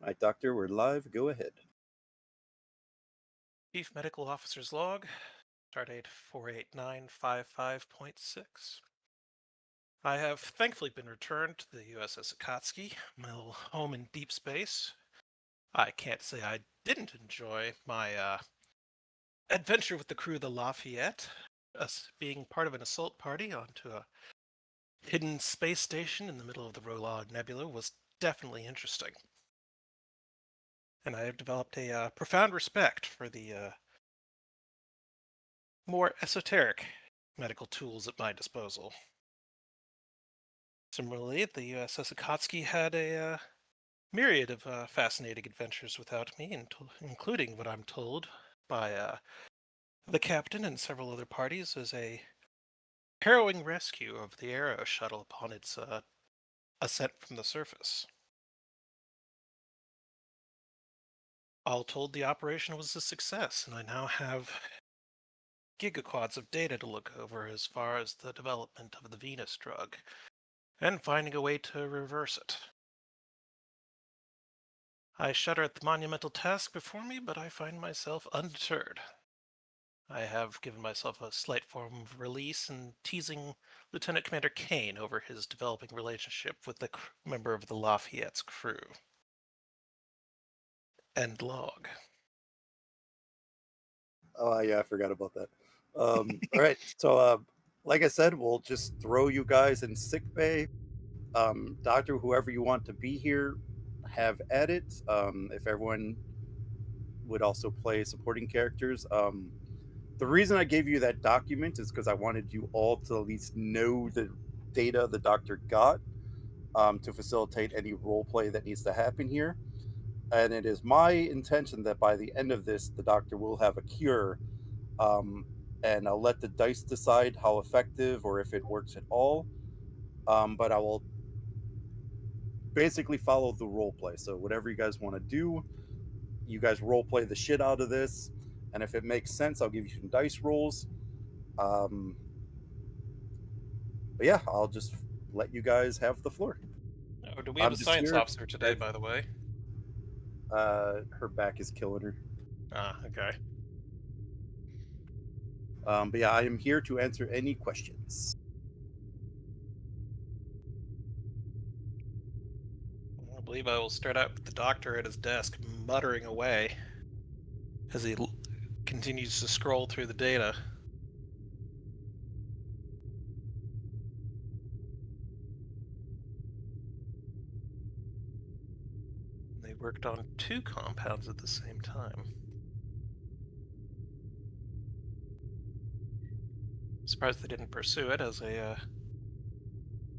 All right, Doctor, we're live. Go ahead. Chief Medical Officer's Log, Stardate 48955.6. I have thankfully been returned to the USS Akatsuki, my little home in deep space. I can't say I didn't enjoy my adventure with the crew of the Lafayette, us being part of an assault party onto a hidden space station in the middle of the Rolod Nebula was definitely interesting. And I have developed a profound respect for the more esoteric medical tools at my disposal. Similarly, the USS Akatsuki had a myriad of fascinating adventures without me, including what I'm told by the captain and several other parties as a harrowing rescue of the Arrow shuttle upon its ascent from the surface. All told, the operation was a success, and I now have gigaquads of data to look over as far as the development of the Venus drug and finding a way to reverse it. I shudder at the monumental task before me, but I find myself undeterred. I have given myself a slight form of release in teasing Lieutenant Commander Kane over his developing relationship with the member of the Lafayette's crew. End log. Oh, yeah, I forgot about that. All right, so like I said, we'll just throw you guys in sick bay. Doctor, whoever you want to be here, have at it. If everyone would also play supporting characters. The reason I gave you that document is because I wanted you all to at least know the data the doctor got to facilitate any role play that needs to happen here. And it is my intention that by the end of this, the doctor will have a cure, um, and I'll let the dice decide how effective or if it works at all. But I will basically follow the role play. So whatever you guys want to do, you guys role play the shit out of this, and if it makes sense, I'll give you some dice rolls. Um, but yeah, I'll just let you guys have the floor. Oh, do we have I'm a just science here. officer today, by the way? Her back is killing her. Ah, okay. But yeah, I am here to answer any questions. I believe I will start out with the doctor at his desk, muttering away as he continues to scroll through the data. They worked on two compounds at the same time. Surprised they didn't pursue it as a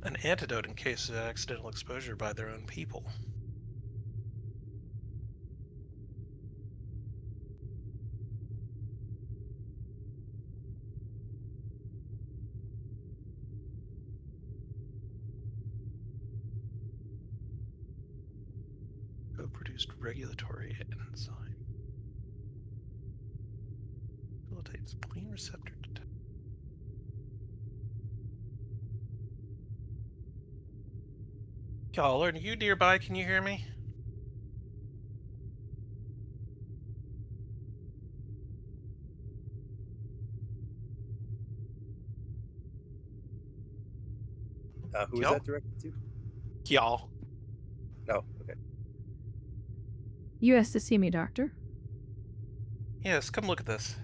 an antidote in case of accidental exposure by their own people. Co-produced regulatory enzyme facilitates spleen receptor detection. Y'all, are you nearby? Can you hear me? Who is Y'all? that directed to? Y'all. Oh, okay. You asked to see me, Doctor? Yes, come look at this.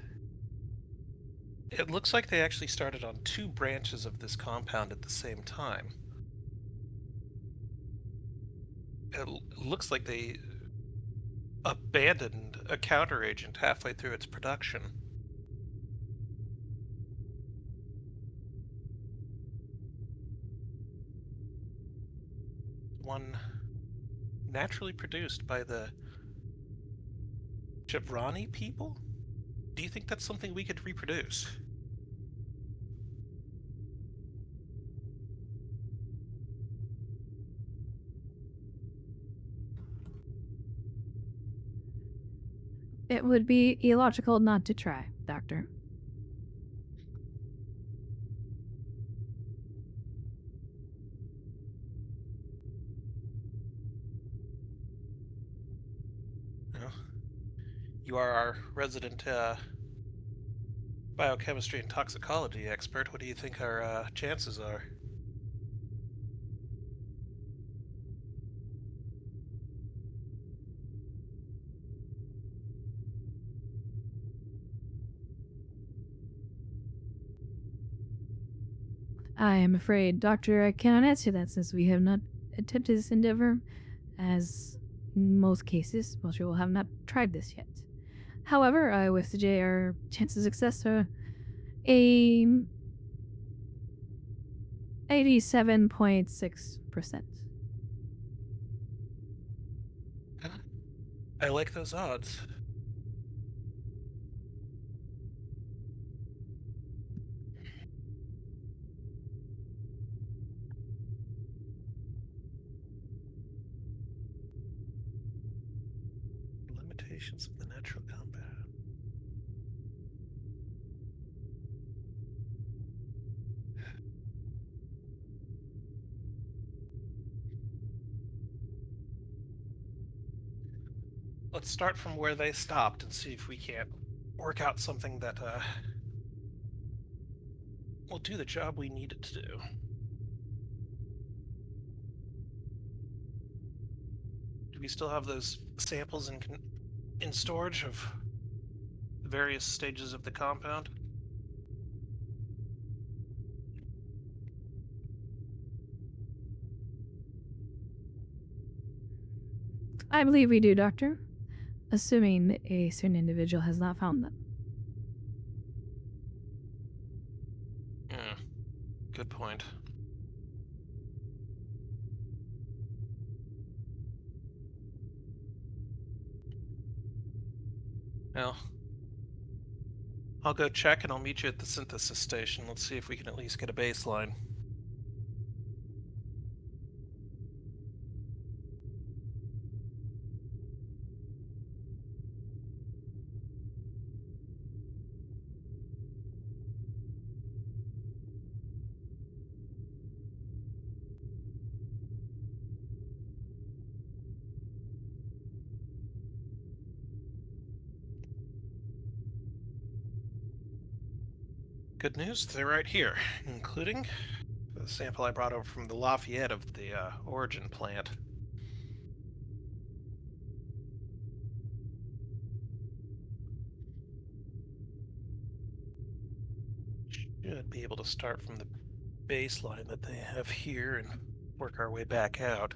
It looks like they actually started on two branches of this compound at the same time. Looks like they abandoned a counteragent halfway through its production. One naturally produced by the Javrani people? Do you think that's something we could reproduce? It would be illogical not to try, Doctor. You are our resident biochemistry and toxicology expert. What do you think our chances are? I am afraid, Doctor, I cannot answer that since we have not attempted this endeavor, as in most cases, most people have not tried this yet. However, I would suggest our chances of success are a 87.6%. I like those odds. Limitations of the natural compound. Let's start from where they stopped and see if we can't work out something that will do the job we need it to do. Do we still have those samples in storage of the various stages of the compound? I believe we do, Doctor, assuming a certain individual has not found them. Yeah, good point. Well, I'll go check and I'll meet you at the synthesis station. Let's see if we can at least get a baseline. Good news, they're right here, including the sample I brought over from the Lafayette of the Origin plant. Should be able to start from the baseline that they have here and work our way back out.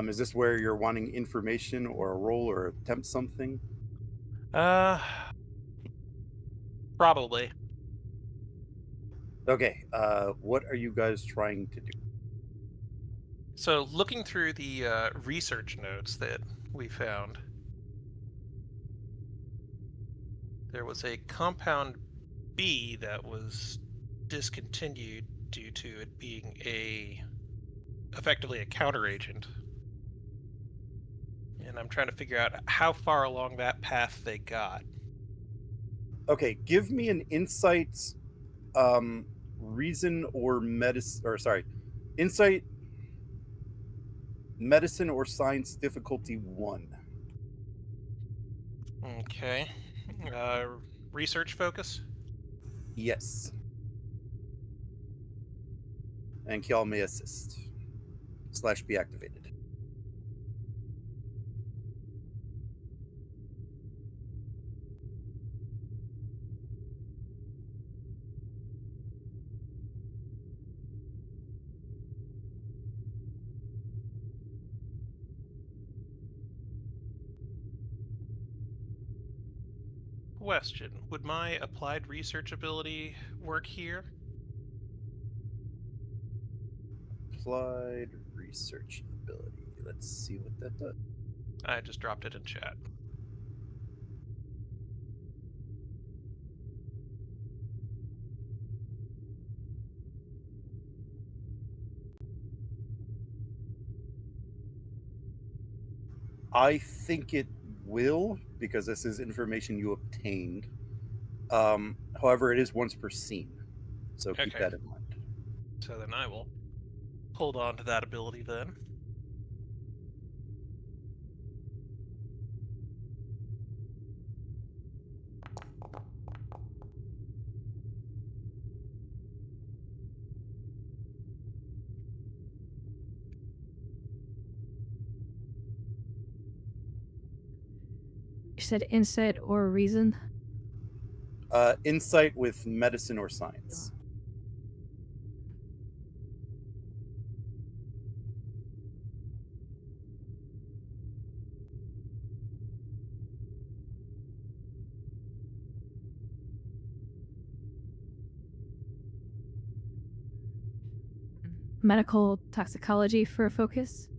Is this where you're wanting information or a roll or attempt something? Uh, probably. Okay. What are you guys trying to do? So, looking through the research notes that we found, there was a compound B that was discontinued due to it being effectively a counteragent. And I'm trying to figure out how far along that path they got. Okay, give me an insight, reason or medicine, or sorry, insight, medicine or science difficulty 1. Okay. Uh, research focus? Yes. And Kiel may assist. / be activated. Question. Would my applied research ability work here? Applied research ability. Let's see what that does. I just dropped it in chat. I think it will because this is information you obtained. However, it is once per scene, so keep Okay, that in mind. so then I will hold on to that ability then. You said insight or reason? Insight with medicine or science. Medical toxicology for a focus?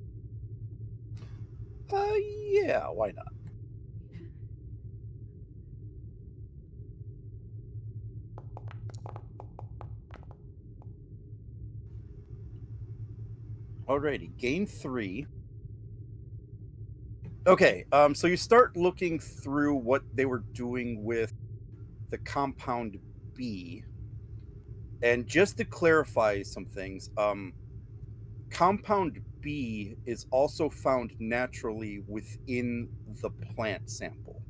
Yeah, why not? Alrighty, gain 3. Okay, so you start looking through what they were doing with the compound B, and just to clarify some things, compound B is also found naturally within the plant sample.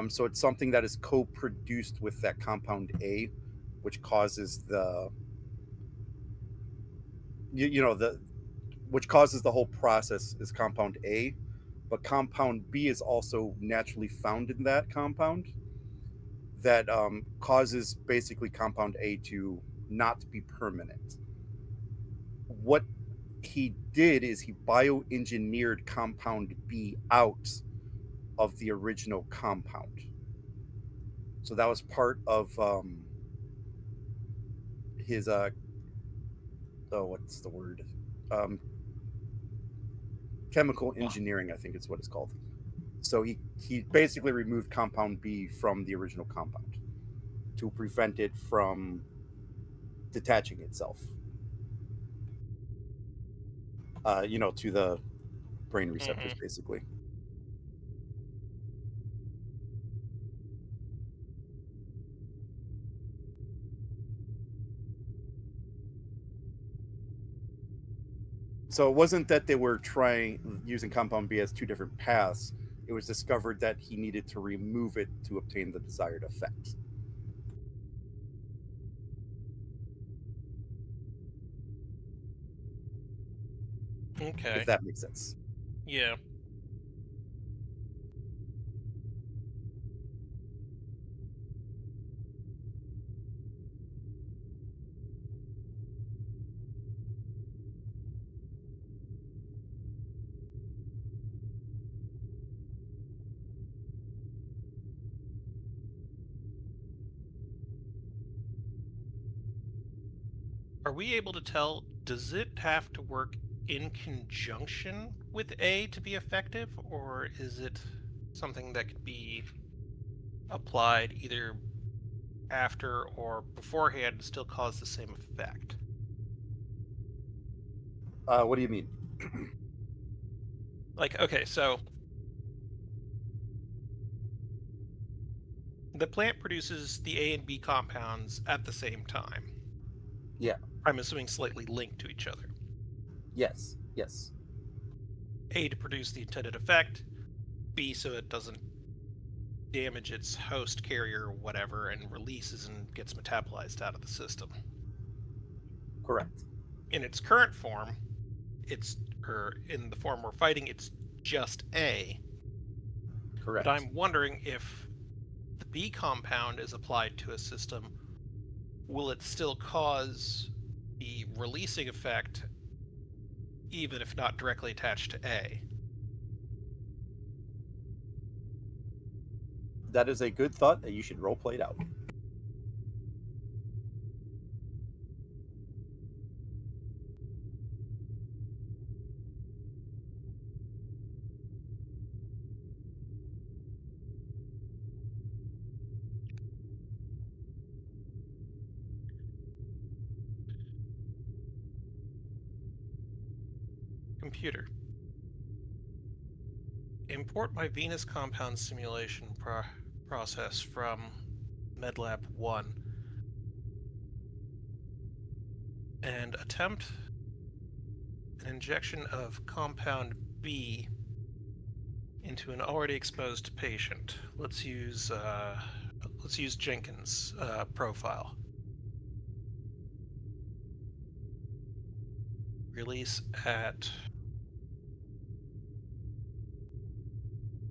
So it's something that is co-produced with that compound A, which causes the you know the which causes the whole process is compound A, but compound B is also naturally found in that compound that causes basically compound A to not be permanent. What he did is he bioengineered compound B out of the original compound. So that was part of his oh, what's the word? Um, chemical Well, engineering, I think it's what it's called. So he basically removed compound B from the original compound to prevent it from detaching itself. To the brain receptors, hmm. basically. So it wasn't that they were trying using compound B as two different paths. It was discovered that he needed to remove it to obtain the desired effect. If Okay, that makes sense. yeah. Are we able to tell, does it have to work in conjunction with A to be effective, or is it something that could be applied either after or beforehand and still cause the same effect? What do you mean? Like, okay, so the plant produces the A and B compounds at the same time. Yeah. I'm assuming slightly linked to each other. Yes. Yes. A to produce the intended effect, B so it doesn't damage its host carrier or whatever and releases and gets metabolized out of the system. Correct. In its current form, it's or in the form we're fighting, it's just A. But Correct. I'm wondering if the B compound is applied to a system, will it still cause the releasing effect even if not directly attached to A? That is a good thought that you should role play it out. Computer. import my Venus compound simulation process from MedLab 1 and attempt an injection of compound B into an already exposed patient. Let's use Jenkins' profile. Release at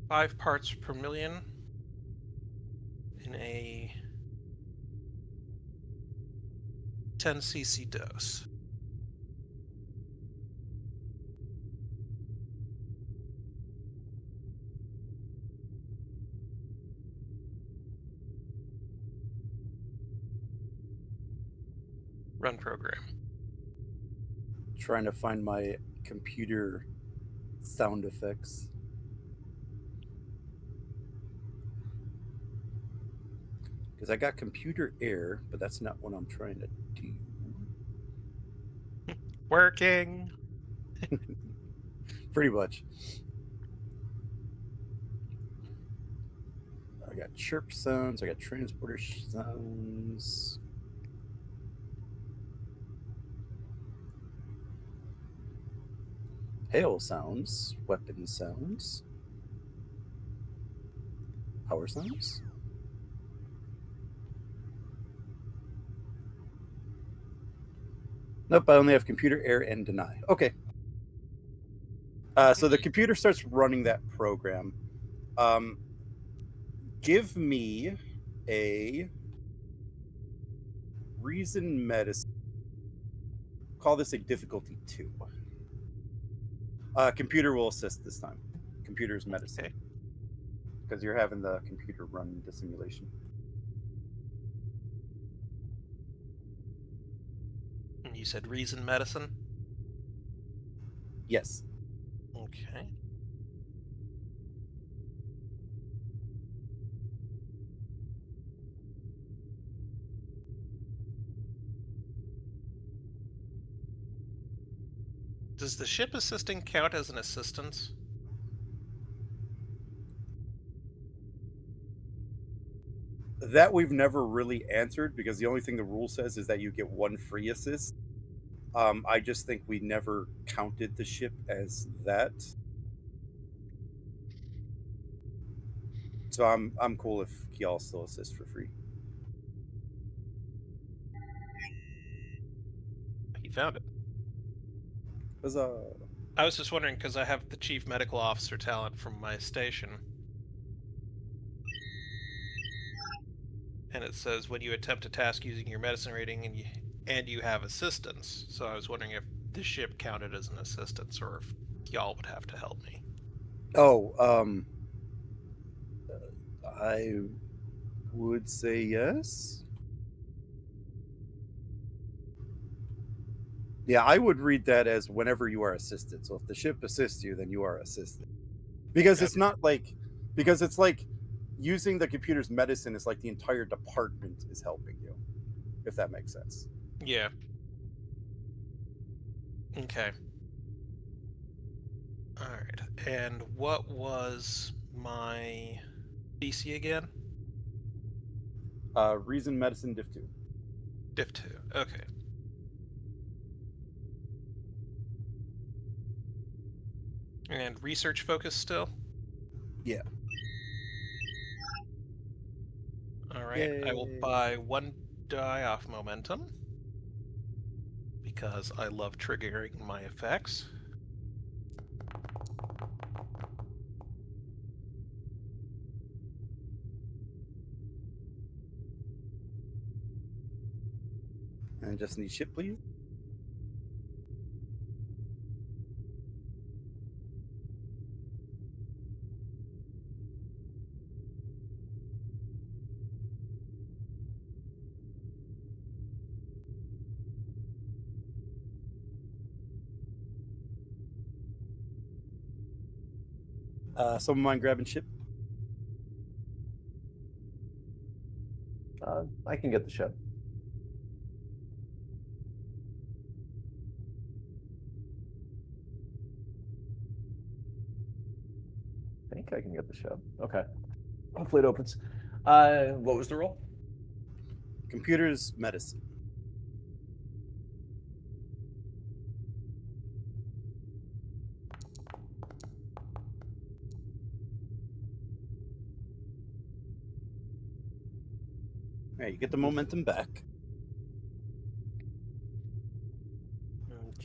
5 parts per million in a 10 cc dose. Run program. Trying to find my computer sound effects. Because I got computer error, but that's not what I'm trying to do. Working. Pretty much. I got chirp sounds, I got transporter sounds. Hail sounds, weapon sounds, power sounds. Nope, I only have computer error and deny. Okay. So the computer starts running that program. Give me a reason medicine. Call this a difficulty 2. Computer will assist this time. Computer's medicine. Okay. Because you're having the computer run the simulation. And you said reason medicine? Yes. Okay. Does the ship assisting count as an assistance? That we've never really answered because the only thing the rule says is that you get 1 free assist. I just think we never counted the ship as that. So I'm cool if Kial still assists for free. He found it. Huzzah. I was just wondering because I have the chief medical officer talent from my station. And it says when you attempt a task using your medicine rating and you have assistance. So I was wondering if the ship counted as an assistance or if y'all would have to help me. Oh, I would say yes. Yeah, I would read that as whenever you are assisted. So if the ship assists you, then you are assisted. Because it's not like, because it's like using the computer's medicine is like the entire department is helping you, if that makes sense. Yeah. Okay. All right. And what was my DC again? Reason, medicine, diff 2. Diff 2. Okay. And research focus still? Yeah. All right. Yay. I will buy 1 die off momentum because I love triggering my effects. And just need ship, please. Someone mind grabbing ship? I can get the ship. think I can get the show. Okay. Hopefully it opens. What was the roll? Computers medicine. All right, you get the momentum back.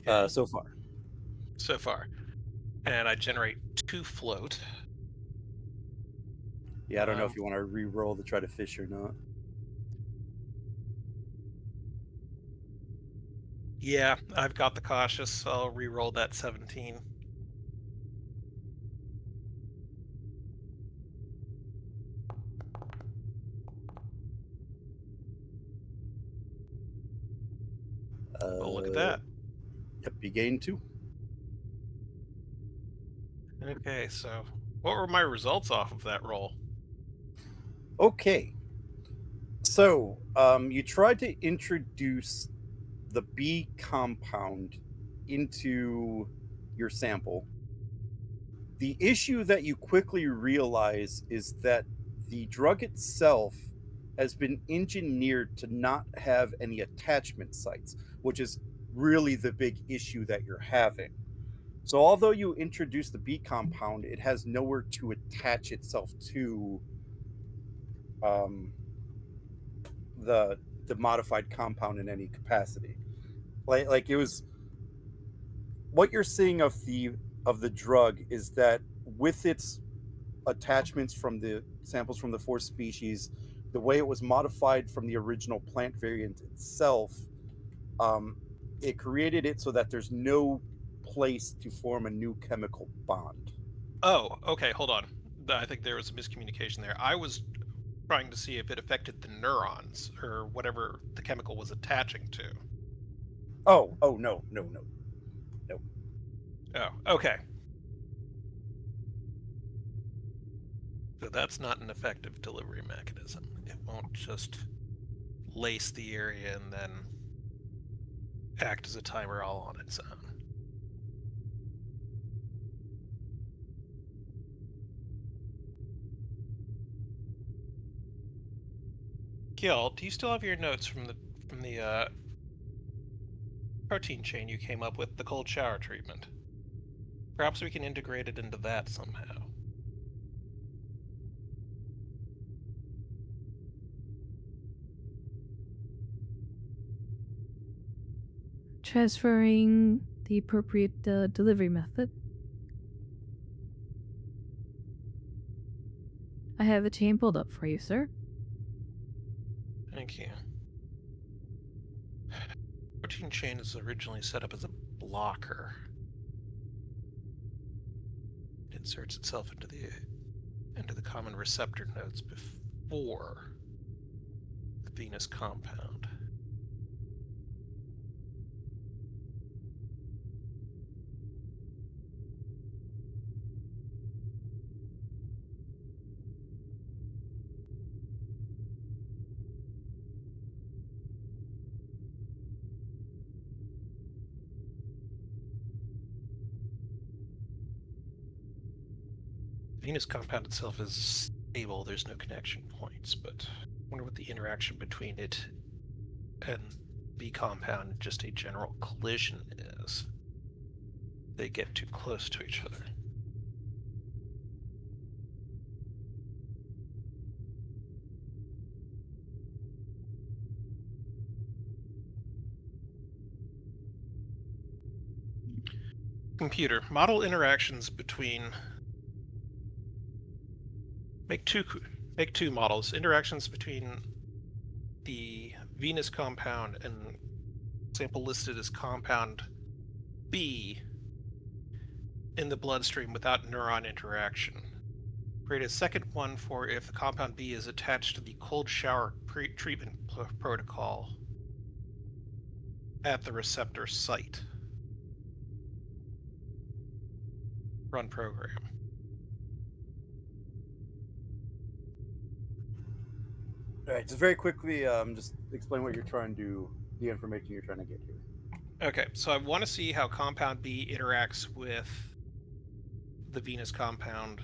Okay. So far. So far. And I generate 2 float. Yeah, I don't know if you want to re-roll to try to fish or not. Yeah, I've got the cautious, so I'll re-roll that 17. Oh, look at that. Yep, you gain 2. Okay, so what were my results off of that roll? Okay. So, you tried to introduce the B compound into your sample. The issue that you quickly realize is that the drug itself has been engineered to not have any attachment sites, which is really the big issue that you're having. So, although you introduce the B compound, it has nowhere to attach itself to um, the modified compound in any capacity. Like it was what you're seeing of the drug is that with its attachments from the samples from the 4 species, the way it was modified from the original plant variant itself, um, it created it so that there's no place to form a new chemical bond. Oh, okay, hold on. I think there was a miscommunication there. I was trying to see if it affected the neurons or whatever the chemical was attaching to. Oh, no. Oh, okay. So that's not an effective delivery mechanism. It won't just lace the area and then act as a timer all on its own. Gil, do you still have your notes from the protein chain you came up with, the cold shower treatment? Perhaps we can integrate it into that somehow. Transferring the appropriate delivery method. I have the chain pulled up for you, sir. Thank you. Protein chain is originally set up as a blocker. It inserts itself into the common receptor nodes before the Venus compound. Venus compound itself is stable, there's no connection points, but I wonder what the interaction between it and B compound, just a general collision is. They get too close to each other. Computer, model interactions between make two models, interactions between the Venus compound and sample listed as compound B in the bloodstream without neuron interaction. Create a second one for if the compound B is attached to the cold shower treatment protocol at the receptor site. Run program. All right, just very quickly, just explain what you're trying to, the information you're trying to get here. Okay, so I want to see how compound B interacts with the Venus compound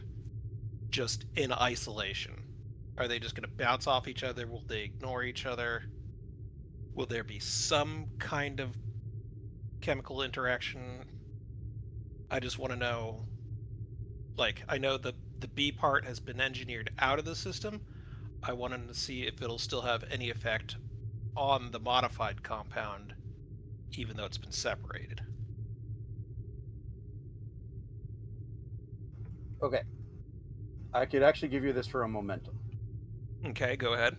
just in isolation? Are they just going to bounce off each other? Will they ignore each other? Will there be some kind of chemical interaction? I just want to know, like, I know the B part has been engineered out of the system. I wanted to see if it'll still have any effect on the modified compound, even though it's been separated. Okay. I could actually give you this for a momentum. Okay, go ahead.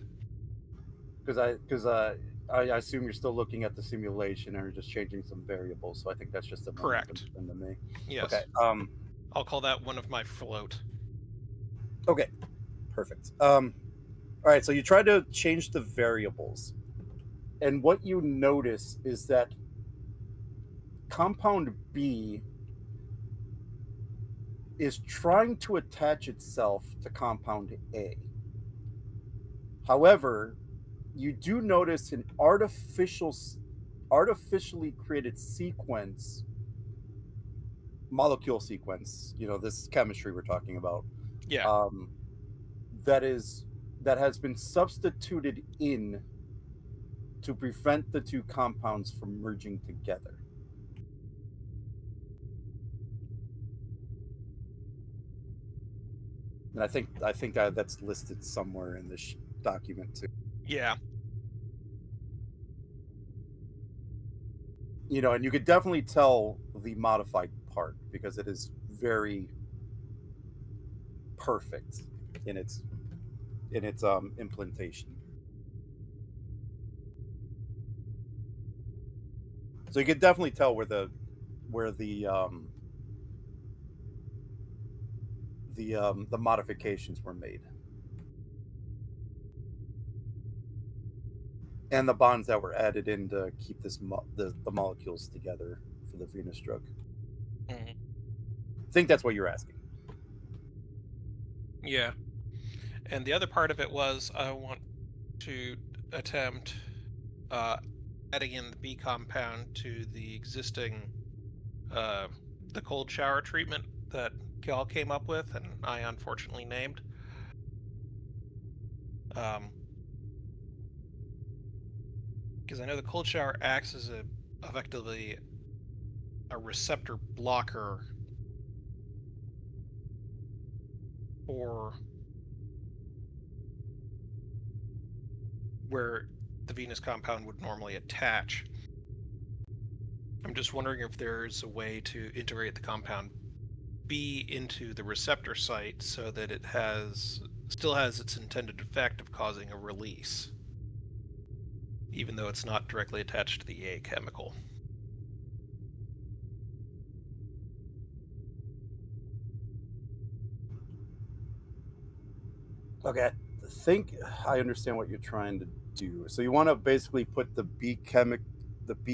Because I assume you're still looking at the simulation and you're just changing some variables. So I think that's just a momentum Correct. spin to me. Yes. Okay. I'll call that one of my float. Okay. Perfect. All right. So you try to change the variables, and what you notice is that compound B is trying to attach itself to compound A. However, you do notice an artificially created sequence, molecule sequence, this chemistry we're talking about, Yeah. um, that has been substituted in to prevent the two compounds from merging together. And I think that's listed somewhere in this document too. Yeah. And you could definitely tell the modified part because it is very perfect in its implementation. So you could definitely tell where the modifications were made, and the bonds that were added in to keep the molecules together for the Venus drug. Mhm. I think that's what you're asking. Yeah. And the other part of it was I want to attempt adding in the B compound to the existing the cold shower treatment that Gal came up with and I unfortunately named. Because I know the cold shower acts as effectively a receptor blocker for where the Venus compound would normally attach. I'm just wondering if there's a way to integrate the compound B into the receptor site so that it still has its intended effect of causing a release, even though it's not directly attached to the A chemical. Okay, I think I understand what you're trying to do. So you want to basically put the B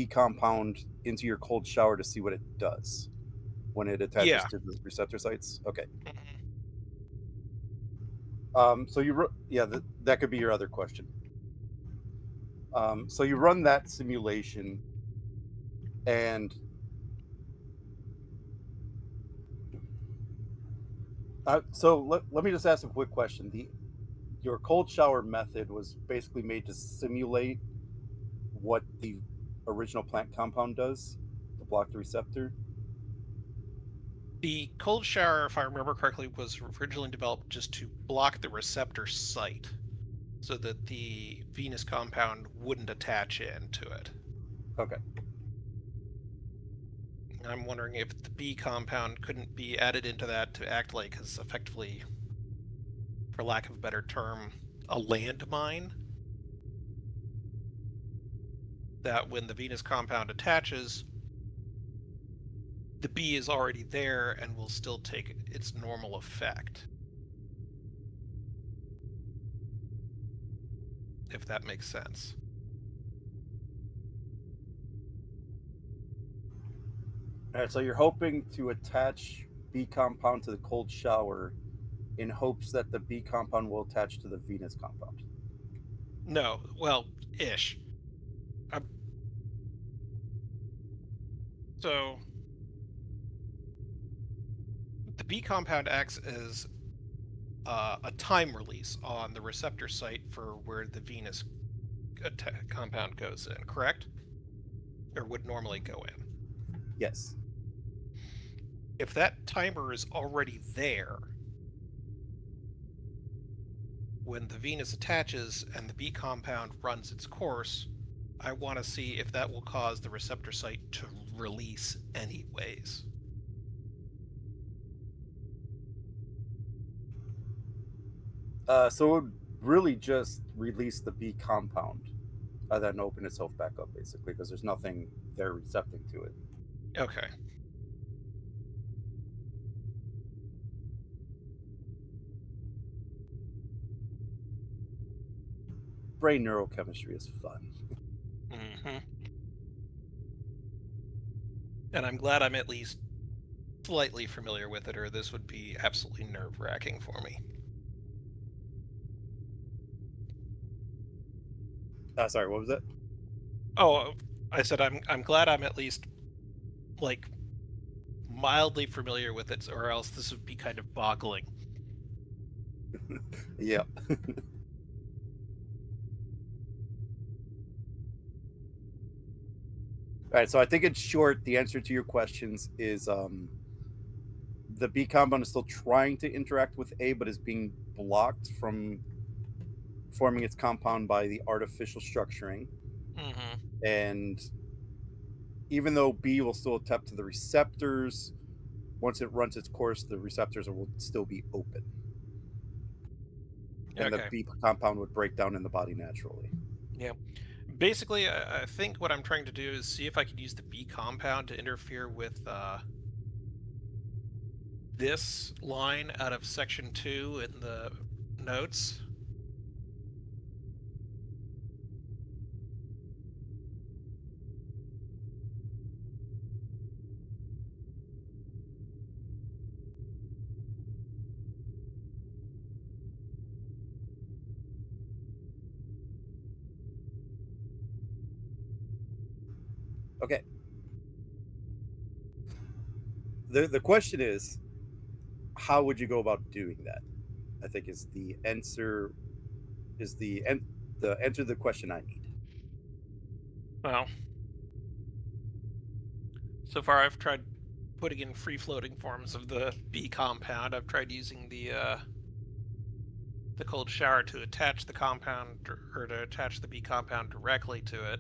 compound into your cold shower to see what it does when it attaches Yeah. to the receptor sites. Okay. Mhm. So that could be your other question. So you run that simulation, and so let me just ask a quick question. Your cold shower method was basically made to simulate what the original plant compound does to block the receptor. The cold shower, if I remember correctly, was originally developed just to block the receptor site so that the Venus compound wouldn't attach into it. Okay. I'm wondering if the B compound couldn't be added into that to act like, as effectively, for lack of a better term, a landmine. That when the Venus compound attaches, the B is already there and will still take its normal effect. If that makes sense. All right. So you're hoping to attach B compound to the cold shower in hopes that the B compound will attach to the Venus compound. No, well, ish. So the B compound acts as a time release on the receptor site for where the Venus compound goes in, correct? Or would normally go in. Yes. If that timer is already there, when the Venus attaches and the B compound runs its course, I want to see if that will cause the receptor site to release anyways. So it would really just release the B compound, then open itself back up, basically, because there's nothing there recepting to it. Okay. Brain neurochemistry is fun. Mm-hmm. And I'm glad I'm at least slightly familiar with it, or this would be absolutely nerve-wracking for me. Sorry, what was that? Oh, I said I'm glad I'm at least like mildly familiar with it, or else this would be kind of boggling. Yeah. All right, so I think in short, the answer to your questions is the B compound is still trying to interact with A, but is being blocked from forming its compound by the artificial structuring. Mm-hmm. And even though B will still tap to the receptors, once it runs its course, the receptors will still be open. And the Okay. B compound would break down in the body naturally. Yeah. Basically, I think what I'm trying to do is see if I could use the B compound to interfere with this line out of section 2 in the notes. Okay. The question is, how would you go about doing that? I think is the answer the answer to the question I need. Well, so far I've tried putting in free-floating forms of the B compound. I've tried using the cold shower to attach the compound, or to attach the B compound directly to it.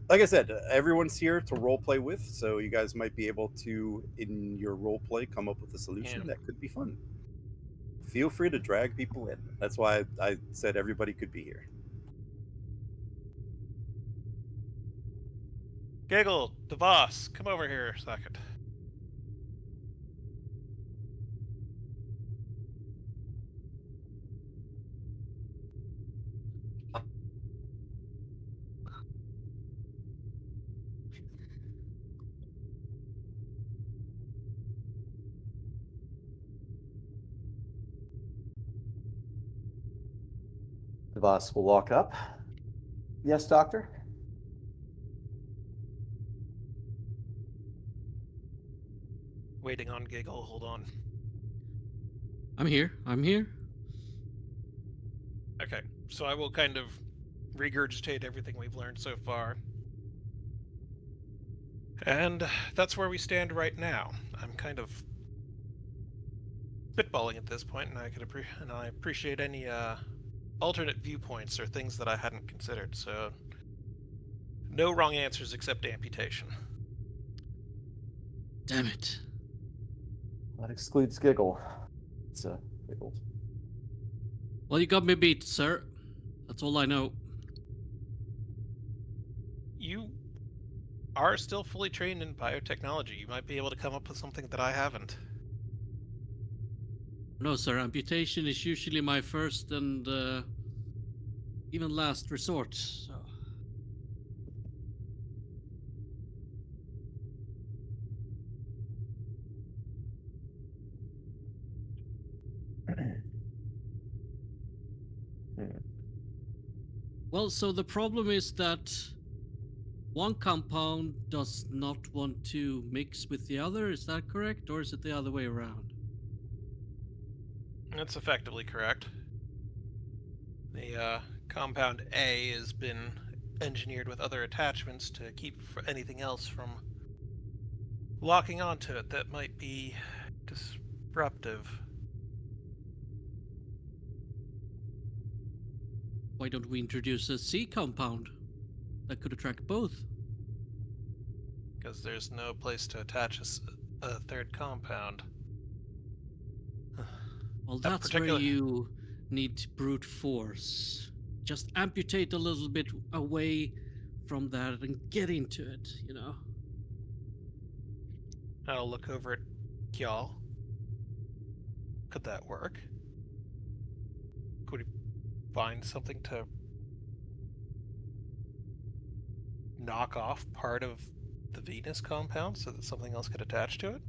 Like I said, everyone's here to role play with, so you guys might be able to, in your role play, come up with a solution Yeah. that could be fun. Feel free to drag people in. That's why I said everybody could be here. Giggle, the boss, come over here a second. The boss will walk up. Yes, doctor? Waiting on Giggle, hold on. I'm here. I'm here. Okay, so I will kind of regurgitate everything we've learned so far. And that's where we stand right now. I'm kind of spitballing at this point, and I appreciate any alternate viewpoints or things that I hadn't considered. So, no wrong answers except amputation. Damn it. That excludes Giggle. It's Giggle. Well, you got me beat, sir. That's all I know. You are still fully trained in biotechnology. You might be able to come up with something that I haven't. No, sir. Amputation is usually my first and even last resort. So. Well, so the problem is that one compound does not want to mix with the other. Is that correct, or is it the other way around? That's effectively correct. The compound A has been engineered with other attachments to keep anything else from locking onto it that might be disruptive. Why don't we introduce a C compound that could attract both? Because there's no place to attach a third compound. Well, That that's particular- where you need brute force. Just amputate a little bit away from that and get into it, you know? I'll look over at y'all. Could that work? Could we find something to knock off part of the Venus compound so that something else could attach to it?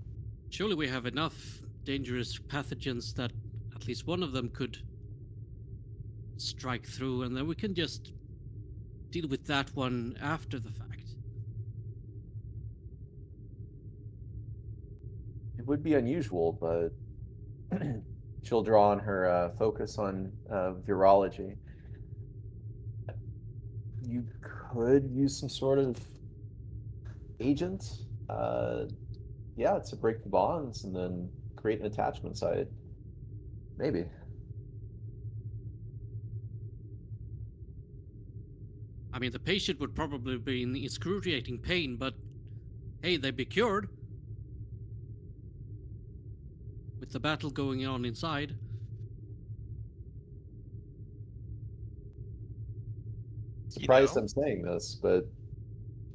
Surely we have enough dangerous pathogens that at least one of them could strike through, and then we can just deal with that one after the fact. It would be unusual, but she'll draw on her focus on virology. You could use some sort of agent. Yeah, to break the bonds and then create an attachment site. Maybe. I mean, the patient would probably be in excruciating pain, but hey, they'd be cured. With the battle going on inside. Surprised know? I'm saying this, but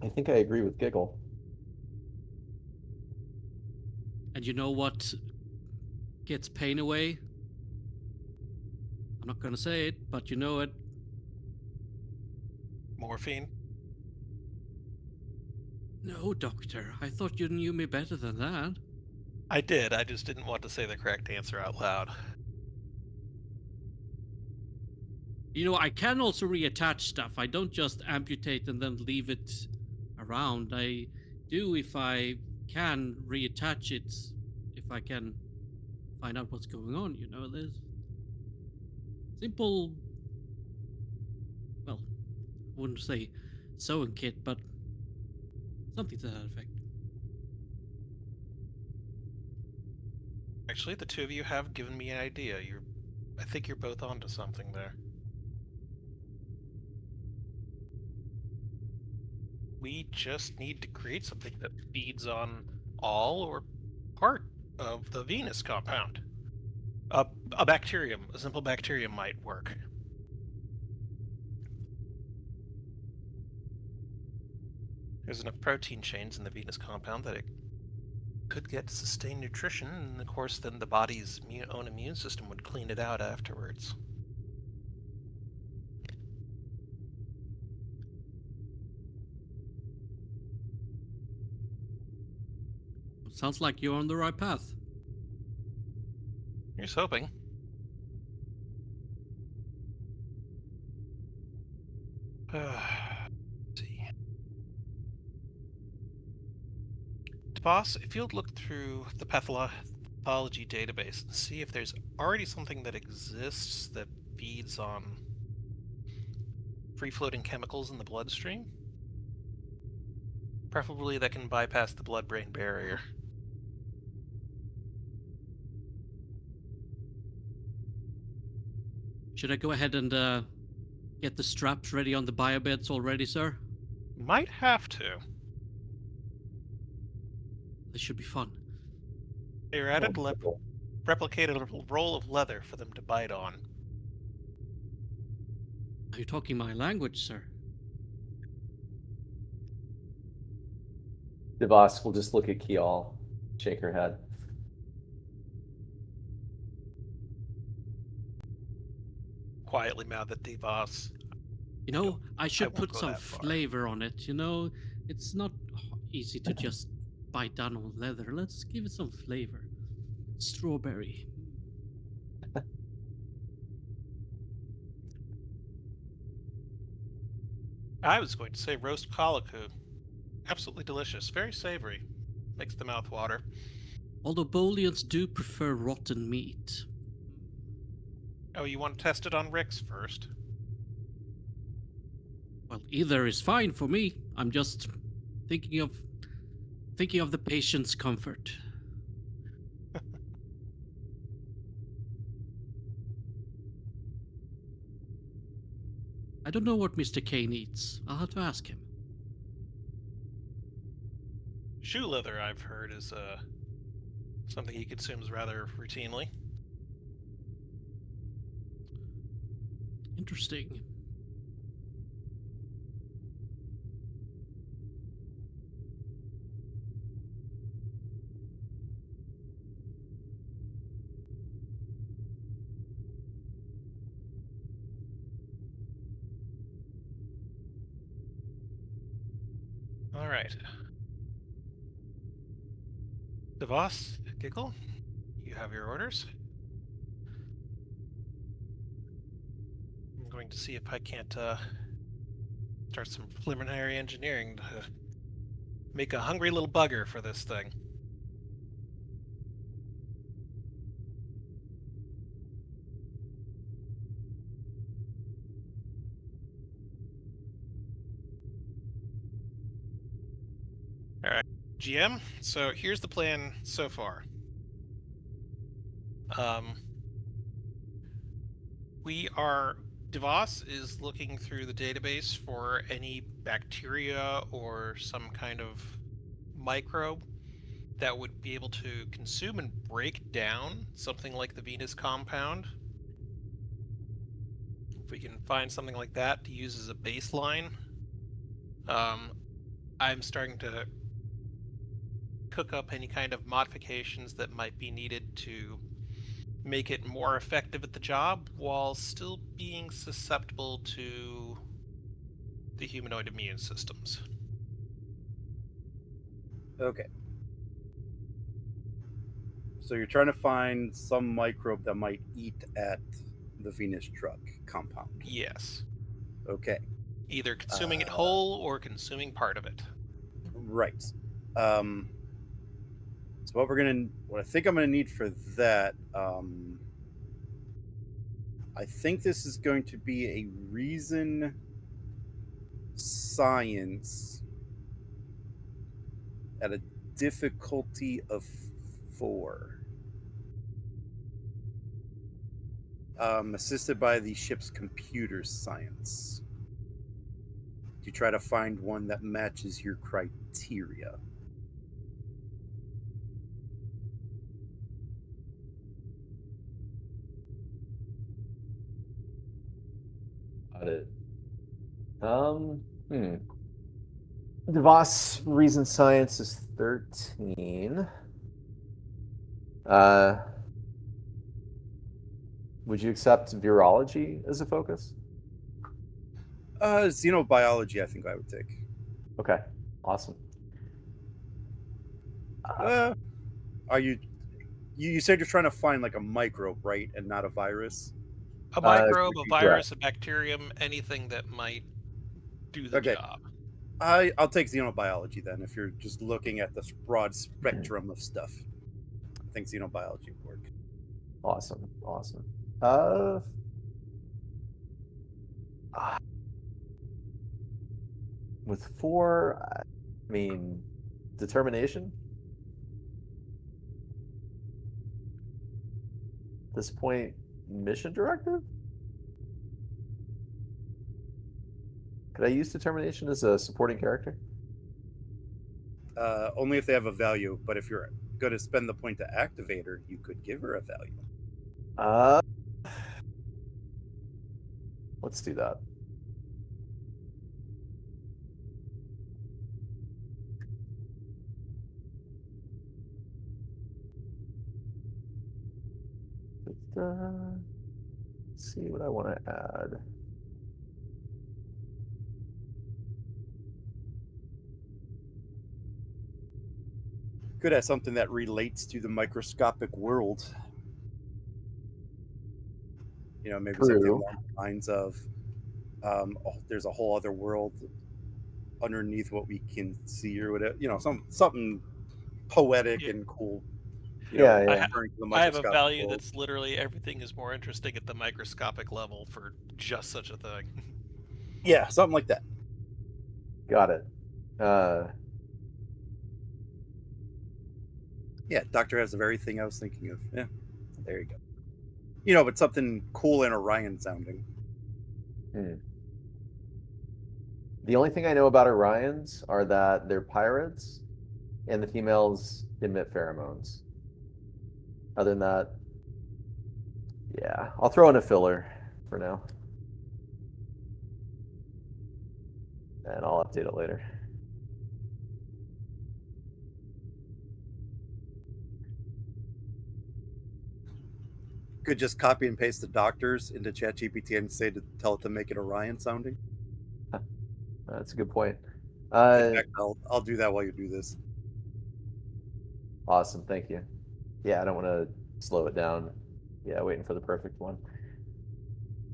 I think I agree with Giggle. And you know what gets pain away? I'm not gonna say it, but you know it. Morphine? No, Doctor. I thought you knew me better than that. I did, I just didn't want to say the correct answer out loud. You know, I can also reattach stuff. I don't just amputate and then leave it around. I do, if I can, reattach it. If I can find out what's going on, you know. There's simple, well, I wouldn't say sewing kit, but something to that effect. Actually, the two of you have given me an idea. I think you're both onto something there. We just need to create something that feeds on all or part of the Venus compound. A bacterium, a simple bacterium might work. There's enough protein chains in the Venus compound that it could get sustained nutrition, and of course then the body's own immune system would clean it out afterwards. Sounds like you're on the right path. Here's hoping. Let's see. Boss, if you'll look through the pathology database and see if there's already something that exists that feeds on free-floating chemicals in the bloodstream, preferably that can bypass the blood-brain barrier. Should I go ahead and get the straps ready on the biobeds already, sir? Might have to. This should be fun. They're added Oh, Giggle. replicated a roll of leather for them to bite on. Are you talking my language, sir? Devos will just look at Kial, shake her head. Quietly mouth at Devos. You know, I should won't put go some that far. flavor on it. You know, it's not easy to just bite down on leather. Let's give it some flavor. Strawberry. I was going to say roast calico. Absolutely delicious. Very savory. Makes the mouth water. Although Bolians do prefer rotten meat. Oh, you want to test it on Rick's first? Well, either is fine for me. I'm just thinking of the patient's comfort. I don't know what Mr. Kane eats. I'll have to ask him. Shoe leather, I've heard, is something he consumes rather routinely. Interesting. All right. Devos, Giggle, you have your orders. I'm going to see if I can't start some preliminary engineering to make a hungry little bugger for this thing. All right, GM. So here's the plan so far. Devos is looking through the database for any bacteria or some kind of microbe that would be able to consume and break down something like the Venus compound. If we can find something like that to use as a baseline, I'm starting to cook up any kind of modifications that might be needed to make it more effective at the job while still being susceptible to the humanoid immune systems. Okay. So you're trying to find some microbe that might eat at the Venus drug compound. Yes. Okay. Either consuming it whole or consuming part of it. Right. So what I think I'm gonna need for that, I think this is going to be a reason science at a difficulty of 4. Assisted by the ship's computer science. To try to find one that matches your criteria. Got it. DeVos reason science is 13. Would you accept virology as a focus? Xenobiology, I think I would take. Okay, awesome. Are you said you're trying to find like a microbe, right, and not a virus? A microbe, a virus, a bacterium, anything that might do the job. I'll take xenobiology then, if you're just looking at this broad spectrum of stuff. I think xenobiology would work. Awesome. With 4, I mean, determination. At this point, mission directive? Could I use determination as a supporting character? Only if they have a value, but if you're going to spend the point to activate her, you could give her a value. Let's do that. Let's see what I want to add. Could have something that relates to the microscopic world. Maybe something along the lines of there's a whole other world underneath what we can see or whatever. Something poetic Yeah. and cool. Yeah, I, yeah. ha- Referring to the I have a microscopic value world. that's literally everything is more interesting at the microscopic level for just such a thing. Yeah, something like that. Got it. Yeah, Doctor has the very thing I was thinking of. Yeah, there you go. But something cool and Orion sounding. Hmm. The only thing I know about Orions are that they're pirates and the females emit pheromones. Other than that, yeah, I'll throw in a filler for now. And I'll update it later. Could just copy and paste the doctors into ChatGPT and tell it to make it Orion sounding. That's a good point. In fact, I'll do that while you do this. Awesome, thank you. Yeah, I don't want to slow it down. Yeah, waiting for the perfect one.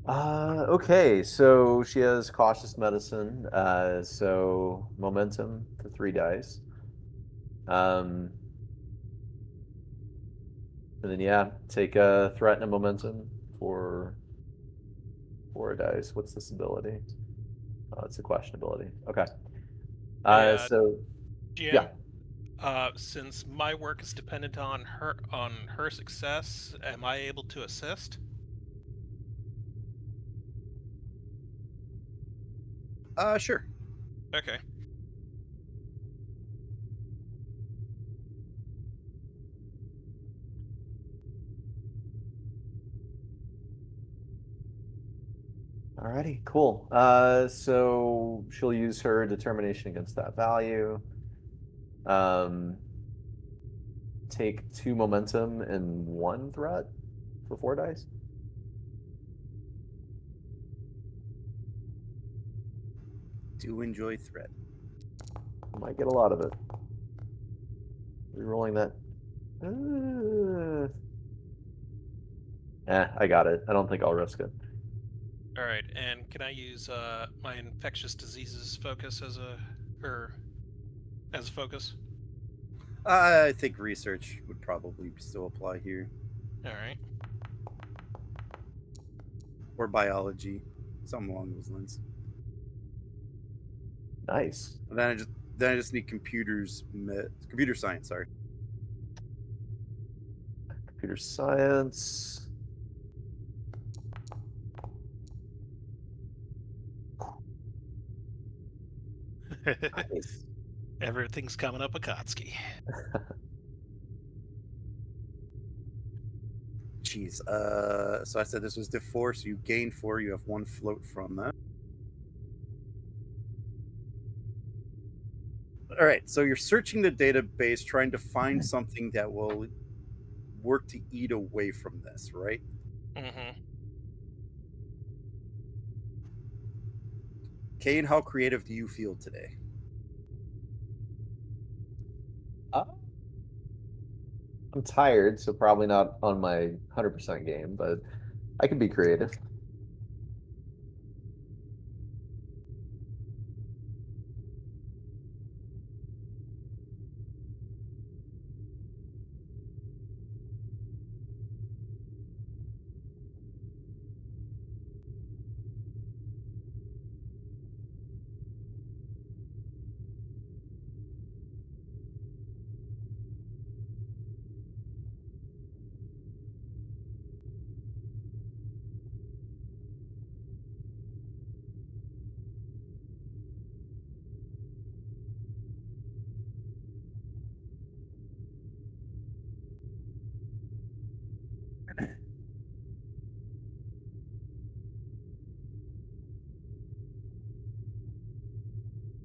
Okay, so she has cautious medicine. So momentum for 3 dice. And then yeah, take a threat and a momentum for 4 dice. What's this ability? Oh, it's a question ability. Okay. Yeah, So GM. yeah, Since my work is dependent on her success, am I able to assist? Sure. Okay. alrighty, cool. So she'll use her determination against that value. Take 2 momentum and 1 threat for 4 dice. Do enjoy threat. Might get a lot of it. Rerolling that. I got it. I don't think I'll risk it. All right. And can I use my infectious diseases focus as a focus? I think research would probably still apply here, All right. or biology, something along those lines. Nice. And then I just need computer science. Sorry. Computer science. Nice. Everything's coming up Akatsuki. Jeez. So I said this was diff 4, so you gain 4. You have 1 float from that. All right. So you're searching the database, trying to find something that will work to eat away from this, right? Mm-hmm. Kane, how creative do you feel today? I'm tired, so probably not on my 100% game, but I can be creative.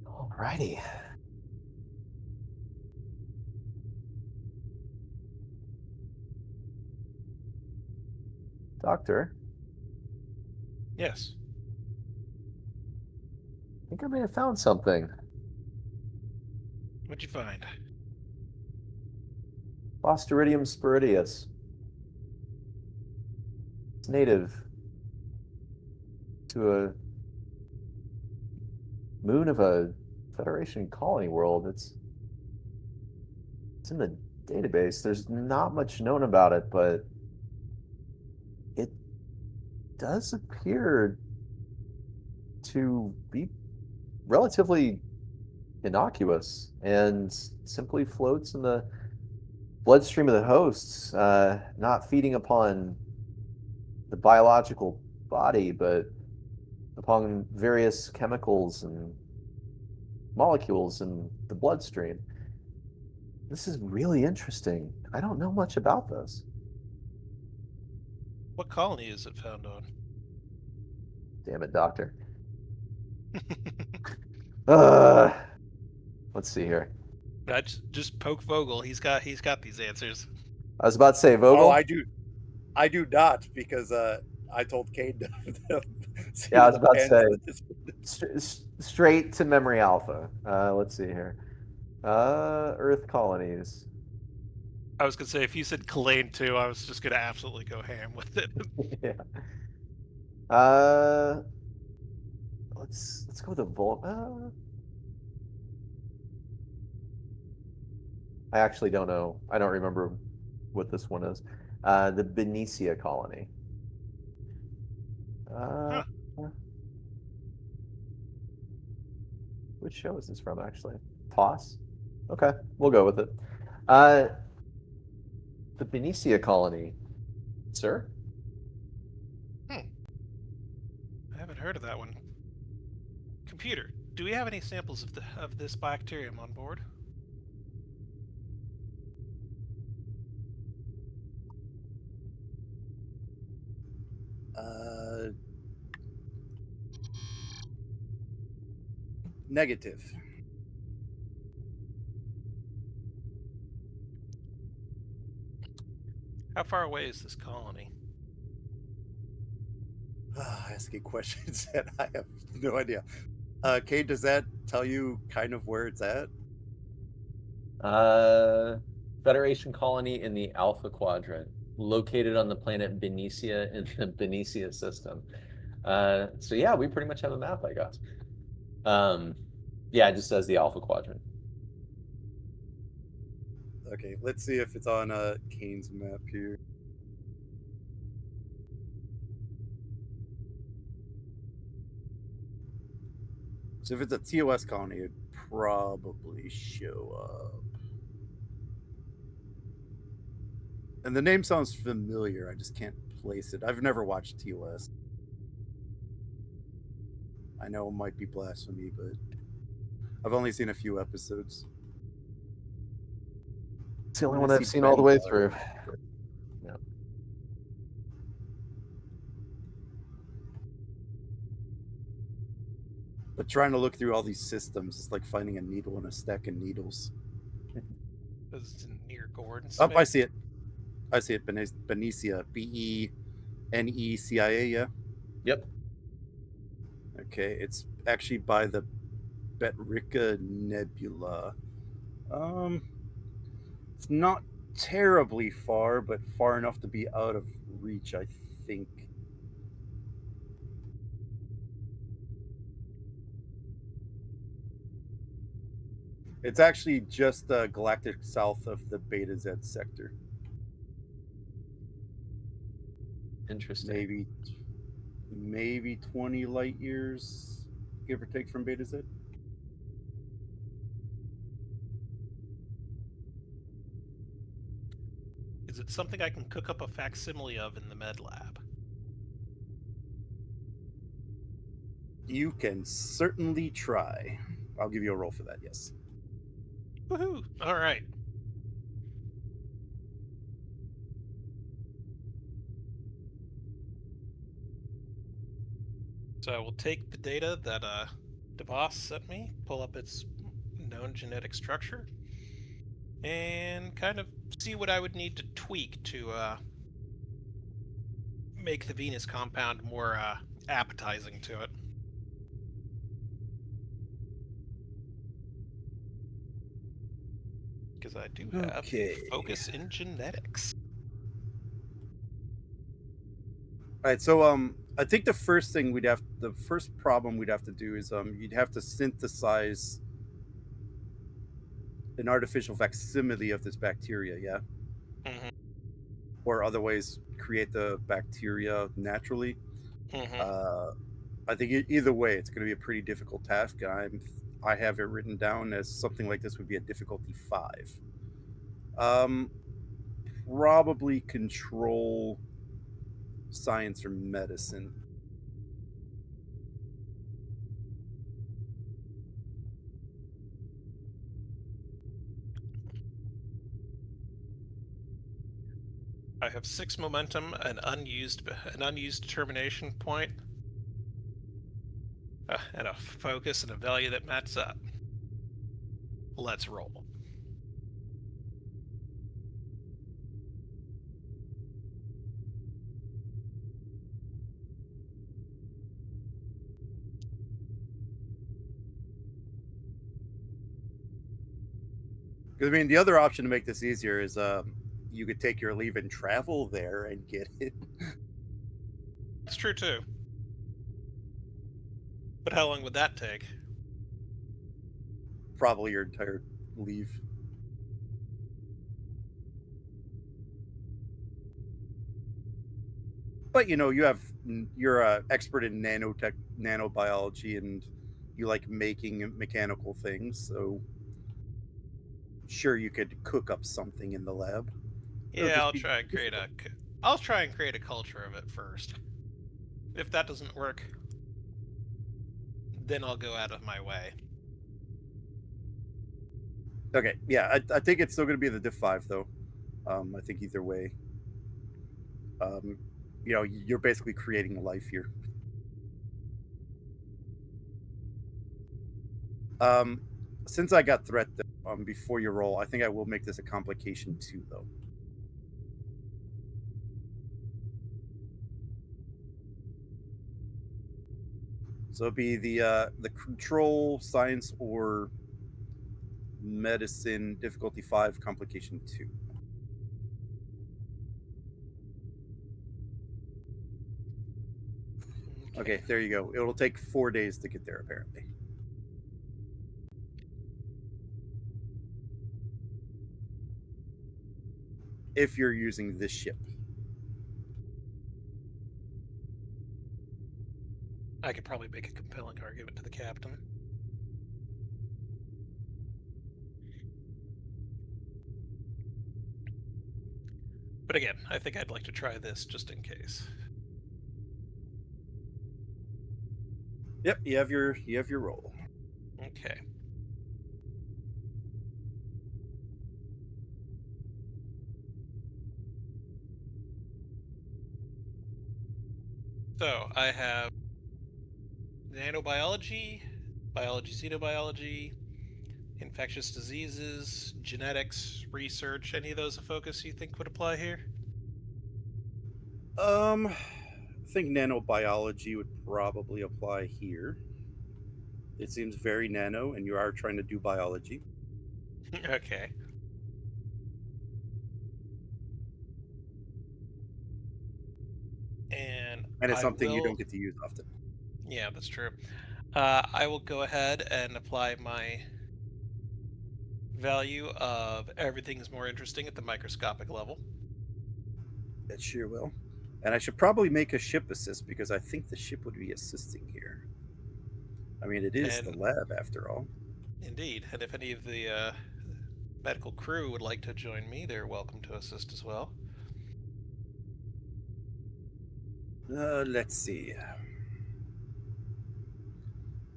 Alrighty. Doctor, Yes. I think I may have found something. What'd you find? Clostridium spirideus. It's native to a moon of a Federation colony world. It's in the database. There's not much known about it, but it does appear to be relatively innocuous and simply floats in the bloodstream of the hosts, not feeding upon the biological body, but upon various chemicals and molecules in the bloodstream. This is really interesting. I don't know much about this. What colony is it found on? Damn it, Doctor. Let's see here. I just poke Vogel. He's got these answers. I was about to say Oh, Vogel. I do not, because I told Cade to see Yeah, I was the about to pans say that straight to memory alpha. Let's see here. Earth colonies. I was gonna say if you said Kalane too, I was just gonna absolutely go ham with it. Yeah. Let's go with the I actually don't know. I don't remember what this one is. The Benicia colony. Huh. Which show is this from, actually? Toss? Okay, we'll go with it. The Benicia colony, sir? I haven't heard of that one. Computer, do we have any samples of this bacterium on board? negative. How far away is this colony? Asking questions that I have no idea. Cade, does that tell you kind of where it's at? Federation colony in the Alpha Quadrant, located on the planet Benicia in the Benicia system. So yeah, we pretty much have a map, I guess. Yeah, it just says the Alpha Quadrant. Okay, let's see if it's on Kane's map here. So if it's a TOS colony, it'd probably show up. And the name sounds familiar. I just can't place it. I've never watched TOS. I know it might be blasphemy, but I've only seen a few episodes. It's the only I one I've see seen all the way Bengal. through. Yeah. But trying to look through all these systems is like finding a needle in a stack of needles. This is near Gordon. Oh, I see it. I see it. Benicia. Benecia, yeah? Yep. Okay, it's actually by the Betrica Nebula. It's not terribly far, but far enough to be out of reach, I think. It's actually just galactic south of the Beta Z sector. Interesting. Maybe 20 light years, give or take, from Beta Z. Is it something I can cook up a facsimile of in the med lab? You can certainly try. I'll give you a roll for that, yes. Woohoo! All right. So I will take the data that DeVos sent me, pull up its known genetic structure, and kind of see what I would need to tweak to make the Venus compound more appetizing to it. Because I do have Okay. focus in genetics. All right, so I think the first problem we'd have to do is you'd have to synthesize an artificial facsimile of this bacteria, yeah? Mm-hmm. Or otherwise create the bacteria naturally. Mm-hmm. Uh, I think either way, it's going to be a pretty difficult task. I have it written down as something like this would be a difficulty 5. Um, Probably control, science, or medicine. I have 6 momentum, an unused determination point, and a focus and a value that matches up. Let's roll. Because I mean, the other option to make this easier is you could take your leave and travel there and get it. That's true too. But how long would that take? Probably your entire leave. But you know, you're a expert in nanobiology, and you like making mechanical things, so sure you could cook up something in the lab. It'll Yeah, just I'll be try and create a culture of it first. If that doesn't work, then I'll go out of my way. okay. Yeah, I think it's still going to be the diff 5 though. I think either way, um, you know, you're basically creating life here. Um, since I got threat though, before you roll, I think I will make this a complication 2 though. So it'd be the control, science, or medicine difficulty 5, complication 2. Okay, there you go. It'll take 4 days to get there, apparently. If you're using this ship. I could probably make a compelling argument to the captain. But again, I think I'd like to try this just in case. Yep, you have your roll. Okay. So I have nanobiology, biology, xenobiology, infectious diseases, genetics, research. Any of those a focus you think would apply here? I think nanobiology would probably apply here. It seems very nano, and you are trying to do biology. Okay. And And it's I something you will. don't get to use often. Yeah, that's true. I will go ahead and apply my value of everything is more interesting at the microscopic level. It sure will. And I should probably make a ship assist because I think the ship would be assisting here. I mean, it is the And lab after all. indeed, and if any of the medical crew would like to join me, they're welcome to assist as well. Let's see.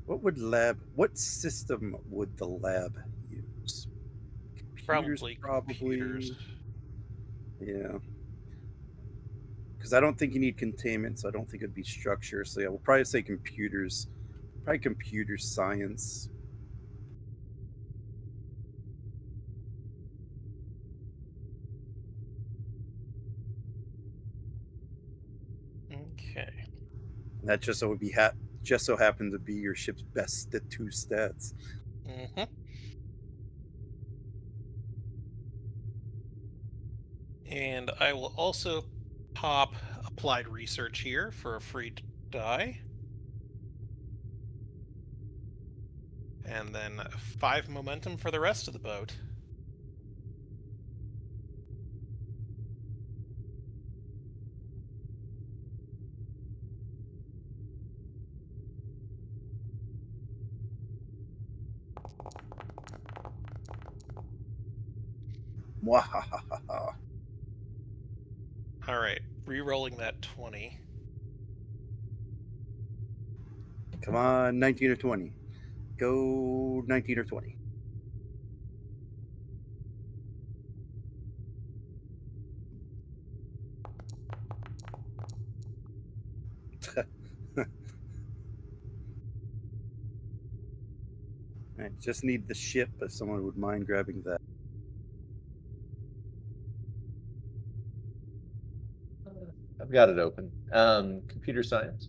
What system would the lab use? Computers, Probably computers. probably. Yeah. Because I don't think you need containment, so I don't think it'd be structure. So yeah, we'll probably say computers. Probably computer science. Okay. That just so would be just so happened to be your ship's best two stats. Mm-hmm. And I will also pop applied research here for a free die. And then 5 momentum for the rest of the boat. Mwahaha. All right, re-rolling that 20. Come on, 19 or 20. Go 19 or 20. I just need the ship if someone would mind grabbing that. I've got it open. Computer science.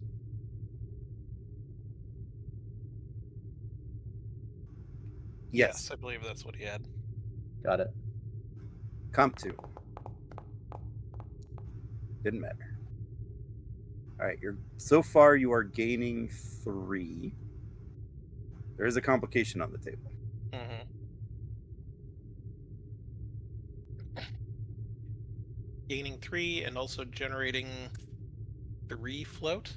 Yes. I believe that's what he had. Got it. Comp 2. Didn't matter. All right, so far you are gaining 3. There is a complication on the table. Mm-hmm. Gaining 3 and also generating 3 float.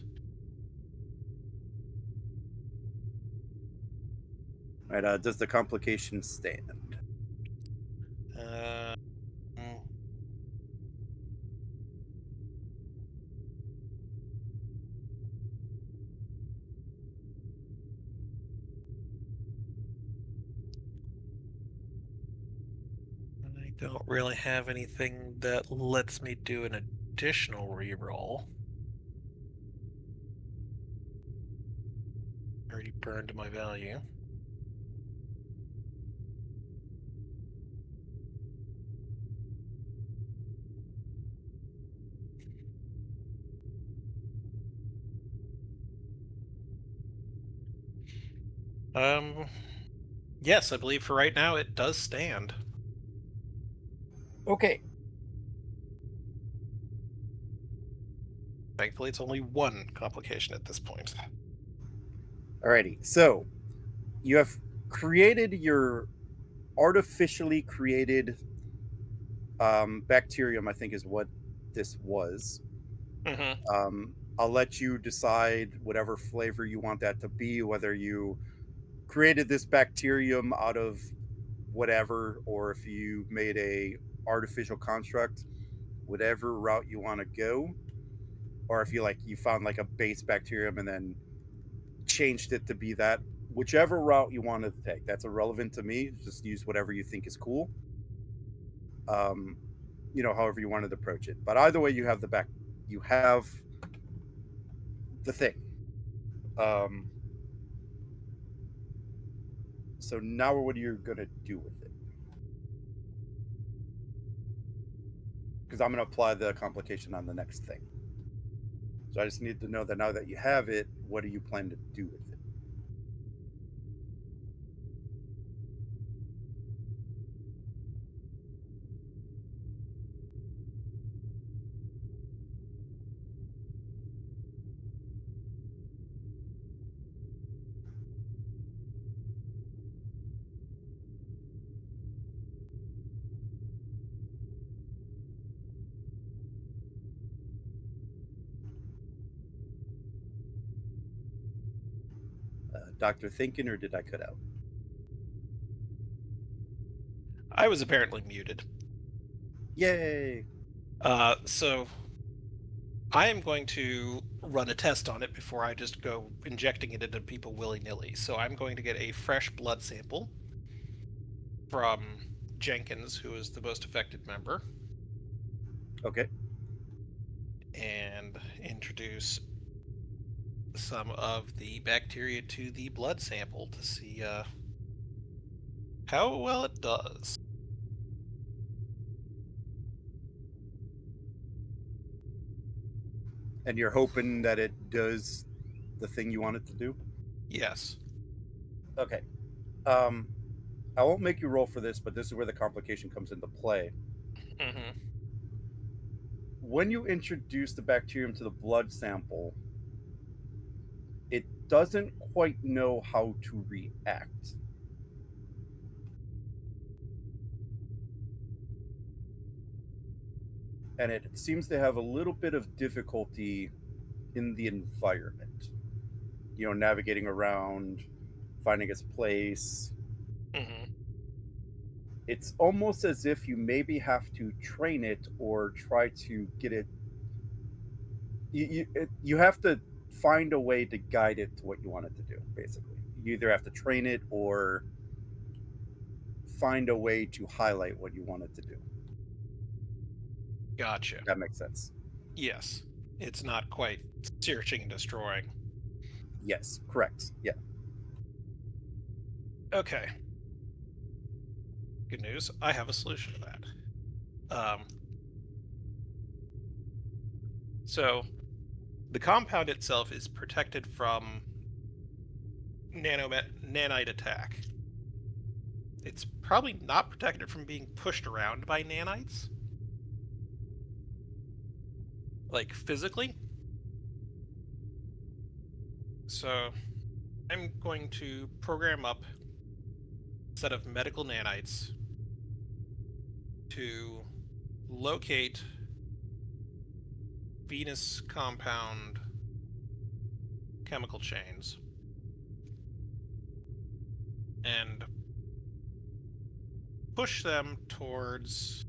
All right, does the complication stand? Mm. I don't really have anything that lets me do an additional reroll. Already burned my value. Yes, I believe for right now it does stand. Okay. Thankfully, it's only 1 complication at this point. Alrighty. So you have created your artificially created bacterium, I think is what this was. Mm-hmm. I'll let you decide whatever flavor you want that to be, whether you created this bacterium out of whatever, or if you made a artificial construct, whatever route you want to go, or if you found like a base bacterium and then changed it to be that, whichever route you want to take, that's irrelevant to me. Just use whatever you think is cool. Um, however you wanted to approach it. But either way, you have the thing. Um, so now what are you gonna do with it? Because I'm gonna apply the complication on the next thing. So I just need to know that now that you have it, what do you plan to do with it? Dr. Thinking, or did I cut out? I was apparently muted. Yay! So I am going to run a test on it before I just go injecting it into people willy-nilly. So I'm going to get a fresh blood sample from Jenkins, who is the most affected member, Okay. and introduce some of the bacteria to the blood sample to see how well it does. And you're hoping that it does the thing you want it to do? Yes. Okay. I won't make you roll for this, but this is where the complication comes into play. Mm-hmm. When you introduce the bacterium to the blood sample, it doesn't quite know how to react. And it seems to have a little bit of difficulty in the environment. Navigating around, finding its place, Hmm. It's almost as if you maybe have to train it or try to get it. You have to find a way to guide it to what you want it to do. Basically, you either have to train it or find a way to highlight what you want it to do. Gotcha. That makes sense. Yes. It's not quite searching and destroying. Yes, correct. Yeah. Okay. Good news. I have a solution to that. So the compound itself is protected from nanite attack. It's probably not protected from being pushed around by nanites, like physically. So I'm going to program up a set of medical nanites to locate Venus compound chemical chains and push them towards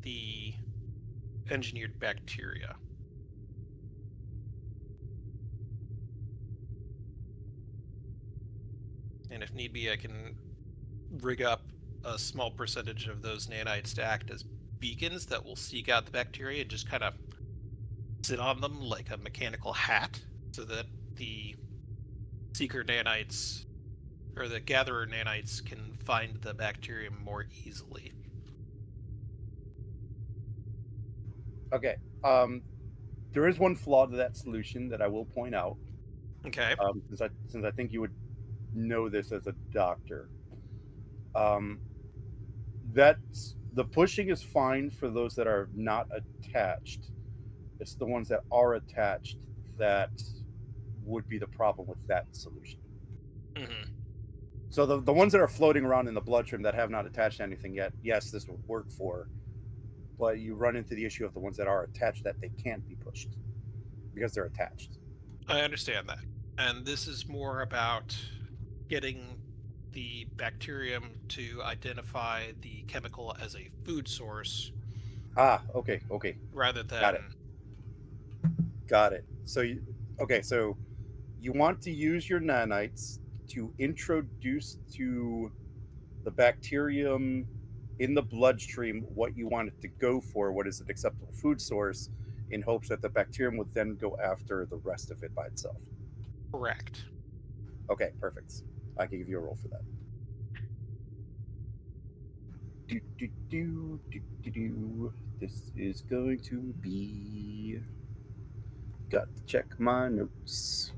the engineered bacteria. And if need be, I can rig up a small percentage of those nanites to act as beacons that will seek out the bacteria and just kind of sit on them like a mechanical hat so that the seeker nanites or the gatherer nanites can find the bacterium more easily. Okay. There is one flaw to that solution that I will point out. Okay. Since I think you would know this as a doctor. Um, that's the pushing is fine for those that are not attached. It's the ones that are attached that would be the problem with that solution. Hmm. So the ones that are floating around in the bloodstream that have not attached to anything yet, yes, this would work for. But you run into the issue of the ones that are attached that they can't be pushed because they're attached. I understand that. And this is more about getting the bacterium to identify the chemical as a food source Ah, okay, okay, rather got it, than. got it. So you want to use your nanites to introduce to the bacterium in the bloodstream what you want it to go for, what is an acceptable food source, in hopes that the bacterium would then go after the rest of it by itself. Correct. Okay, perfect. I can give you a roll for that. Do, do, do, do, do, do. This is going to be. Got to check my notes.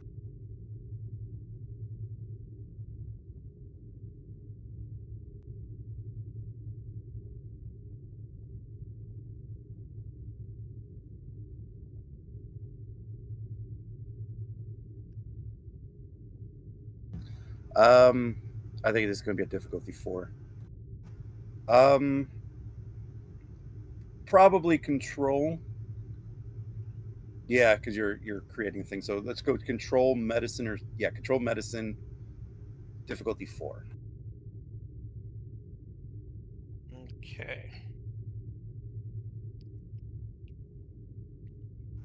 Um, I think this is going to be a difficulty 4. Um, Probably control. Yeah, because you're creating things. So let's go control medicine or yeah, control medicine. Difficulty 4. Okay.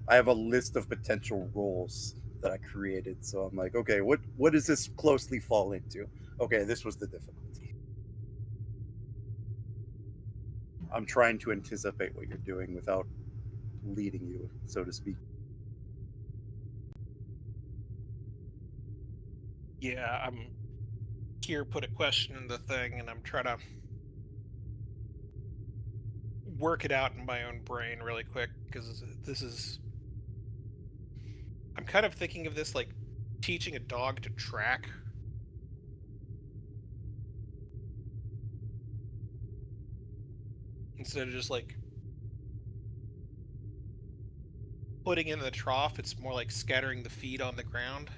I have a list of potential roles that I created. So I'm like, okay, what does this closely fall into? Okay, this was the difficulty. I'm trying to anticipate what you're doing without leading you, so to speak. Yeah, I'm here, put a question in the thing, and I'm trying to work it out in my own brain really quick because this is. I'm kind of thinking of this like teaching a dog to track instead of just like putting in the trough. It's more like scattering the feed on the ground.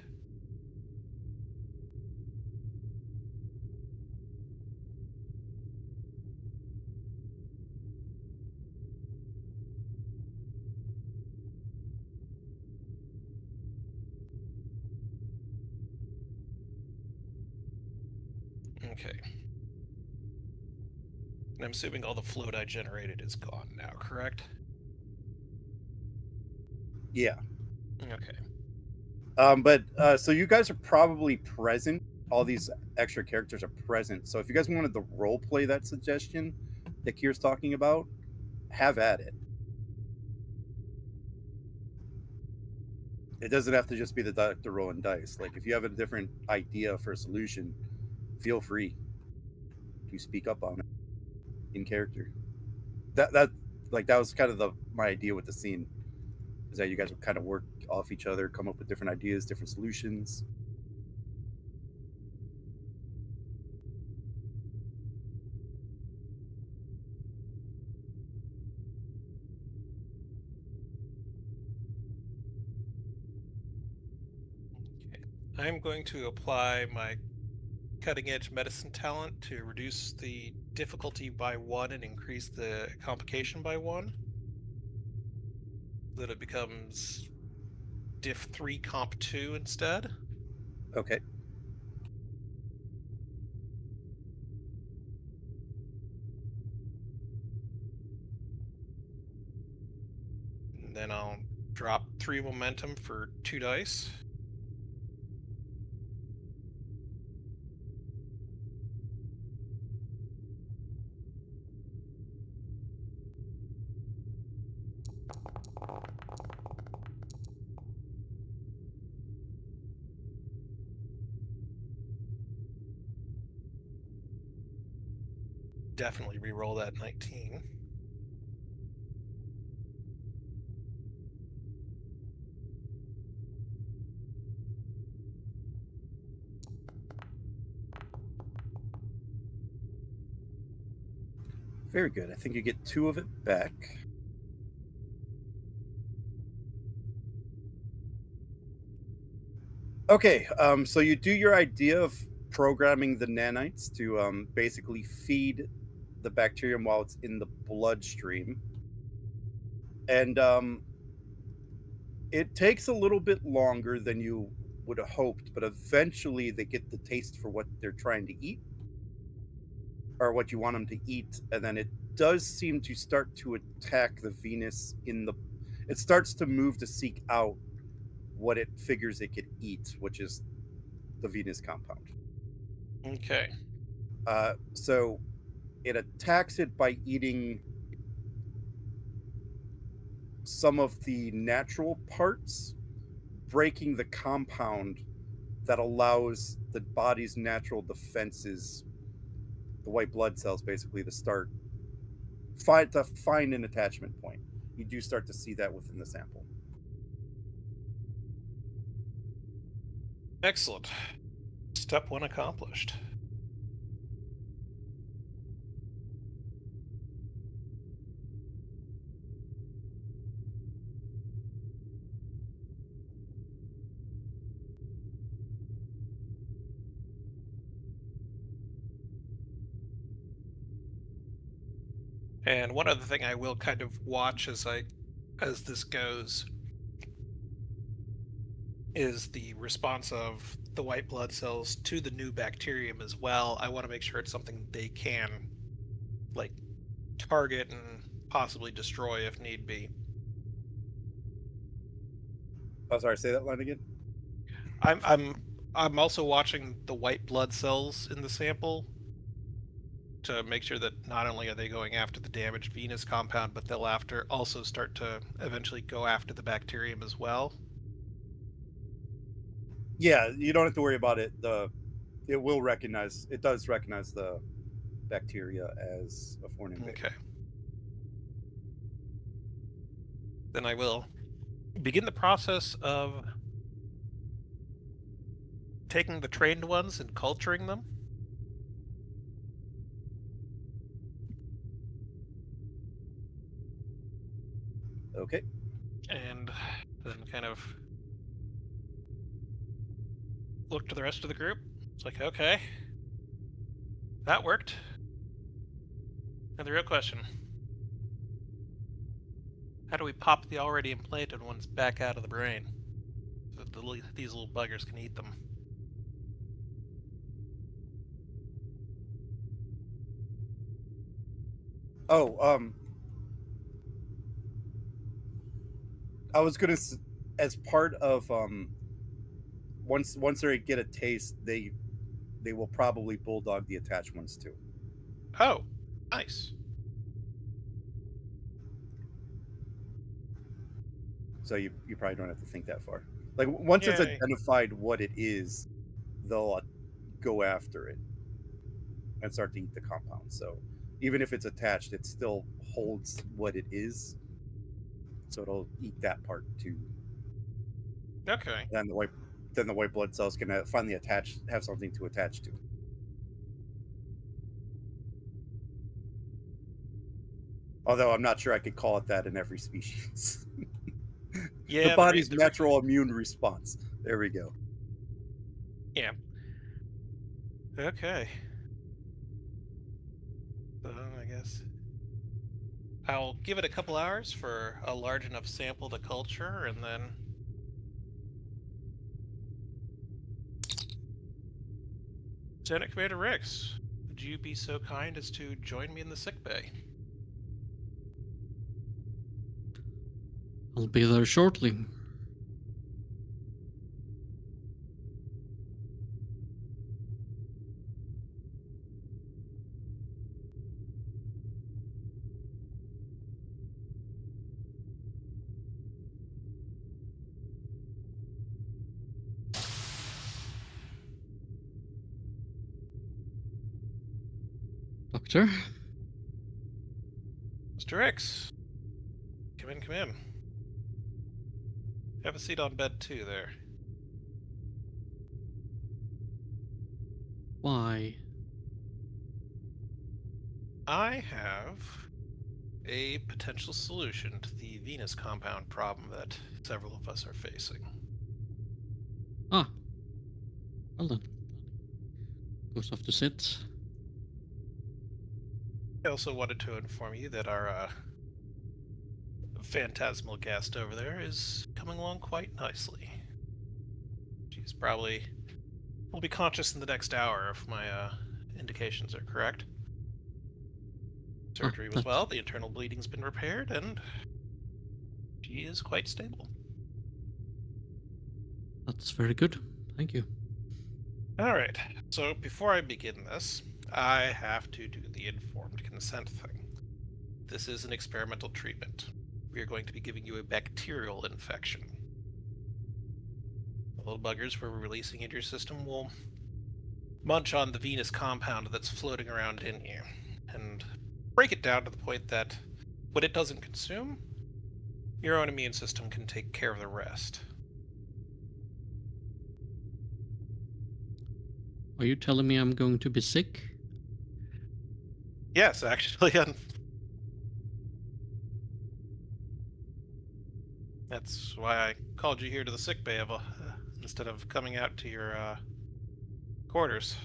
Okay. And I'm assuming all the float I generated is gone now, correct? Yeah. Okay. So you guys are probably present. All these extra characters are present. So if you guys wanted to role play that suggestion that Kier's talking about, have at it. It doesn't have to just be the doctor rolling dice. Like if you have a different idea for a solution, feel free to speak up on it in character. That was kind of my idea with the scene, is that you guys would kind of work off each other, come up with different ideas, different solutions. Okay. I'm going to apply my cutting edge medicine talent to reduce the difficulty by 1 and increase the complication by 1. So that it becomes diff 3 comp 2 instead. Okay. And then I'll drop 3 momentum for 2 dice. Definitely re-roll that 19. Very good. I think you get 2 of it back. Okay, so you do your idea of programming the nanites to basically feed the bacterium while it's in the bloodstream. And it takes a little bit longer than you would have hoped, but eventually they get the taste for what they're trying to eat, or what you want them to eat, and then it does seem to start to attack the Venus it starts to move to seek out what it figures it could eat, which is the Venus compound. Okay. So it attacks it by eating some of the natural parts, breaking the compound that allows the body's natural defenses, the white blood cells, basically, to find an attachment point. You do start to see that within the sample. Excellent. Step 1 accomplished. And one other thing I will kind of watch as this goes is the response of the white blood cells to the new bacterium as well. I want to make sure it's something they can like target and possibly destroy if need be. Oh, sorry, say that line again. I'm also watching the white blood cells in the sample to make sure that not only are they going after the damaged Venus compound, but they'll also start to eventually go after the bacterium as well. Yeah, you don't have to worry about it. It does recognize the bacteria as a foreign invader. Okay. Then I will begin the process of taking the trained ones and culturing them. Okay. And then kind of look to the rest of the group. It's like, okay, that worked. And the real question, how do we pop the already implanted ones back out of the brain so that these little buggers can eat them? Oh, I was gonna as part of once they get a taste, they will probably bulldog the attached ones too. Oh, nice. So you probably don't have to think that far. Like once it's Yay. identified what it is, they'll go after it and start to eat the compound. So even if it's attached, it still holds what it is. So it'll eat that part too. Okay. Then the white blood cells can finally have something to attach to. Although I'm not sure I could call it that in every species. The Yeah, there body's ain't different. natural immune response. There we go. Yeah. Okay. So I guess I'll give it a couple hours for a large enough sample to culture, and then Lieutenant Commander Rix, would you be so kind as to join me in the sick bay? I'll be there shortly. Doctor? Mr. Rix, come in, come in. Have a seat on bed 2 there. Why? I have a potential solution to the Venus compound problem that several of us are facing. Ah, well then. Goes off to sit. I also wanted to inform you that our phantasmal guest over there is coming along quite nicely. She's probably will be conscious in the next hour if my indications are correct. Ah, Surgery was well, the internal bleeding's been repaired, and she is quite stable. That's very good. Thank you. Alright, so before I begin this, I have to do the informed consent thing. This is an experimental treatment. We are going to be giving you a bacterial infection. The little buggers we're releasing into your system will munch on the Venus compound that's floating around in you, and break it down to the point that what it doesn't consume, your own immune system can take care of the rest. Are you telling me I'm going to be sick? Yes, actually, that's why I called you here to the sick bay instead of coming out to your quarters.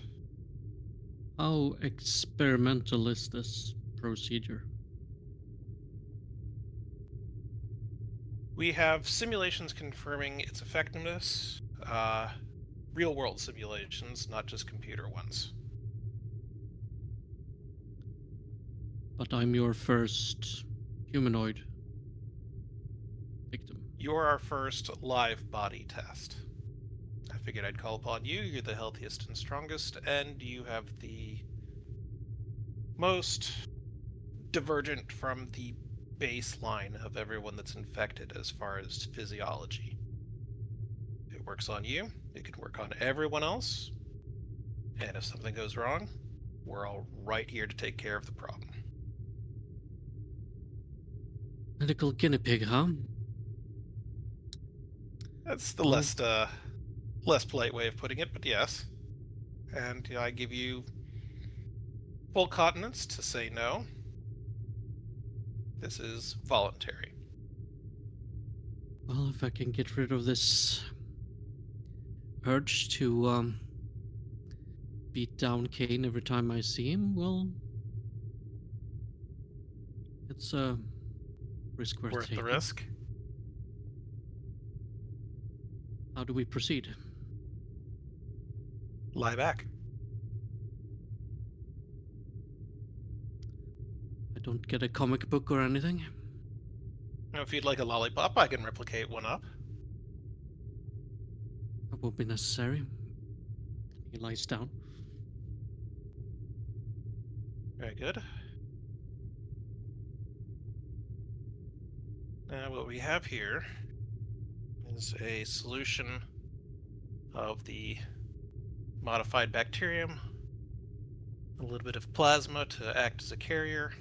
How experimental is this procedure? We have simulations confirming its effectiveness, real-world simulations, not just computer ones. But I'm your first humanoid victim. You're our first live body test. I figured I'd call upon you. You're the healthiest and strongest, and you have the most divergent from the baseline of everyone that's infected as far as physiology. It works on you, it can work on everyone else, and if something goes wrong, we're all right here to take care of the problem. Medical guinea pig, huh? That's the Well, less polite way of putting it, but yes. And I give you full continence to say no. This is voluntary. well, if I can get rid of this urge to beat down Kane every time I see him, well, it's a risk worth Worth taking. the risk. How do we proceed? Lie back. I don't get a comic book or anything. If you'd like a lollipop, I can replicate one up. That won't be necessary. He lies down. Very good. Now what we have here is a solution of the modified bacterium, a little bit of plasma to act as a carrier,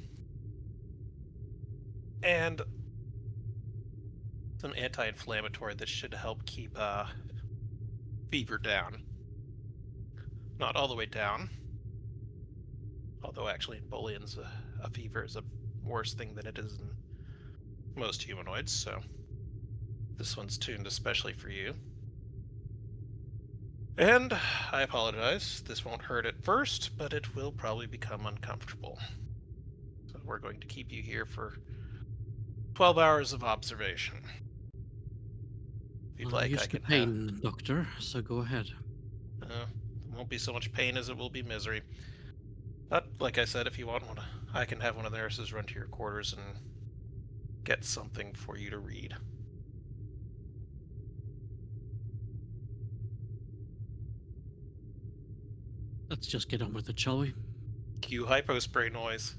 and some anti-inflammatory that should help keep fever down. Not all the way down, although actually in Booleans a fever is a worse thing than it is in most humanoids, so this one's tuned especially for you. And I apologize, this won't hurt at first, but it will probably become uncomfortable. So we're going to keep you here for 12 hours of observation. If you'd Well, I'm like, I used to can pain, Doctor, so go ahead. there won't be so much pain as it will be misery. But, like I said, if you want one, I can have one of the nurses run to your quarters and get something for you to read. Let's just get on with it, shall we? Cue hypospray noise.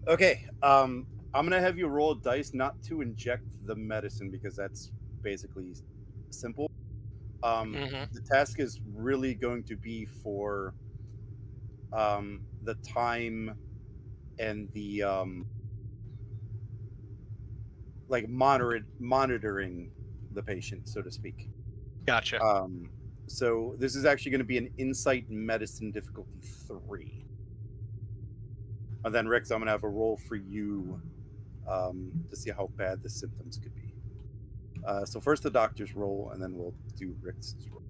Okay, I'm gonna have you roll a dice not to inject the medicine because that's basically simple. The task is really going to be for the time and the like monitoring the patient, so to speak. Gotcha. So this is actually going to be an insight medicine difficulty 3. And then Rick, I'm going to have a roll for you to see how bad the symptoms could be. So first the doctor's roll, and then we'll do Rick's roll.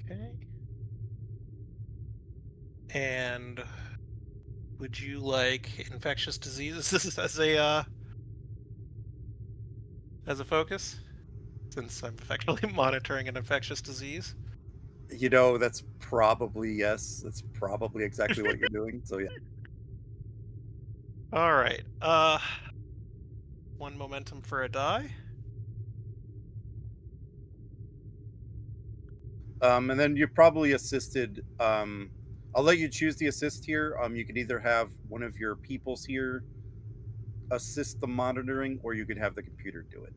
Okay. And would you like infectious diseases as a focus? Since I'm effectively monitoring an infectious disease. You know, that's probably yes. That's probably exactly what you're doing. So yeah. All right. One momentum for a die. And then you're probably assisted. I'll let you choose the assist here. You can either have one of your peoples here assist the monitoring, or you could have the computer do it.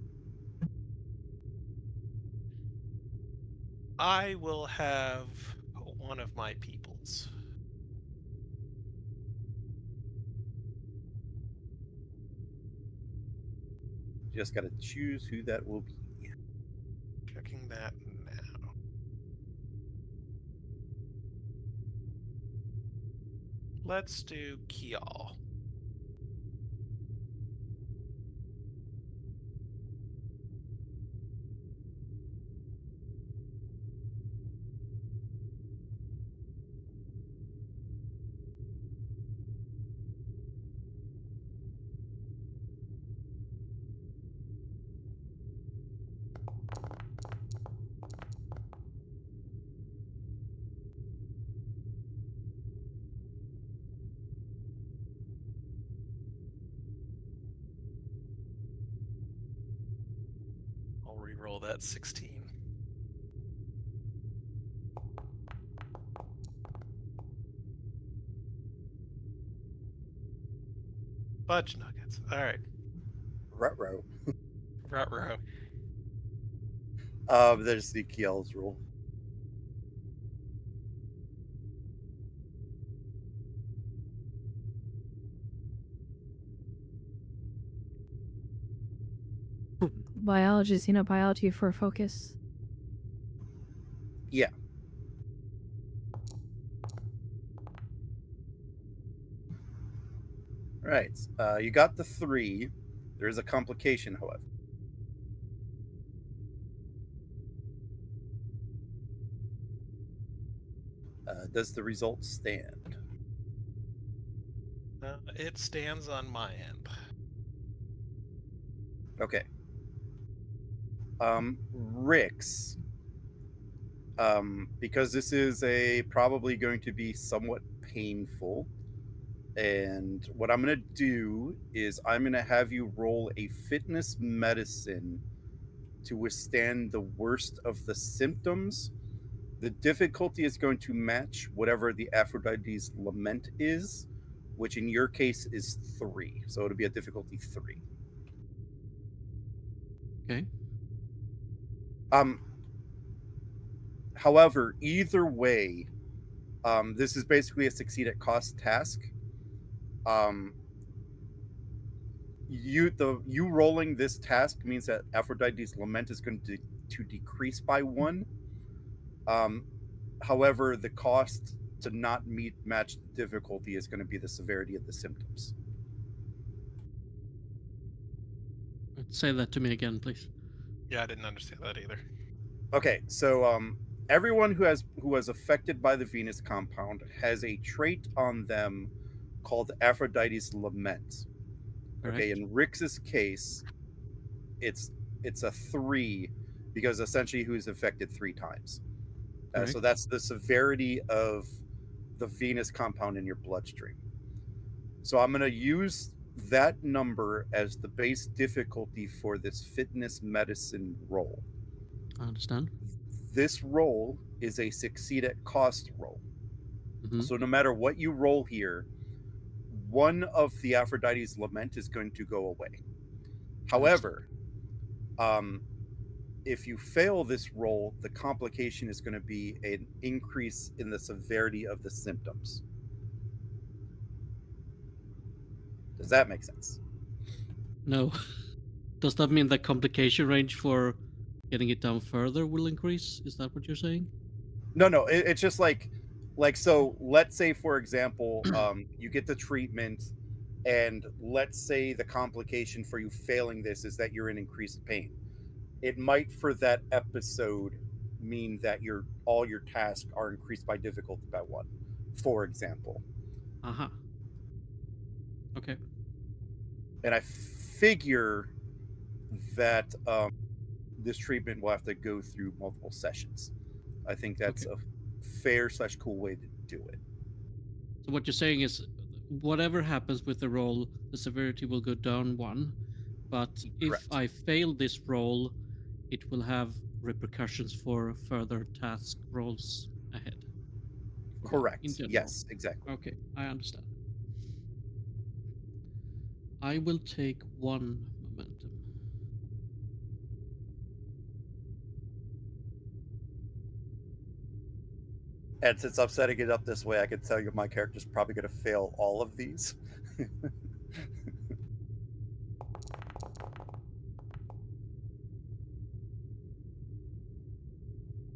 I will have one of my peoples. Just got to choose who that will be. Checking that now. Let's do Kial. I'll re-roll that 16. Fudge nuggets. All right. Ruh-roh. Ruh-roh. There's the Kiel's rule. Biology, xenobiology for focus. Yeah. Right. You got the 3. There is a complication, however. Does the result stand? It stands on my end. Okay. Rick's, because this is probably going to be somewhat painful. And what I'm going to do is I'm going to have you roll a fitness medicine to withstand the worst of the symptoms. The difficulty is going to match whatever the Aphrodite's lament is, which in your case is 3. So it'll be a difficulty 3. Okay. However, either way, this is basically a succeed at cost task. You rolling this task means that Aphrodite's lament is going to decrease by 1. However, the cost to not match the difficulty is going to be the severity of the symptoms. Say that to me again, please. Yeah, I didn't understand that either. Okay, so everyone who was affected by the Venus compound has a trait on them called Aphrodite's lament. Correct. Okay, in Rix's case, it's a 3 because essentially he was affected 3 times. So that's the severity of the Venus compound in your bloodstream. So I'm going to use that number as the base difficulty for this fitness medicine roll. I understand. This roll is a succeed at cost roll. Mhm. So no matter what you roll here, one of the Aphrodite's lament is going to go away. However, if you fail this roll, the complication is going to be an increase in the severity of the symptoms. Does that make sense? No. Does that mean the complication range for getting it down further will increase? Is that what you're saying? No. It's just like so. Let's say, for example, you get the treatment, and let's say the complication for you failing this is that you're in increased pain. It might, for that episode, mean that all your tasks are increased by difficulty by 1, for example. Uh-huh. Okay. And I figure that this treatment will have to go through multiple sessions. I think that's a fair / cool way to do it. So what you're saying is, whatever happens with the roll, the severity will go down 1. But if Correct. I fail this roll, it will have repercussions for further task rolls ahead. Correct. In general. Yes, exactly. Okay, I understand. I will take 1 momentum. And since I'm setting it up this way, I can tell you my character's probably going to fail all of these.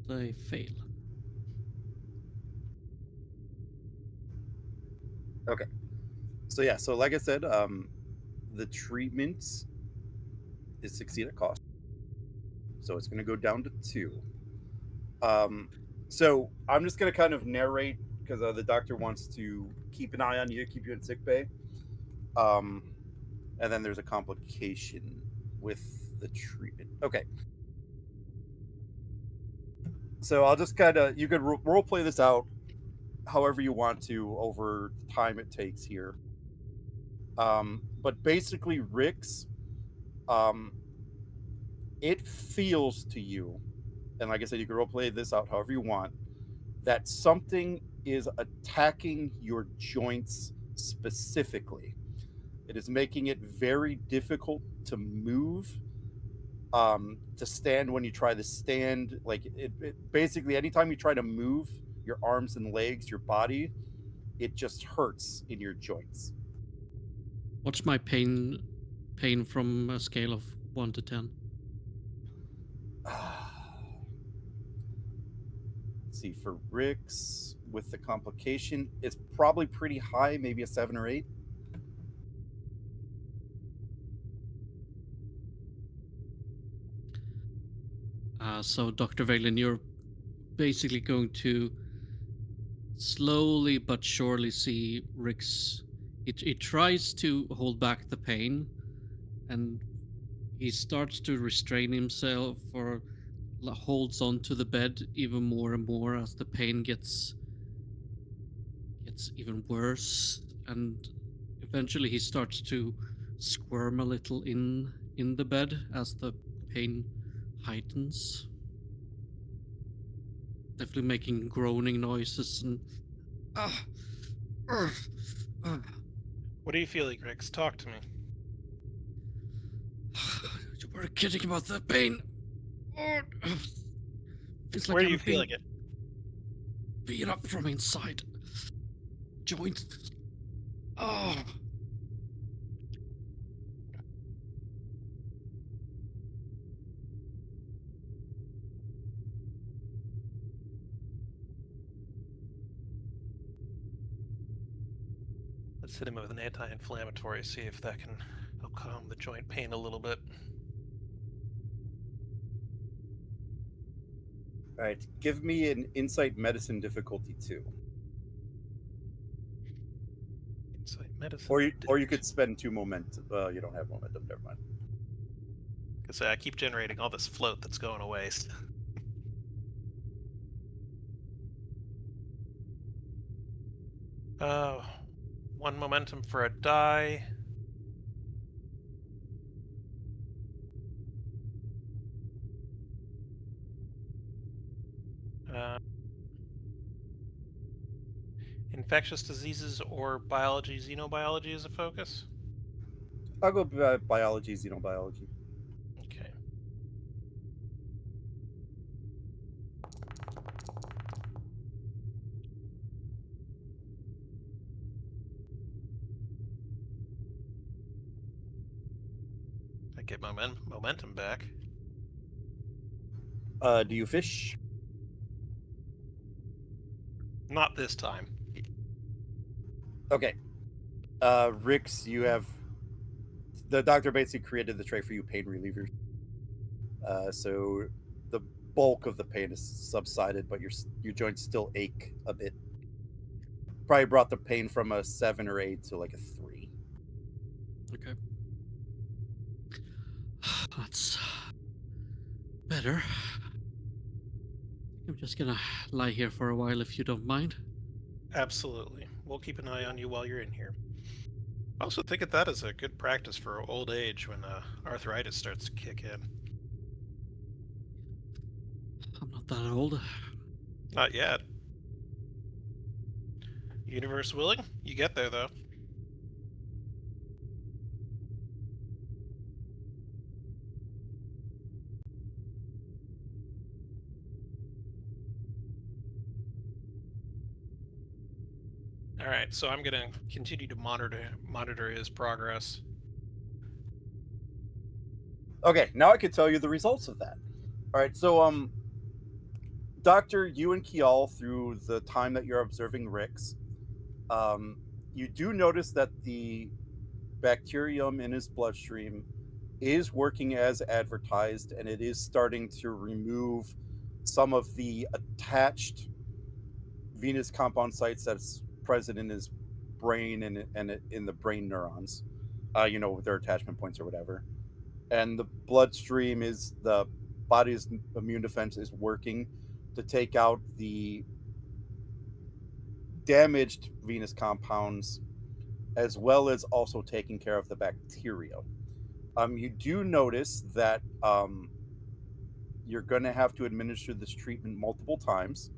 I fail. Okay. So yeah, so like I said, the treatment is succeed at cost. So it's going to go down to 2. So I'm just going to kind of narrate because the doctor wants to keep an eye on you, keep you in sick bay. And then there's a complication with the treatment. Okay. So I'll just kind of, you could role play this out however you want to over the time it takes here. But basically, Rix, it feels to you, and like I said, you can role play this out however you want, that something is attacking your joints specifically. It is making it very difficult to move, to stand when you try to stand. Like it basically, anytime you try to move your arms and legs, your body, it just hurts in your joints. What's my pain from a scale of 1 to 10? Let's see, for Rix with the complication, it's probably pretty high, maybe a 7 or 8. So Dr. Valen, you're basically going to slowly but surely see Rix. It tries to hold back the pain, and he starts to restrain himself or holds on to the bed even more and more as the pain gets gets even worse, and eventually he starts to squirm a little in the bed as the pain heightens. Definitely making groaning noises and ah, ah, ah. What are you feeling, Rex? Talk to me. You were kidding about the pain. Oh, feels like Where are you I'm being feeling it? beat up from inside. Joints. Oh. Let's hit him with an anti-inflammatory, see if that can help calm the joint pain a little bit. All right, give me an insight medicine difficulty 2. Insight medicine. Or you could spend 2 momentum. You don't have momentum, never mind. Because I keep generating all this float that's going to waste. One momentum for a die. Infectious diseases or biology, xenobiology is a focus? I'll go biology, xenobiology. Okay. I get momentum back. Do you fish? Not this time. Okay. Rix, you have the doctor basically created the tray for you pain relievers. So the bulk of the pain is subsided, but your joints still ache a bit. Probably brought the pain from a 7 or 8 to like a 3. Okay. That's better. I'm just gonna lie here for a while if you don't mind. Absolutely. We'll keep an eye on you while you're in here. I also think of that as a good practice for old age when arthritis starts to kick in. I'm not that old. Not yet. Universe willing? You get there, though. All right, so I'm going to continue to monitor his progress. Okay, now I can tell you the results of that. All right, so Doctor, you and Kial, through the time that you're observing Rix, you do notice that the bacterium in his bloodstream is working as advertised, and it is starting to remove some of the attached venous compound sites that's present in his brain and in the brain neurons, with their attachment points or whatever. And the bloodstream is the body's immune defense is working to take out the damaged venous compounds as well as also taking care of the bacteria. You do notice that you're going to have to administer this treatment multiple times,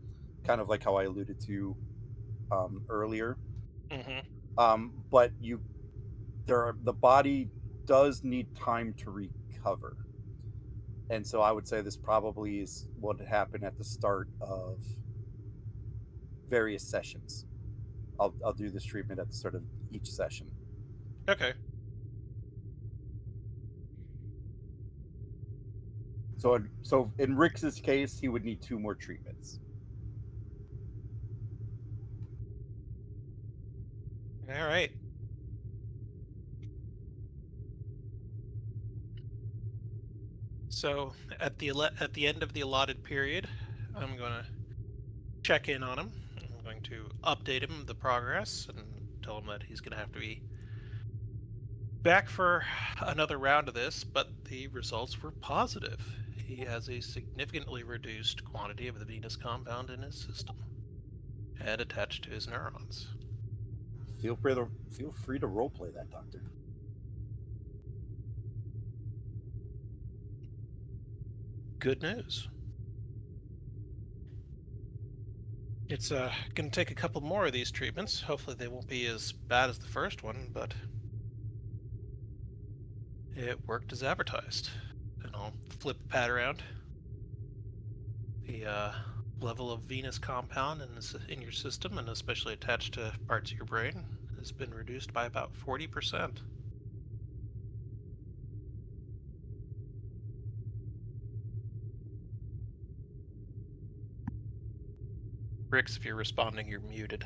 kind of like how I alluded to earlier. But the body does need time to recover, and so I would say this probably is what happened at the start of various sessions. I'll do this treatment at the start of each session. Okay. So in Rix's case, he would need 2 more treatments. All right. So at the end of the allotted period, I'm going to check in on him. I'm going to update him the progress and tell him that he's going to have to be back for another round of this, but the results were positive. He has a significantly reduced quantity of the venous compound in his system and attached to his neurons. feel free to roleplay that, Doctor. Good news. It's going to take a couple more of these treatments. Hopefully they won't be as bad as the first one, but it worked as advertised. And I'll flip the pad around. The level of venous compound in your system, and especially attached to parts of your brain, has been reduced by about 40%. Rix, if you're responding, you're muted.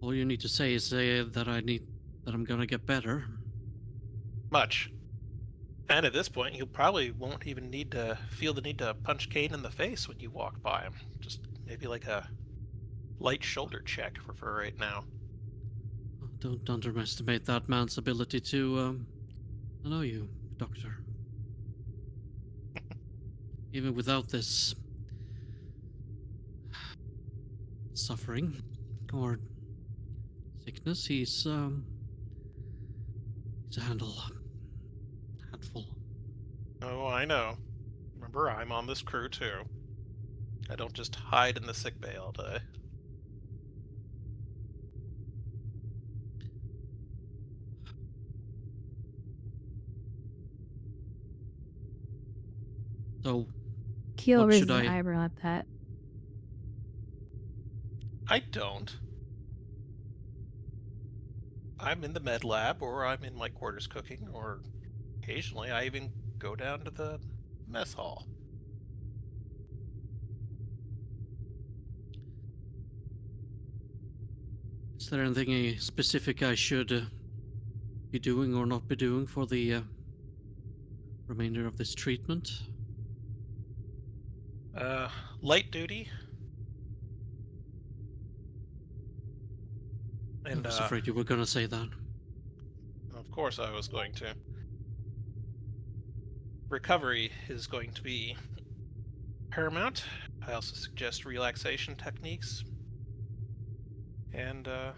All you need to say is that I'm gonna get better. Much. And at this point, you probably won't even need to feel the need to punch Kane in the face when you walk by him. Just maybe like a light shoulder check for right now. Don't underestimate that man's ability to know you, Doctor. Even without this suffering or sickness, he's a handful. Oh, I know. Remember, I'm on this crew too. I don't just hide in the sickbay all day. So, Keel what raises should an I? eyebrow at that. I don't. I'm in the med lab, or I'm in my quarters cooking, or occasionally I even go down to the mess hall. Is there anything specific I should be doing or not be doing for the remainder of this treatment? Light duty. I And, was afraid you were gonna say that. of course I was going to. Recovery is going to be paramount. I also suggest relaxation techniques. And, other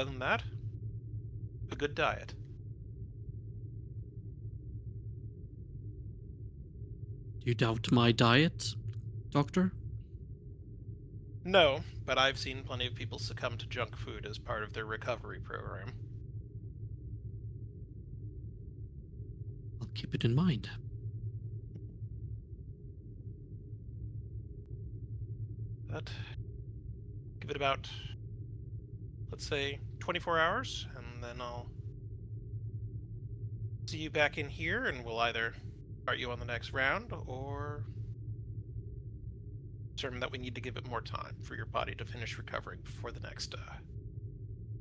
than that, a good diet. Do you doubt my diet, Doctor? No, but I've seen plenty of people succumb to junk food as part of their recovery program. I'll keep it in mind. But give it about, let's say, 24 hours, and then I'll see you back in here, and we'll either start you on the next round or determine that we need to give it more time for your body to finish recovering before the next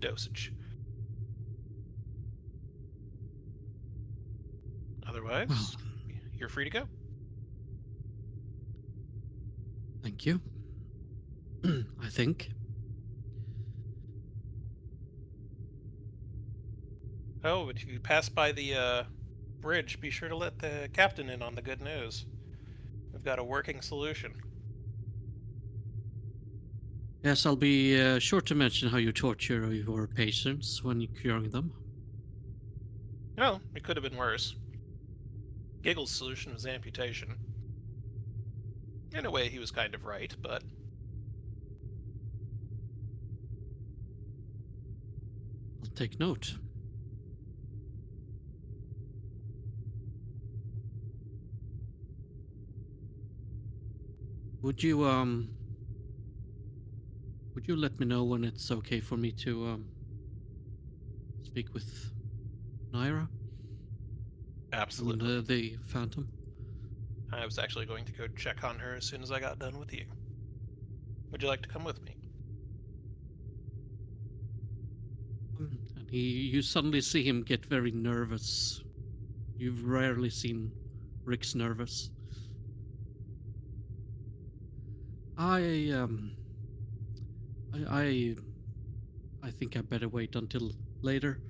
dosage. Otherwise, Well, you're free to go. thank you. I think. Oh, but if you pass by the bridge, be sure to let the captain in on the good news. We've got a working solution. Yes, I'll be sure to mention how you torture your patients when you're curing them. Well, it could have been worse. Giggle's solution was amputation. In a way, he was kind of right, but I'll take note. Would you let me know when it's okay for me to speak with Naira? absolutely. I mean, the Phantom? I was actually going to go check on her as soon as I got done with you. Would you like to come with me? And you suddenly see him get very nervous. You've rarely seen Rick's nervous. I think I better wait until later.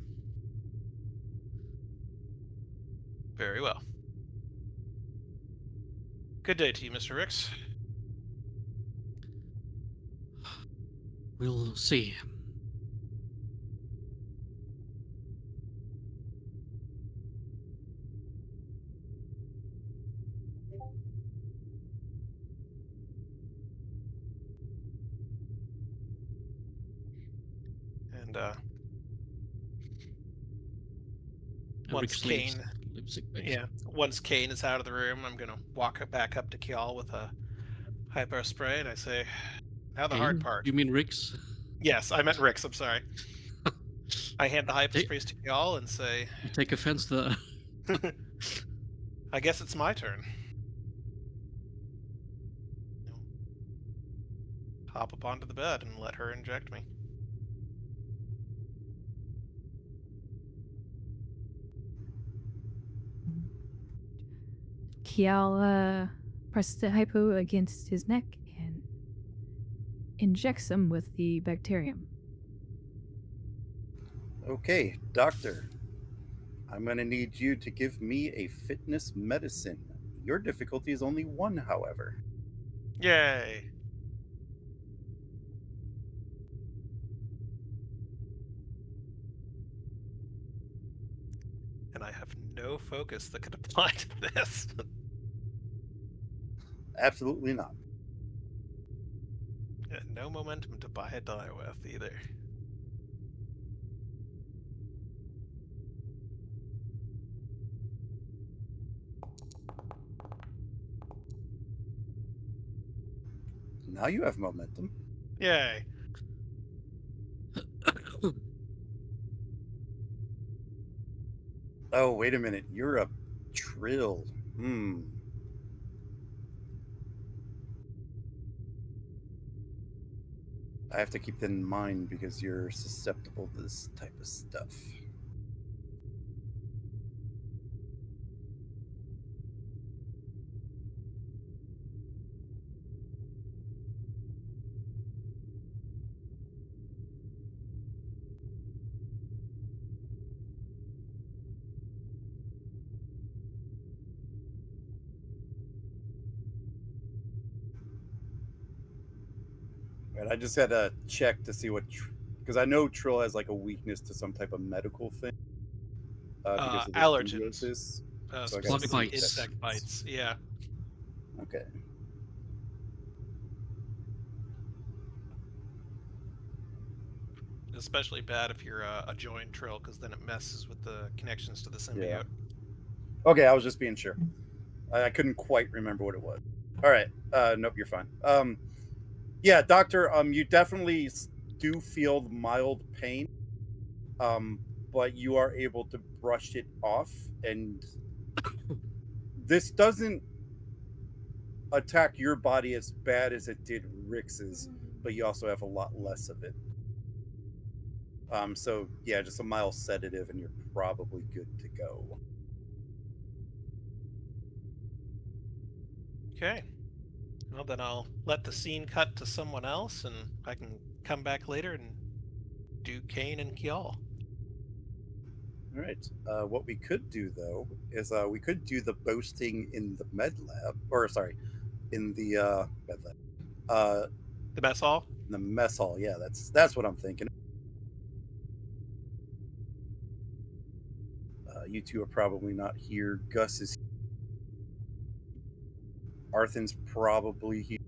Very well. Good day to you, Mr. Ricks. We'll see. And And once Rick's leaves, Kane, leaves sick bay. yeah, once Kane is out of the room, I'm gonna walk back up to Kial with a hypo spray, and I say, "Now the hard Kane? part." You mean Rick's? Yes, I meant Rick's. I'm sorry. I hand the hypo Take- sprays to Kial and say, You take offense to "I guess it's my turn." You know, hop up onto the bed and let her inject me. Kial presses the hypo against his neck and injects him with the bacterium. Okay, doctor. I'm going to need you to give me a fitness medicine. Your difficulty is only 1, however. Yay! And I have no focus that could apply to this. Absolutely not. And no momentum to buy a die with either. Now you have momentum. Yay! Oh, wait a minute. You're a trill. I have to keep that in mind because you're susceptible to this type of stuff. And I just had to check to see what, because I know Trill has like a weakness to some type of medical thing because of the Allergens. symbiosis. So I gotta Bug see Specifically what bites. that insect means. bites. Yeah. Okay. Especially bad if you're a joined trill, because then it messes with the connections to the symbiote. Yeah. Okay, I was just being sure. I couldn't quite remember what it was. All right. Nope, you're fine. Yeah, doctor. You definitely do feel mild pain. But you are able to brush it off, and this doesn't attack your body as bad as it did Rix's, but you also have a lot less of it. So yeah, just a mild sedative, and you're probably good to go. Okay. Well, then I'll let the scene cut to someone else, and I can come back later and do Kane and Kial. All right. What we could do though is we could do the boasting in the med lab, or sorry, in the med lab. The mess hall? In the mess hall. Yeah, that's what I'm thinking. You two are probably not here. Gus is. Arthan's probably here.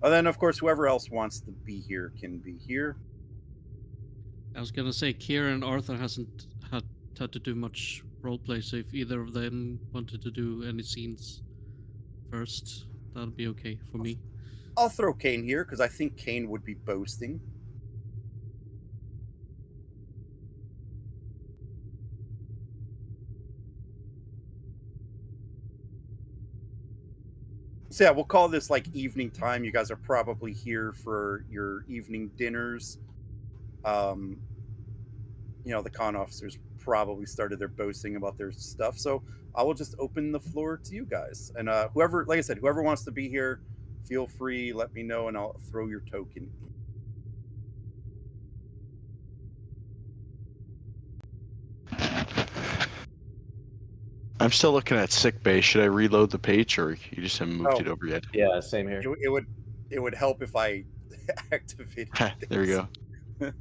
And then, of course, whoever else wants to be here can be here. I was gonna say Kira and Arthur hasn't had to do much roleplay, so if either of them wanted to do any scenes first, that'd be okay for me. I'll throw Kane here because I think Kane would be boasting. So yeah, we'll call this like evening time. You guys are probably here for your evening dinners. The con officers probably started their boasting about their stuff. So I will just open the floor to you guys. And whoever, like I said, whoever wants to be here, feel free, let me know, and I'll throw your token in. I'm still looking at sick bay. Should I reload the page, or you just haven't moved it over yet? Yeah, same here. it would help if I activated There we this. go.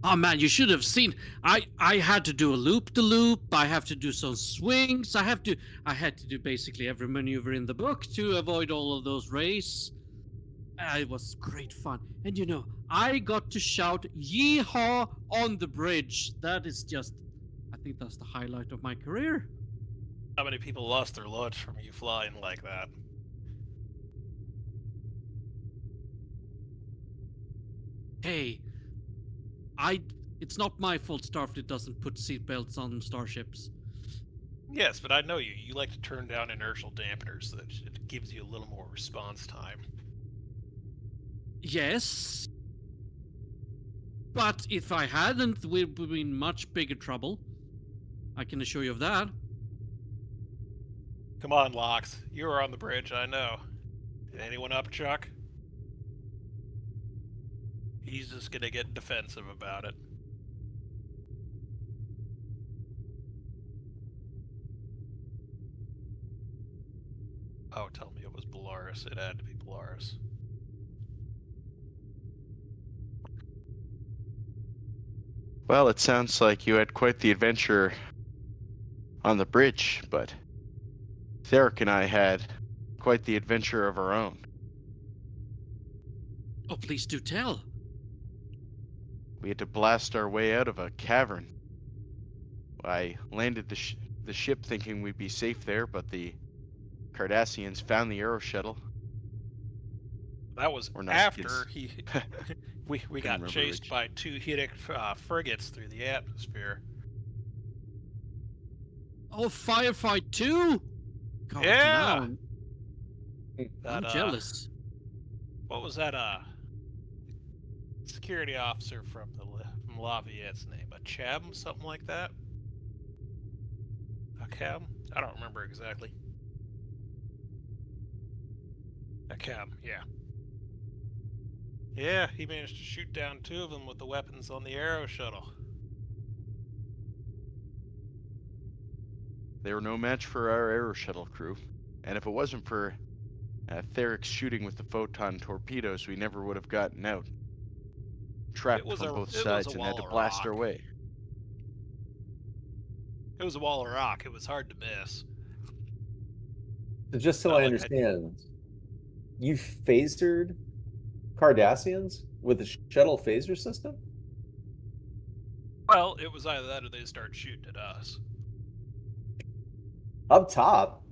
Oh man, you should have seen. I had to do a loop the loop. I have to do some swings. I had to do basically every maneuver in the book to avoid all of those rays. It was great fun. And you know, I got to shout "Yeehaw" on the bridge. That is just, I think that's the highlight of my career. How many people lost their lunch from you flying like that? Hey, it's not my fault Starfleet doesn't put seatbelts on starships. Yes, but I know you. You like to turn down inertial dampeners so that it gives you a little more response time. Yes. But if I hadn't, we'd be in much bigger trouble. I can assure you of that. Come on, Lox. You were on the bridge, I know. Anyone up, Chuck? He's just gonna get defensive about it. Oh, tell me it was Polaris. It had to be Polaris. Well, it sounds like you had quite the adventure on the bridge, but Theric and I had quite the adventure of our own. Oh, please do tell. We had to blast our way out of a cavern. I landed the ship thinking we'd be safe there, but the Cardassians found the Aero shuttle. That was Or not, after kids. we Couldn't got remember chased which. by 2 Hidic frigates through the atmosphere. Oh, Firefight 2? God, Yeah! now I'm That, jealous. What was that, security officer from Lafayette's name? A Chem? Something like that? A Chem? I don't remember exactly. A Chem, yeah. Yeah, he managed to shoot down 2 of them with the weapons on the Aero shuttle. They were no match for our Aero shuttle crew, and if it wasn't for Theric's shooting with the photon torpedoes, we never would have gotten out. Trapped from both sides and had to blast our way. It was a wall of rock. It was hard to miss. So just so I understand, you phasered Cardassians with the shuttle phaser system? Well, it was either that or they start shooting at us. Up top.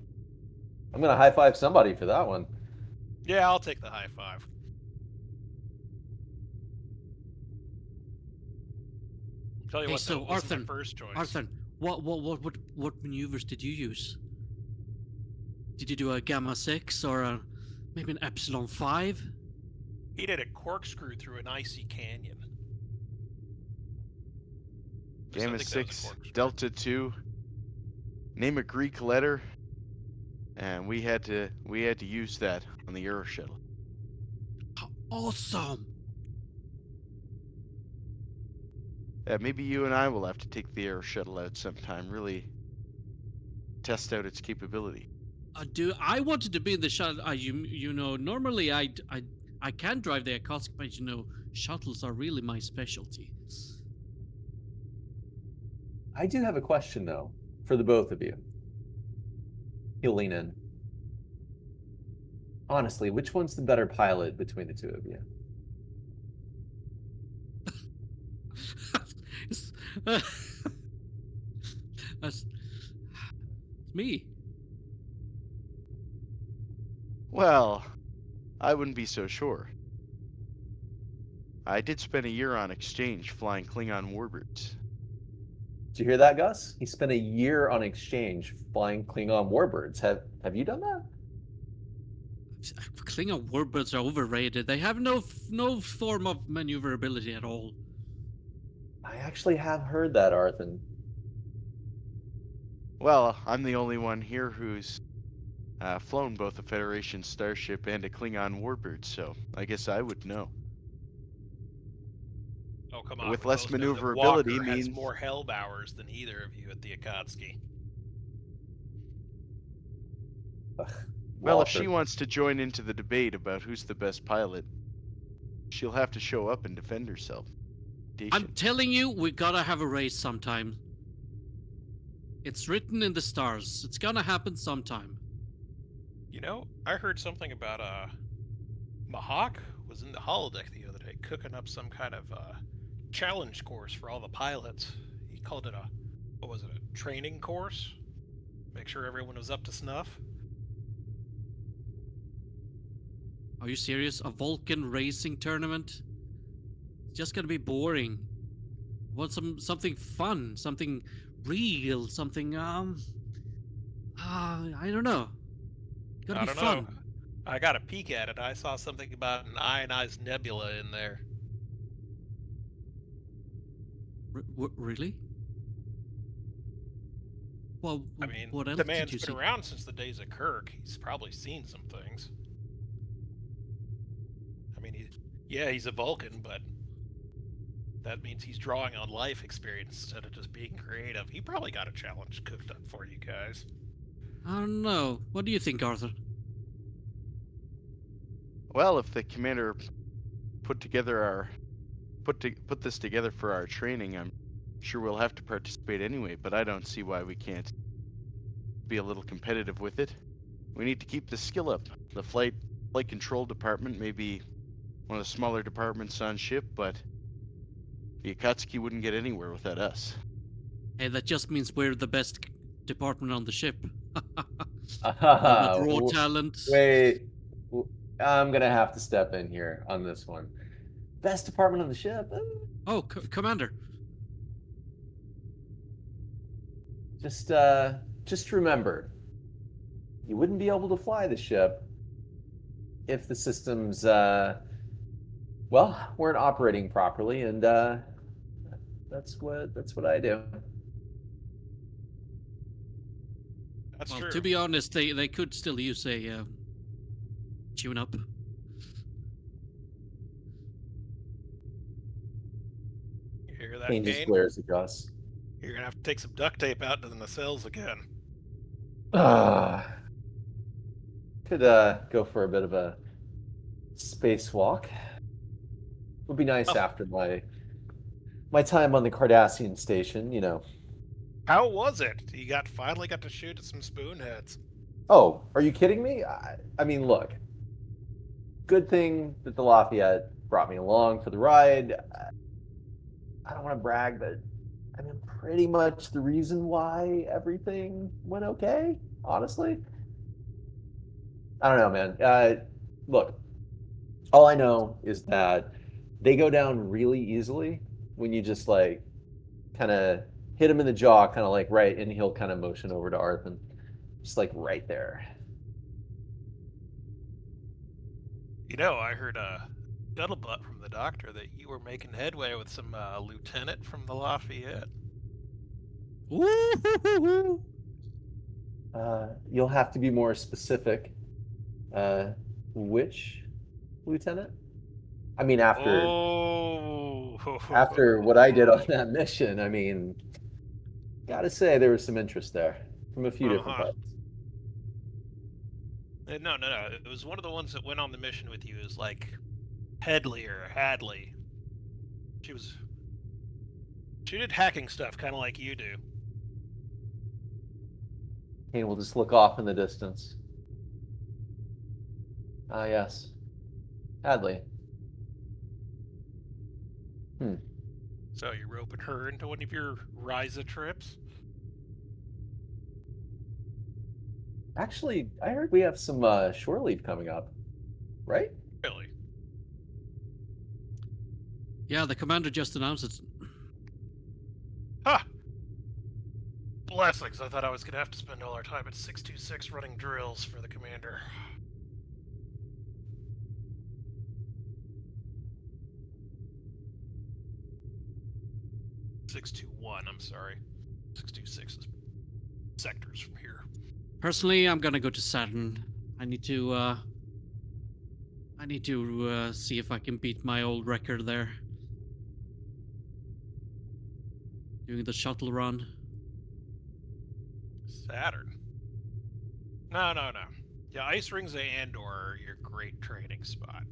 I'm gonna high five somebody for that one. Yeah, I'll take the high five. Tell you Hey, what, so that wasn't my Arthur, first choice. Arthur, what maneuvers did you use? Did you do a Gamma 6 or maybe an Epsilon 5? He did a corkscrew through an icy canyon. Gamma 6, Delta 2, name a Greek letter, and we had to use that on the Aero shuttle. How awesome! Maybe you and I will have to take the Aero shuttle out sometime, really test out its capability. I wanted to be in the shuttle. You know, normally I can drive the Akatsuki, but you know, shuttles are really my specialty. I do have a question though, for the both of you. He'll lean in. Honestly, which one's the better pilot between the two of you? That's me. Well, I wouldn't be so sure. I did spend a year on exchange flying Klingon warbirds. Did you hear that, Gus? He spent a year on exchange flying Klingon warbirds. Have you done that? Klingon warbirds are overrated. They have no form of maneuverability at all. I actually have heard that, Arthur. Well, I'm the only one here who's flown both a Federation starship and a Klingon warbird, so I guess I would know. Oh, come on. With we less both know that maneuverability Walker has means more Hellbowers than either of you at the Akatsuki. well, if Walker. she wants to join into the debate about who's the best pilot, she'll have to show up and defend herself. I'm telling you, we gotta have a race sometime. It's written in the stars. It's gonna happen sometime. You know, I heard something about Mahawk was in the holodeck the other day cooking up some kind of challenge course for all the pilots. He called it a training course? Make sure everyone was up to snuff. Are you serious? A Vulcan racing tournament? It's just gonna be boring. I want something fun, something real, something I don't know. Gotta be fun. Know. I got a peek at it. I saw something about an ionized nebula in there. Really? Well, I mean, what else the did man's you been see? around since the days of Kirk. He's probably seen some things. I mean, he's a Vulcan, but that means he's drawing on life experience instead of just being creative. He probably got a challenge cooked up for you guys. I don't know. What do you think, Arthur? Well, if the commander put this together for our training, I'm sure we'll have to participate anyway, but I don't see why we can't be a little competitive with it. We need to keep the skill up. The flight control department may be one of the smaller departments on ship, but the Akatsuki wouldn't get anywhere without us. Hey, that just means we're the best department on the ship. Raw talent. Wait, I'm gonna have to step in here on this one. Best department on the ship? Oh, Commander. Just remember, you wouldn't be able to fly the ship if the systems, weren't operating properly, and that's what I do. That's Well, true. to be honest, they could still use a tune-up. You hear that, Changes Kane? flares adjust. You're gonna have to take some duct tape out into the nacelles again. Could go for a bit of a spacewalk. Would be nice after my time on the Cardassian station, you know. How was it? You finally got to shoot at some spoonheads. Oh, are you kidding me? I mean, look. Good thing that the Lafayette brought me along for the ride. I don't want to brag, but I mean, pretty much the reason why everything went okay, honestly. I don't know, man. Look, all I know is that they go down really easily when you just like kind of hit him in the jaw, kind of like right, and he'll kind of motion over to Arthur, just like right there. You know, I heard a scuttlebutt from the doctor that you were making headway with some lieutenant from the Lafayette. Woo-hoo-hoo-hoo. You'll have to be more specific. Which lieutenant? I mean, after what I did on that mission, I mean, gotta say there was some interest there from a few different parts. No. It was one of the ones that went on the mission with you. It was like Hadley. She did hacking stuff, kind of like you do. And we'll just look off in the distance. Ah, yes. Hadley. So you're roping her into one of your Ryza trips? Actually, I heard we have some shore leave coming up, right? Really? Yeah, the commander just announced it. Ha! Blessings. I thought I was going to have to spend all our time at 626 running drills for the commander. I'm sorry. 626 is sectors from here. Personally, I'm gonna go to Saturn. I need to see if I can beat my old record there. Doing the shuttle run. Saturn. No. Yeah, ice rings of Andor are your great training spot.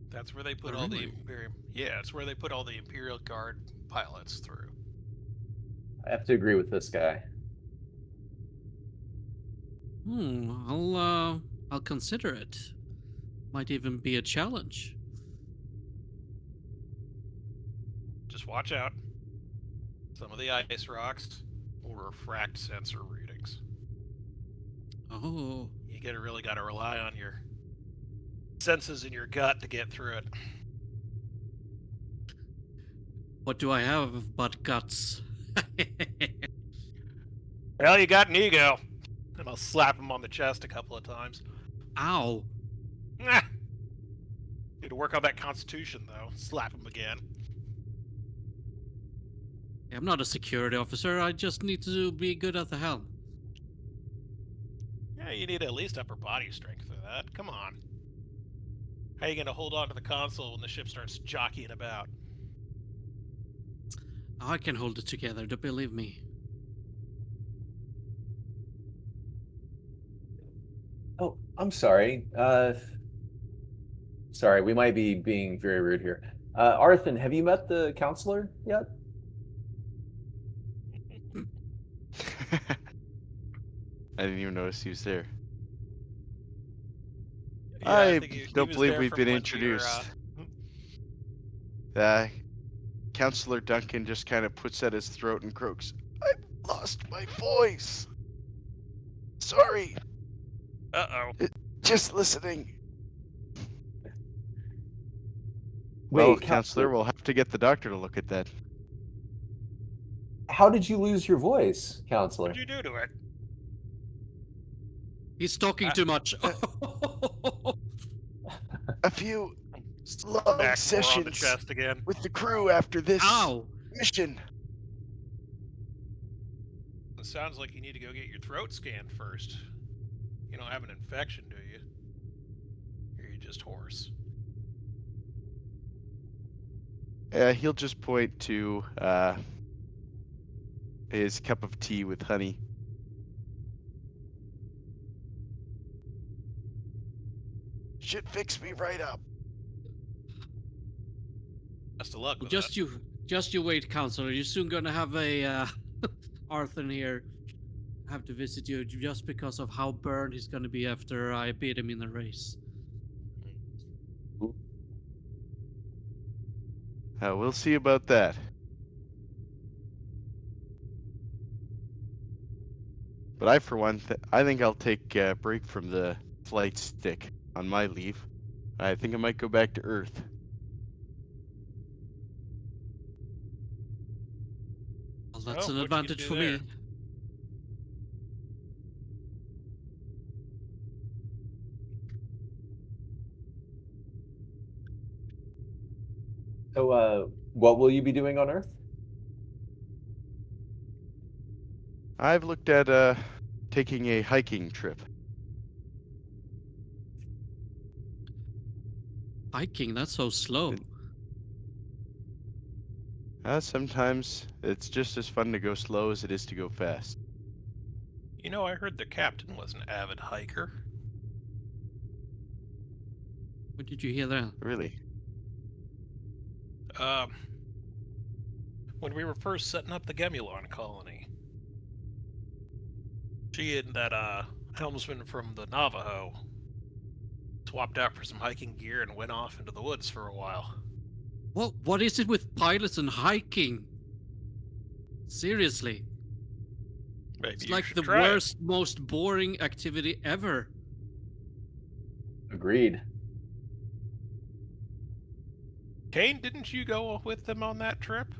That's where they put all the Imperial. Yeah, it's where they put all the Imperial Guard pilots through. I have to agree with this guy. I'll consider it. Might even be a challenge. Just watch out. Some of the ice rocks will refract sensor readings. Oh. You really got to rely on your senses in your gut to get through it. What do I have but guts? Well, you got an ego. And I'll slap him on the chest a couple of times. Ow. Need to work on that constitution, though. Slap him again. I'm not a security officer. I just need to be good at the helm. Yeah, you need at least upper body strength for that. Come on. How are you going to hold on to the console when the ship starts jockeying about? I can hold it together, don't believe me. Oh, I'm sorry. Sorry, we might be being very rude here. Arthan, have you met the counselor yet? I didn't even notice he was there. Yeah, I think he don't was believe there we've from been when we were, introduced. Counselor Duncan just kind of puts at his throat and croaks, "I've lost my voice. Sorry. Uh-oh. Just listening." Wait, Well, Counselor, we'll have to get the doctor to look at that. How did you lose your voice, Counselor? What'd you do to it? He's talking too much. A few long Back more on the sessions chest again. with the crew after this Ow. mission. It sounds like you need to go get your throat scanned first. You don't have an infection, do you? Or are you just hoarse? He'll just point to his cup of tea with honey. Should fix me right up. Best of luck with Just that. you wait, Counselor. You're soon gonna have a Arthur here have to visit you just because of how burned he's gonna be after I beat him in the race. We'll see about that. But I, for one, I think I'll take a break from the flight stick on my leave. I think I might go back to Earth. Well, that's Oh, an what you gonna advantage do for there? me. So, what will you be doing on Earth? I've looked at taking a hiking trip. Hiking, that's so slow. Sometimes it's just as fun to go slow as it is to go fast. You know, I heard the captain was an avid hiker. When did you hear that? Really? When we were first setting up the Gemulon colony, she and that helmsman from the Navajo swapped out for some hiking gear and went off into the woods for a while. What is it with pilots and hiking? Seriously. Maybe It's you like should the try it. worst, most boring activity ever. Agreed. Kane, didn't you go with them on that trip?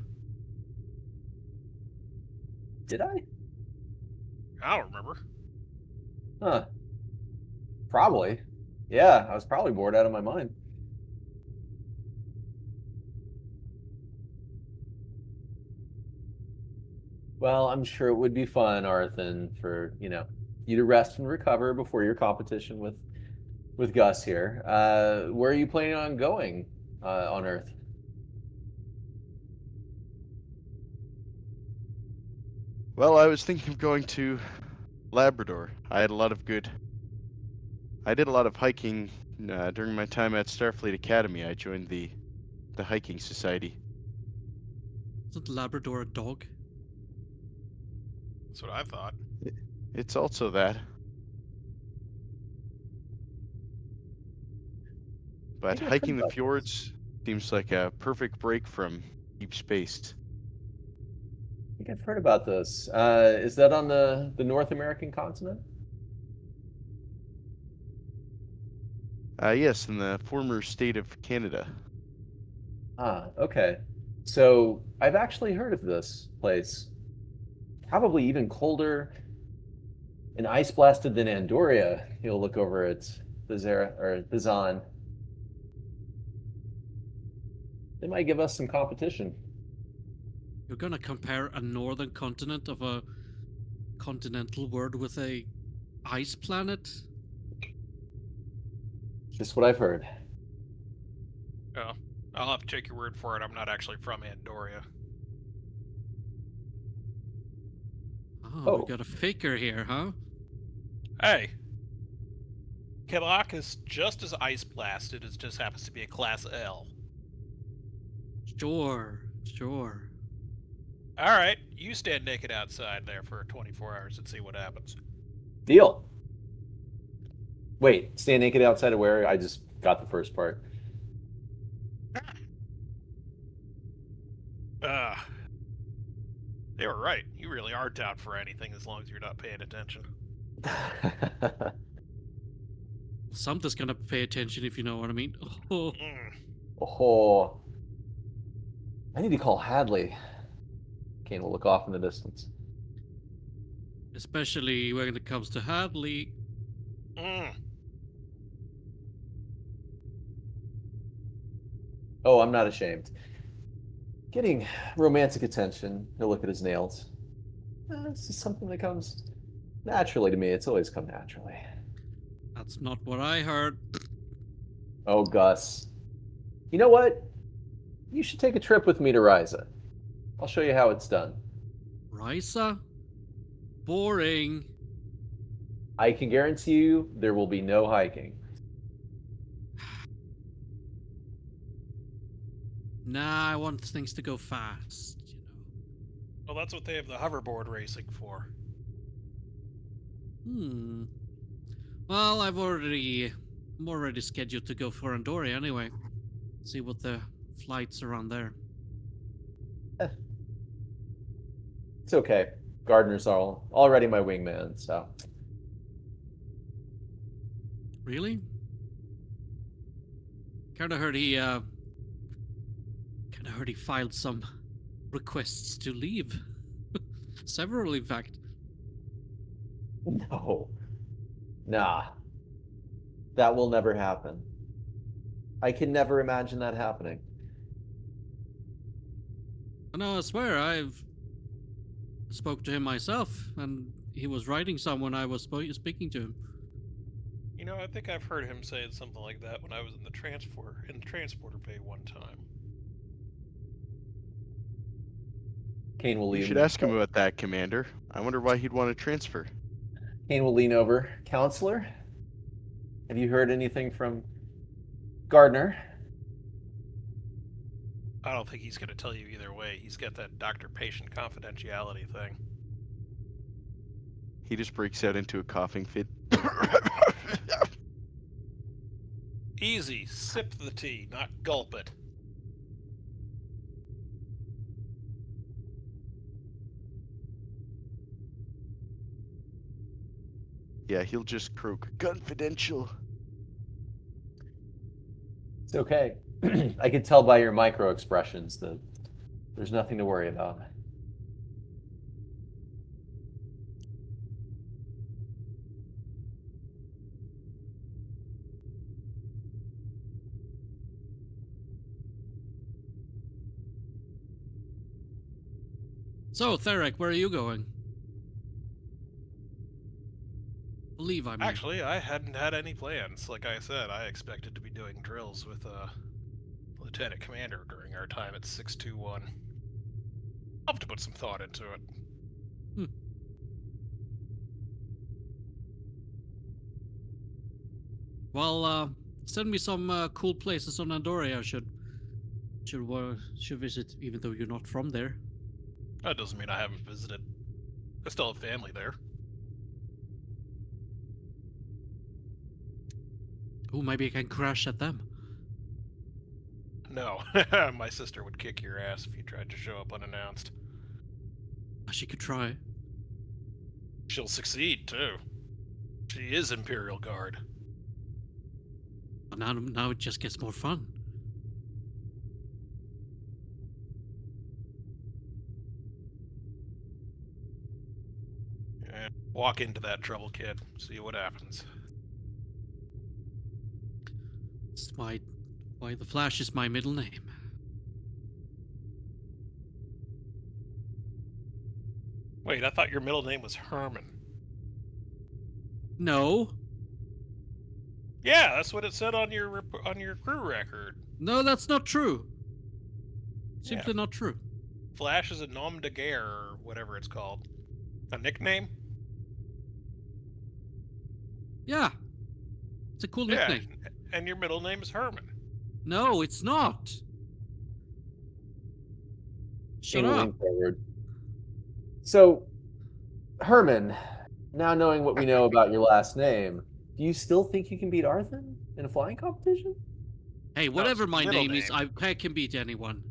Did I? I don't remember. Huh. Probably. Yeah, I was probably bored out of my mind. Well, I'm sure it would be fun, Arthan, for, you to rest and recover before your competition with Gus here. Where are you planning on going on Earth? Well, I was thinking of going to Labrador. I did a lot of hiking during my time at Starfleet Academy. I joined the hiking society. Isn't Labrador a dog? That's what I thought. It's also that. But hiking the fjords seems like a perfect break from deep space. I think I've heard about this. Is that on the North American continent? Yes, in the former state of Canada. Ah, okay. So I've actually heard of this place. Probably even colder and ice blasted than Andoria. You'll look over at the Zan. They might give us some competition. You're gonna compare a northern continent of a continental world with a ice planet? Just what I've heard. Oh, I'll have to take your word for it. I'm not actually from Andoria. Oh, we got a faker here, huh? Hey, Kellock is just as ice blasted. It just happens to be a Class L. Sure. All right, you stand naked outside there for 24 hours and see what happens. Deal. Wait, stand naked outside of where? I just got the first part. They were right. You really are down for anything as long as you're not paying attention. Something's gonna pay attention if you know what I mean. Oh. Oh. I need to call Hadley. Kane will look off in the distance. Especially when it comes to Hadley. Oh, I'm not ashamed. Getting romantic attention. He'll look at his nails. This is something that comes naturally to me. It's always come naturally. That's not what I heard. Oh, Gus. You know what? You should take a trip with me to Ryza. I'll show you how it's done. Ryza? Boring. I can guarantee you there will be no hiking. Nah, I want things to go fast, you know. Well, that's what they have the hoverboard racing for. Well, I'm already scheduled to go for Andoria anyway. See what the flights are on there. It's okay. Gardner's already my wingman, so. Really? Kinda heard he filed some requests to leave. Several, in fact. No. Nah. That will never happen. I can never imagine that happening. No, I swear, I've spoke to him myself, and he was writing some when I was speaking to him. You know, I think I've heard him say something like that when I was in the transporter bay one time. Kane will lean. You should ask him about that, Commander. I wonder why he'd want to transfer. Kane will lean over. Counselor, have you heard anything from Gardner? I don't think he's going to tell you either way. He's got that doctor-patient confidentiality thing. He just breaks out into a coughing fit. Easy. Sip the tea, not gulp it. Yeah, he'll just croak, confidential. It's okay. I can tell by your micro expressions that there's nothing to worry about. So, Therek, where are you going? Actually, I hadn't had any plans. Like I said, I expected to be doing drills with Lieutenant Commander during our time at 621. I'll have to put some thought into it. Well, send me some cool places on Andorra I should visit, even though you're not from there. That doesn't mean I haven't visited. I still have family there. Oh, maybe I can crash at them. No, my sister would kick your ass if you tried to show up unannounced. She could try. She'll succeed, too. She is Imperial Guard. But now it just gets more fun. Yeah. Walk into that trouble, kid. See what happens. That's why the Flash is my middle name. Wait, I thought your middle name was Herman. No. Yeah, that's what it said on your crew record. No, that's not true. Simply Yeah. not true. Flash is a nom de guerre, or whatever it's called. A nickname? Yeah. It's a cool nickname. And your middle name is Herman. No, it's not. Shut Amy up. leaned forward. So, Herman, now knowing what we know about your last name, do you still think you can beat Arthur in a flying competition? Hey, whatever my middle name is, name. I can beat anyone.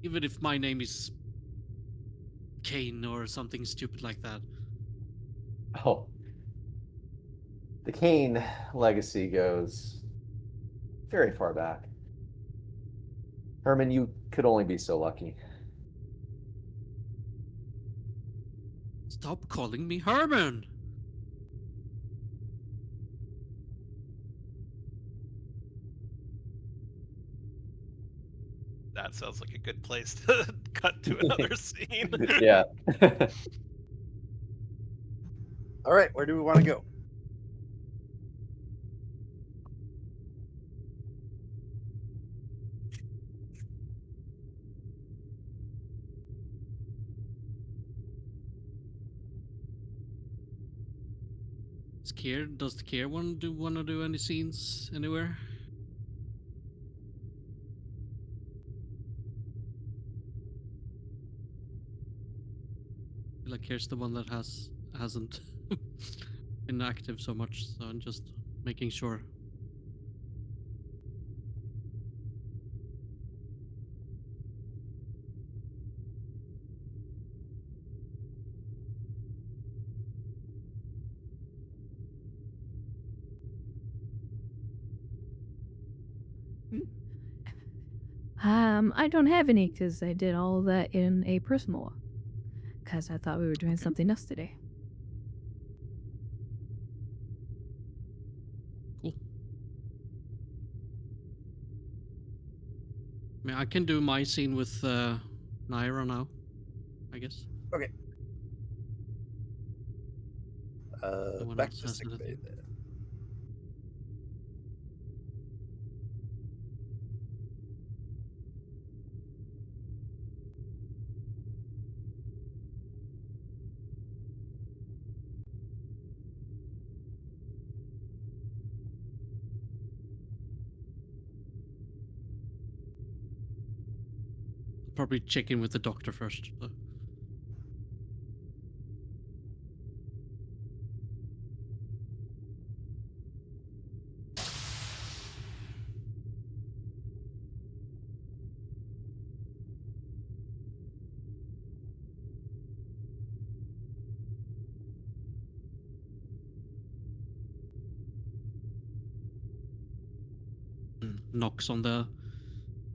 Even if my name is Kane or something stupid like that. Oh. The Kane legacy goes very far back. Herman, you could only be so lucky. Stop calling me Herman. That sounds like a good place to cut to another scene. Yeah. All right, where do we want to go? Does the Kier want to do any scenes anywhere? I feel like Kier's the one that hasn't been active so much, so I'm just making sure. I don't have any because I did all that in a personal. Because I thought we were doing something else today. Cool. I mean, I can do my scene with Naira now, I guess. Okay. No one Back else to has sick bay anything. then. Probably check in with the doctor first. So. Knocks on the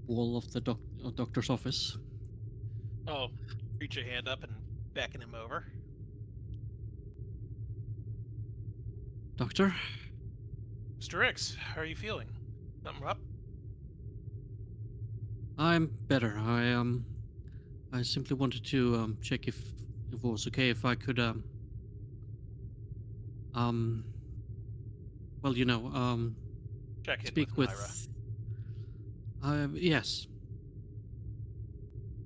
wall of the doctor's office. Oh, reach your hand up and beckon him over. Doctor? Mr. Ricks, how are you feeling? Something up? I'm better. I simply wanted to check if it was okay if I could well, you know, Check in speak with with yes.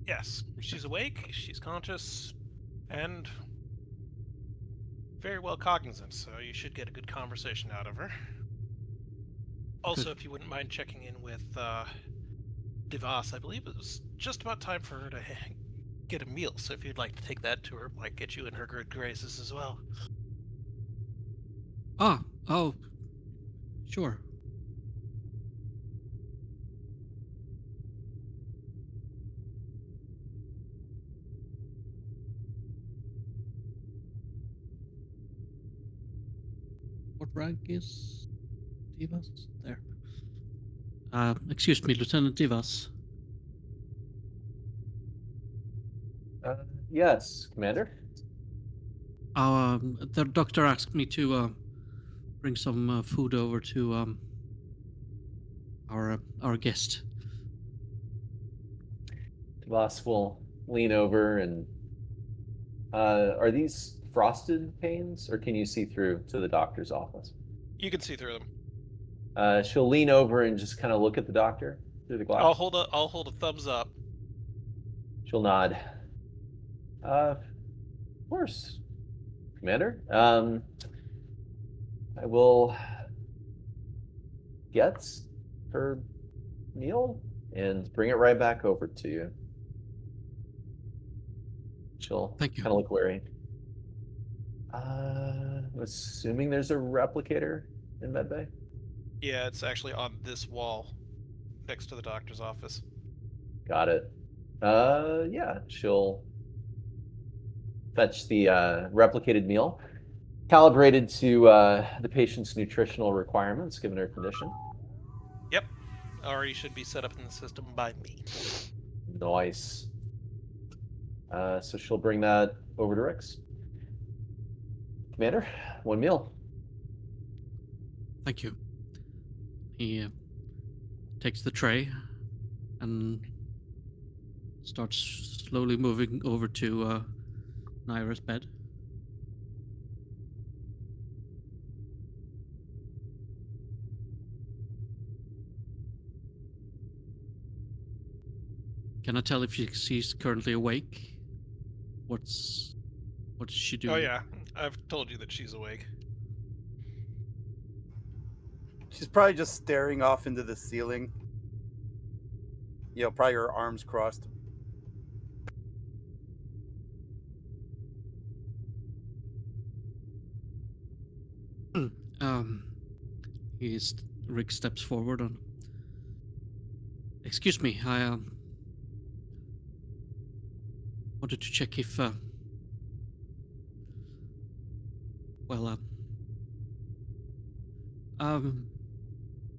Yes, she's awake, she's conscious, and very well cognizant, so you should get a good conversation out of her. Also, Good. if you wouldn't mind checking in with Devas, I believe it was just about time for her to get a meal, so if you'd like to take that to her, might get you in her good graces as well. Oh, sure. What rank is Divas? There. Excuse me, Lieutenant Divas. Yes, Commander. The doctor asked me to bring some food over to our guest. Voss will lean over and are these frosted panes, or can you see through to the doctor's office? You can see through them. She'll lean over and just kind of look at the doctor through the glass. I'll hold a thumbs up. She'll nod. Of course, Commander. I will get her meal and bring it right back over to you. She'll Thank you. kind of look wary. I'm assuming there's a replicator in medbay. Yeah, it's actually on this wall next to the doctor's office. Got it. Yeah, she'll fetch the replicated meal, calibrated to the patient's nutritional requirements given her condition. Yep. Already should be set up in the system by me. Nice. So she'll bring that over to Rix. Commander, one meal. Thank you. He takes the tray and starts slowly moving over to Naira's bed. Can I tell if she's currently awake? What is she doing? Oh yeah, I've told you that she's awake. She's probably just staring off into the ceiling. You know, probably her arms crossed. Rick steps forward on. Excuse me, I wanted to check if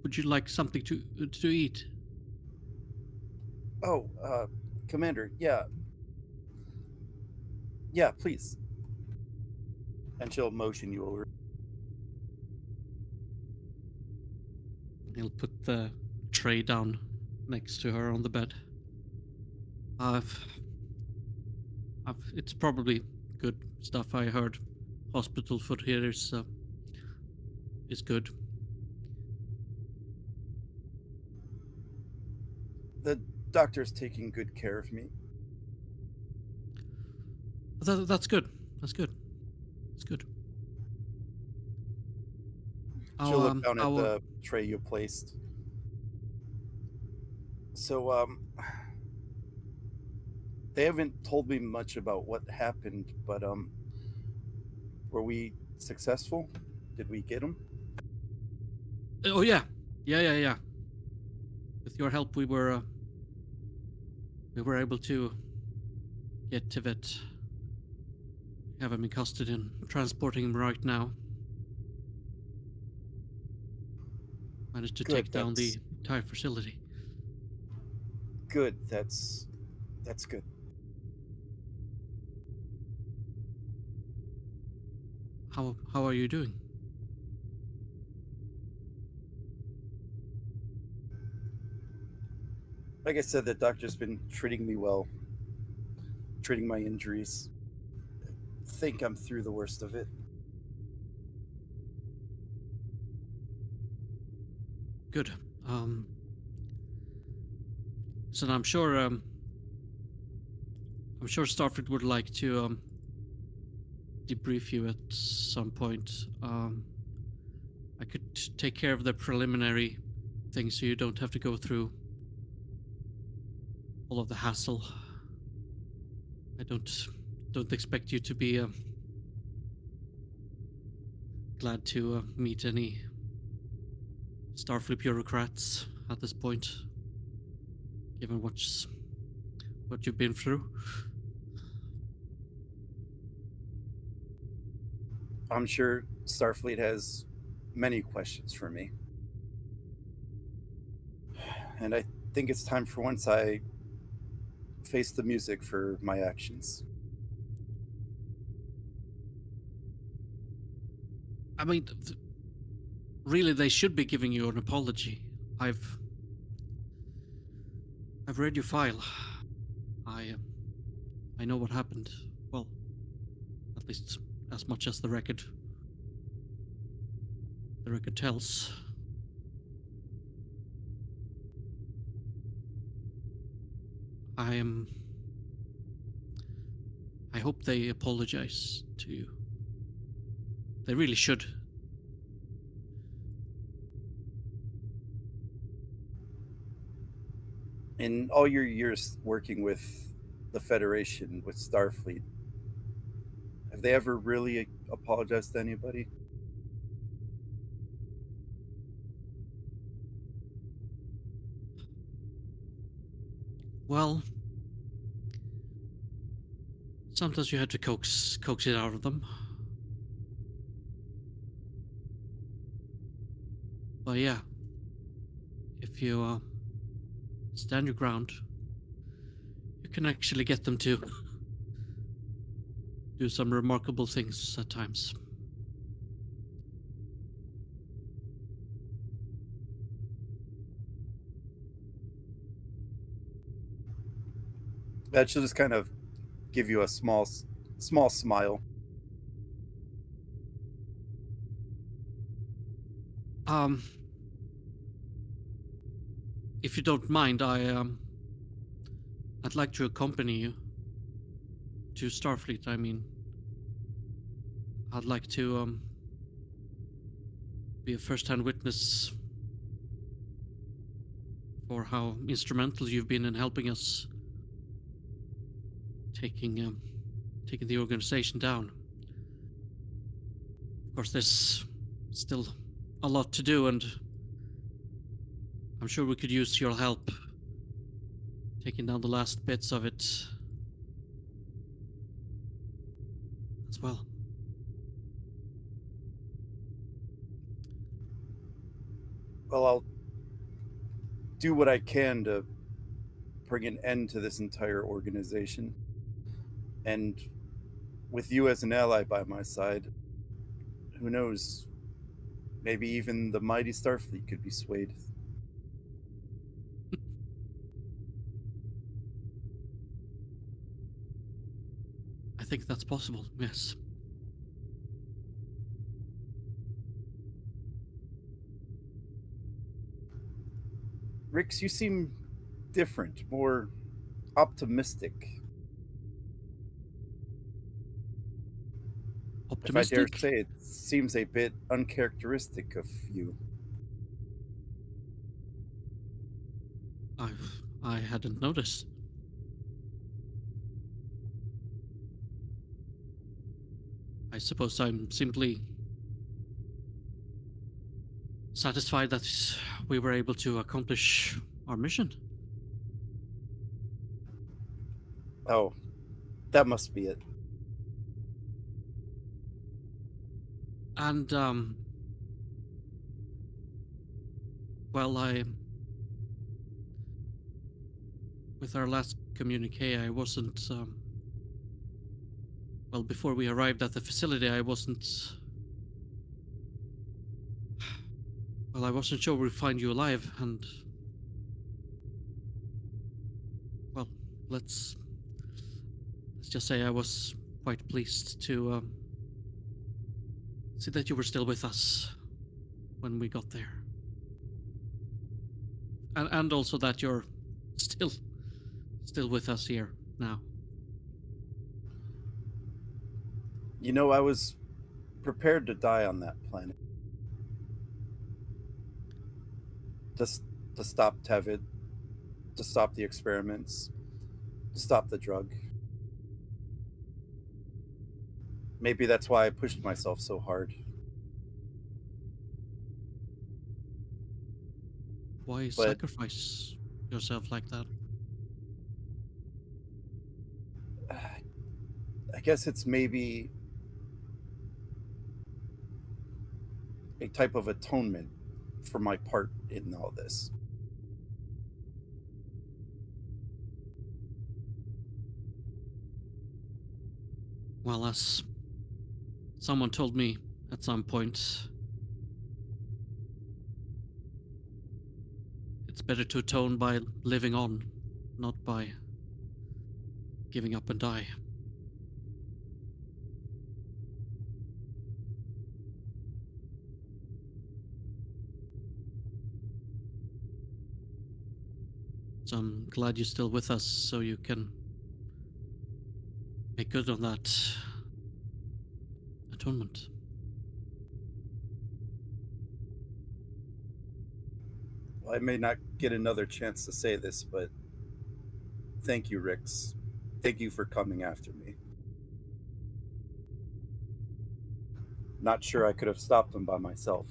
would you like something to eat? Oh, Commander, yeah. Yeah, please. And she'll motion you over. He'll put the tray down next to her on the bed. It's probably good stuff. I heard hospital food here is good. The doctor's taking good care of me. That's good. That's good. It's good. She'll look down at the tray you placed. So, they haven't told me much about what happened, but, were we successful? Did we get him? Oh, yeah. Yeah. With your help, we were able to get Tevet. Have him in custody and transporting him right now. Managed to take down the entire facility. Good. That's good. How are you doing? Like I said, the doctor's been treating me well, treating my injuries. I think I'm through the worst of it. Good. So I'm sure I'm sure Starfleet would like to debrief you at some point. I could take care of the preliminary things so you don't have to go through all of the hassle. I don't expect you to be glad to meet any Starfleet bureaucrats at this point, given what you've been through. I'm sure Starfleet has many questions for me. And I think it's time for once I face the music for my actions. I mean, really, they should be giving you an apology. I've read your file. I know what happened. Well, at least as much as the record tells. I hope they apologize to you. They really should. In all your years working with the Federation, with Starfleet, have they ever really apologized to anybody? Well, sometimes you have to coax it out of them. But yeah, if you stand your ground, you can actually get them to do some remarkable things at times. That should just kind of give you a small smile. If you don't mind, I'd like to accompany you to Starfleet. I mean, I'd like to be a first-hand witness for how instrumental you've been in helping us taking the organization down. Of course, there's still a lot to do, and I'm sure we could use your help taking down the last bits of it as well. Well, I'll do what I can to bring an end to this entire organization. And with you as an ally by my side, who knows? Maybe even the mighty Starfleet could be swayed. I think that's possible, yes. Rix, you seem different, more optimistic. Optimistic? If I dare say, it seems a bit uncharacteristic of you. I hadn't noticed. I suppose I'm simply satisfied that we were able to accomplish our mission. Oh, that must be it. And, well, with our last communique, I wasn't, well, before we arrived at the facility, I wasn't sure we'd find you alive, and, well, let's just say I was quite pleased to, see that you were still with us when we got there. And also that you're still with us here now. You know, I was prepared to die on that planet. Just to stop Tevet, to stop the experiments, to stop the drug. Maybe that's why I pushed myself so hard. Why But sacrifice yourself like that? I guess it's maybe a type of atonement for my part in all this. Well, as someone told me at some point, it's better to atone by living on, not by giving up and die. So I'm glad you're still with us so you can make good on that atonement. Well, I may not get another chance to say this, but thank you, Rix. Thank you for coming after me. Not sure I could have stopped him by myself.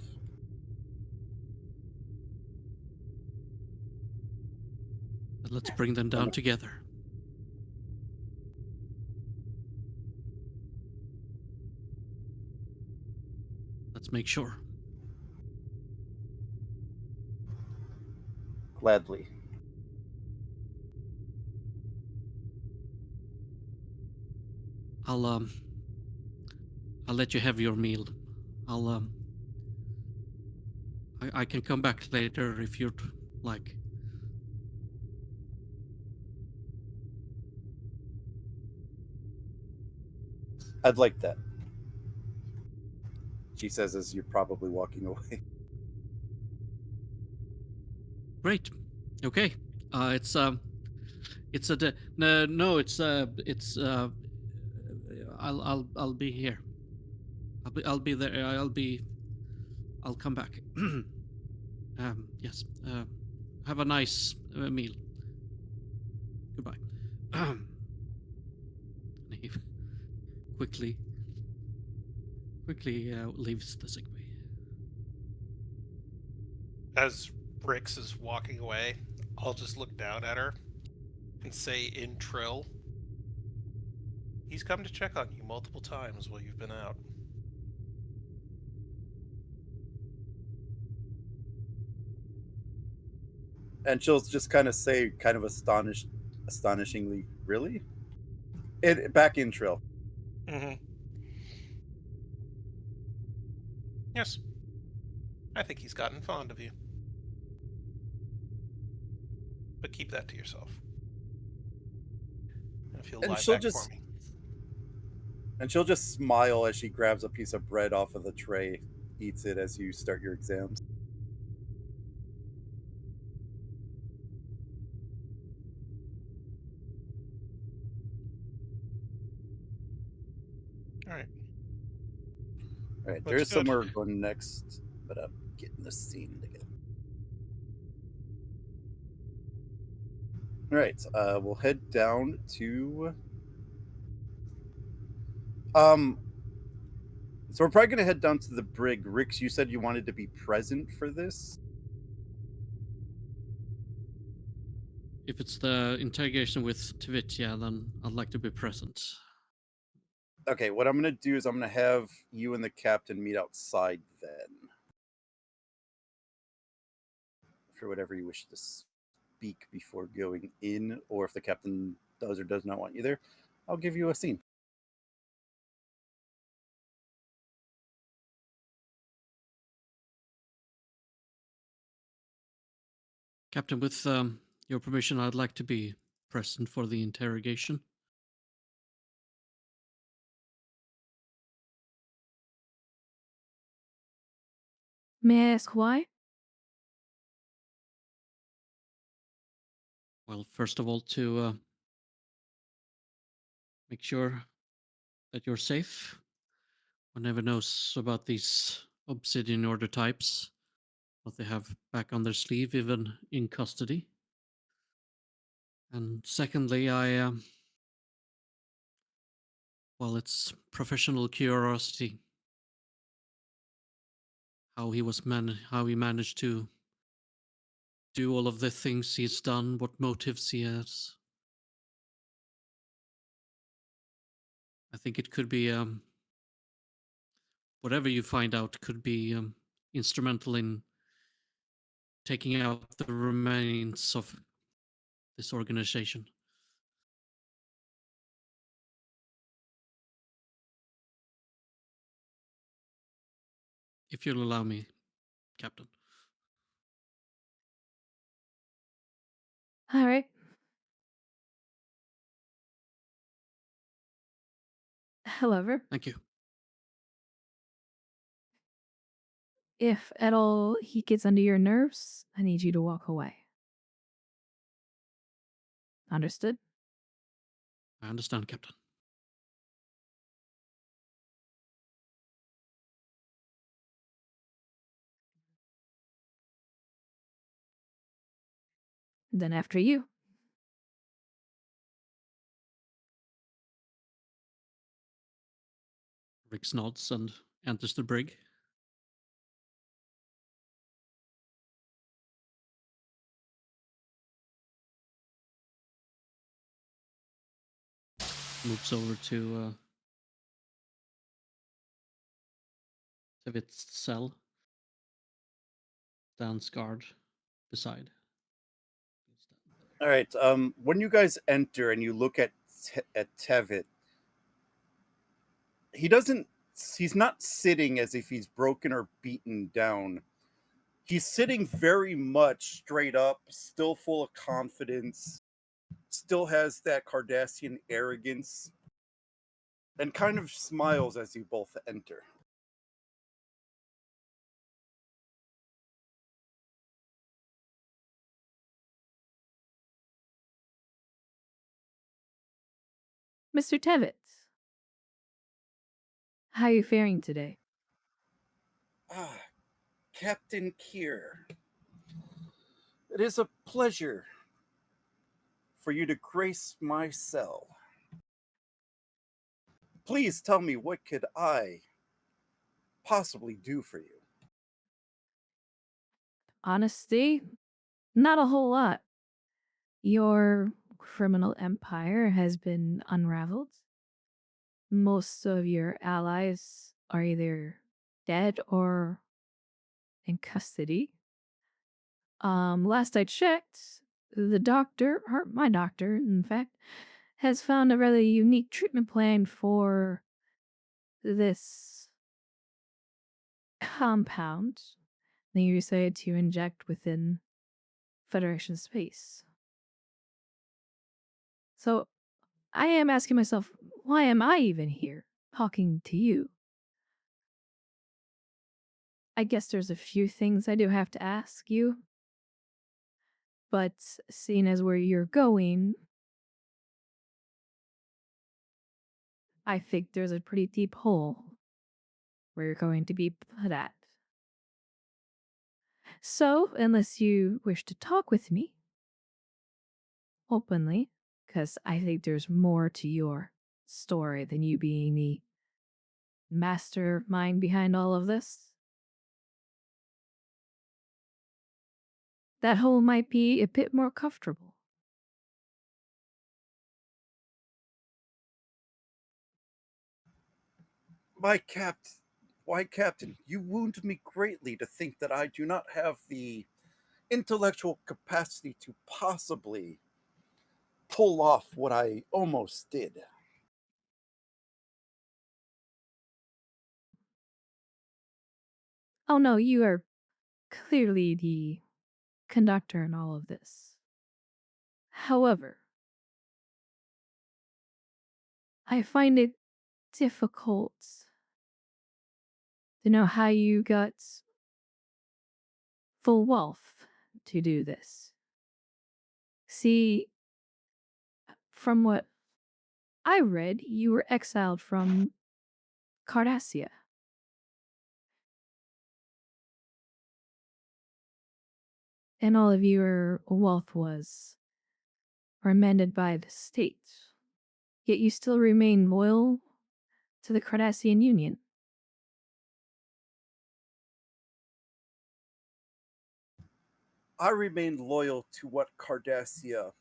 But let's bring them down together. Let's make sure. Gladly. I'll let you have your meal. I can come back later if you'd like. I'd like that. She says as you're probably walking away. Great. Okay. It's a no. I'll be here. I'll be there. I'll come back. Yes. Have a nice meal. Goodbye. And he quickly leaves the sick bay. As Rix is walking away, I'll just look down at her and say in Trill, he's come to check on you multiple times while you've been out. And she'll just kind of say, kind of astonishingly, really? Back in Trill. Mm-hmm. Yes. I think he's gotten fond of you. But keep that to yourself. And if you'll lie back for me. And she'll just smile as she grabs a piece of bread off of the tray, eats it as you start your exams. All right. All right, Looks there's good. somewhere we're going next, but I'm getting the scene together. All right, we'll head down to. So we're probably gonna head down to the brig. Rix, you said you wanted to be present for this. If it's the interrogation with Tevet, yeah, then I'd like to be present. Okay, what I'm gonna do is I'm gonna have you and the captain meet outside then. For whatever you wish to speak before going in, or if the captain does or does not want you there, I'll give you a scene. Captain, with your permission, I'd like to be present for the interrogation. May I ask why? Well, first of all, to make sure that you're safe, One never knows about these obsidian order types, what they have back on their sleeve, even in custody. And secondly, well, it's professional curiosity. How he managed to do all of the things he's done, what motives he has. I think it could be whatever you find out could be instrumental in taking out the remains of this organization. If you'll allow me, Captain. All right. However, Thank you. if at all he gets under your nerves, I need you to walk away. Understood? I understand, Captain. Then after you. Rix nods and enters the brig. Moves over to Tevet's cell. Stands guard beside. All right. When you guys enter and you look at Tevet, he doesn't. He's not sitting as if he's broken or beaten down. He's sitting very much straight up, still full of confidence, still has that Cardassian arrogance, and kind of smiles as you both enter. Mr. Tevet, how are you faring today? Ah, Captain Kier. It is a pleasure for you to grace my cell. Please tell me, what could I possibly do for you? Honesty? Not a whole lot. Your criminal empire has been unraveled. Most of your allies are either dead or in custody. Last I checked, the doctor, or my doctor, in fact, has found a rather unique treatment plan for this compound that you decided to inject within Federation space. So I am asking myself, why am I even here talking to you? I guess there's a few things I do have to ask you. But seeing as where you're going, I think there's a pretty deep hole where you're going to be put at. So, unless you wish to talk with me openly, because I think there's more to your story than you being the mastermind behind all of this, that hole might be a bit more comfortable. My Captain, why, Captain, you wound me greatly to think that I do not have the intellectual capacity to possibly pull off what I almost did. Oh no, you are clearly the conductor in all of this. However, I find it difficult to know how you got full wealth to do this. See, from what I read, you were exiled from Cardassia. and all of your wealth was remanded by the state. Yet you still remain loyal to the Cardassian Union. I remain loyal to what Cardassia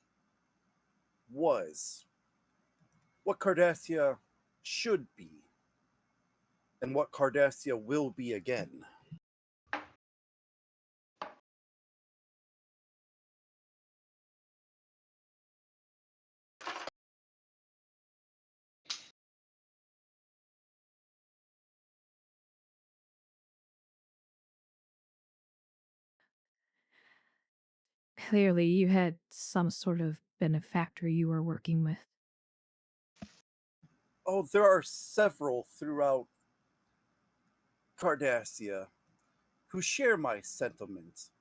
was, what Cardassia should be, and what Cardassia will be again. Clearly, you had some sort of benefactor you were working with. Oh, there are several throughout Cardassia who share my sentiments,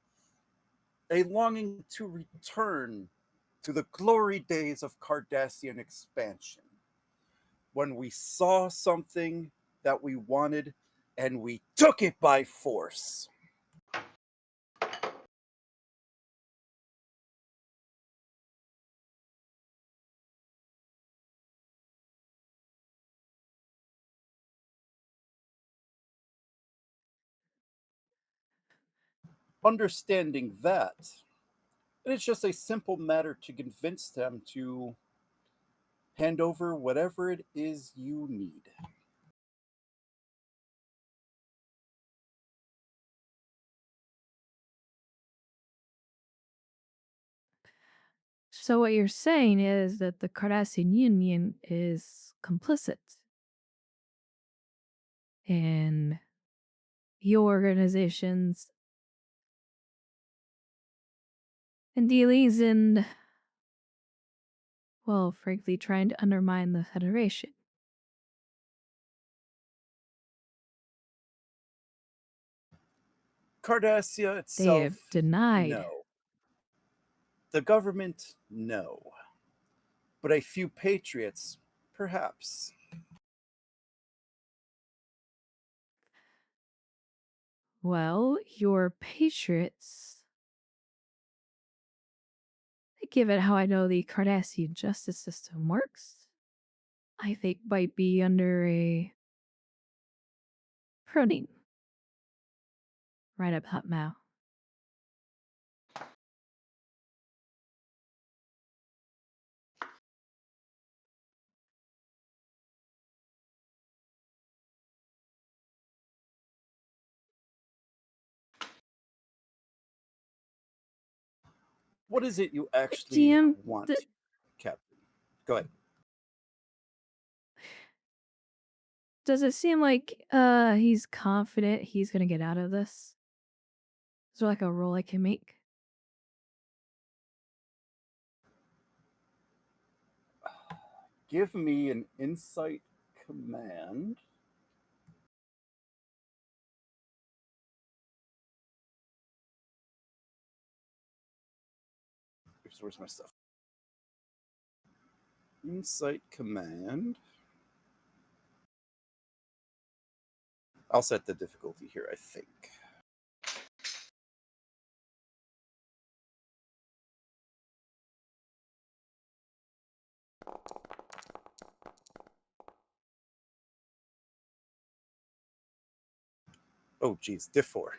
a longing to return to the glory days of Cardassian expansion, when we saw something that we wanted and we took it by force. Understanding that, it is just a simple matter to convince them to hand over whatever it is you need. So, what you're saying is that the Cardassian Union is complicit in your organizations and dealings in, well, frankly, trying to undermine the Federation. Cardassia They have itself, denied. no. The government, no. But a few patriots, perhaps. Well, your patriots, given how I know the Cardassian justice system works, I think might be under a pruning right up hot mouth. What is it you actually GM, want, Captain? Go ahead. does it seem like he's confident he's gonna get out of this? Is there like a role I can make? Give me an insight command. Oops, where's my stuff? Insight command. I'll set the difficulty here, I think. Oh, geez, diff 4.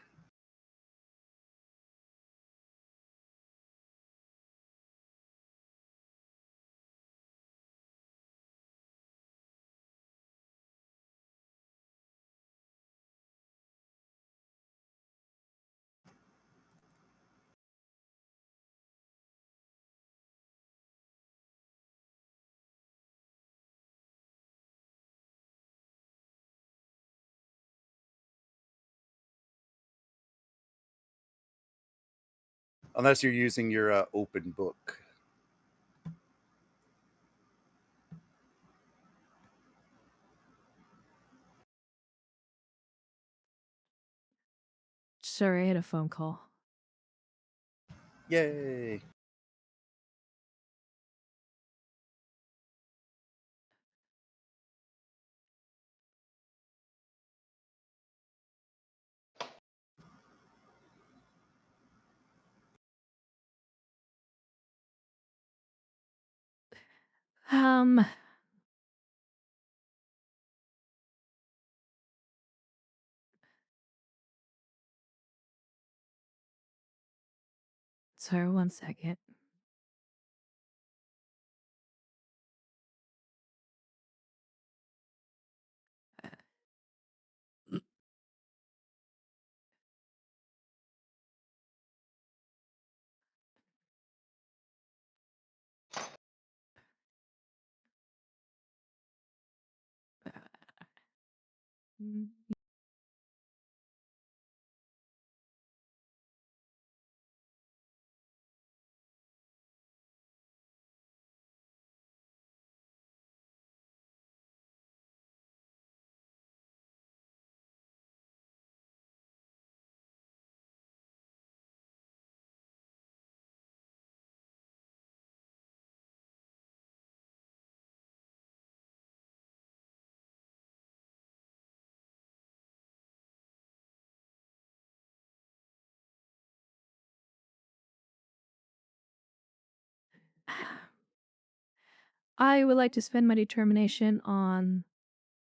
Unless you're using your open book. Sorry, I had a phone call. Yay. Um, sorry, one second. Mm, I would like to spend my determination on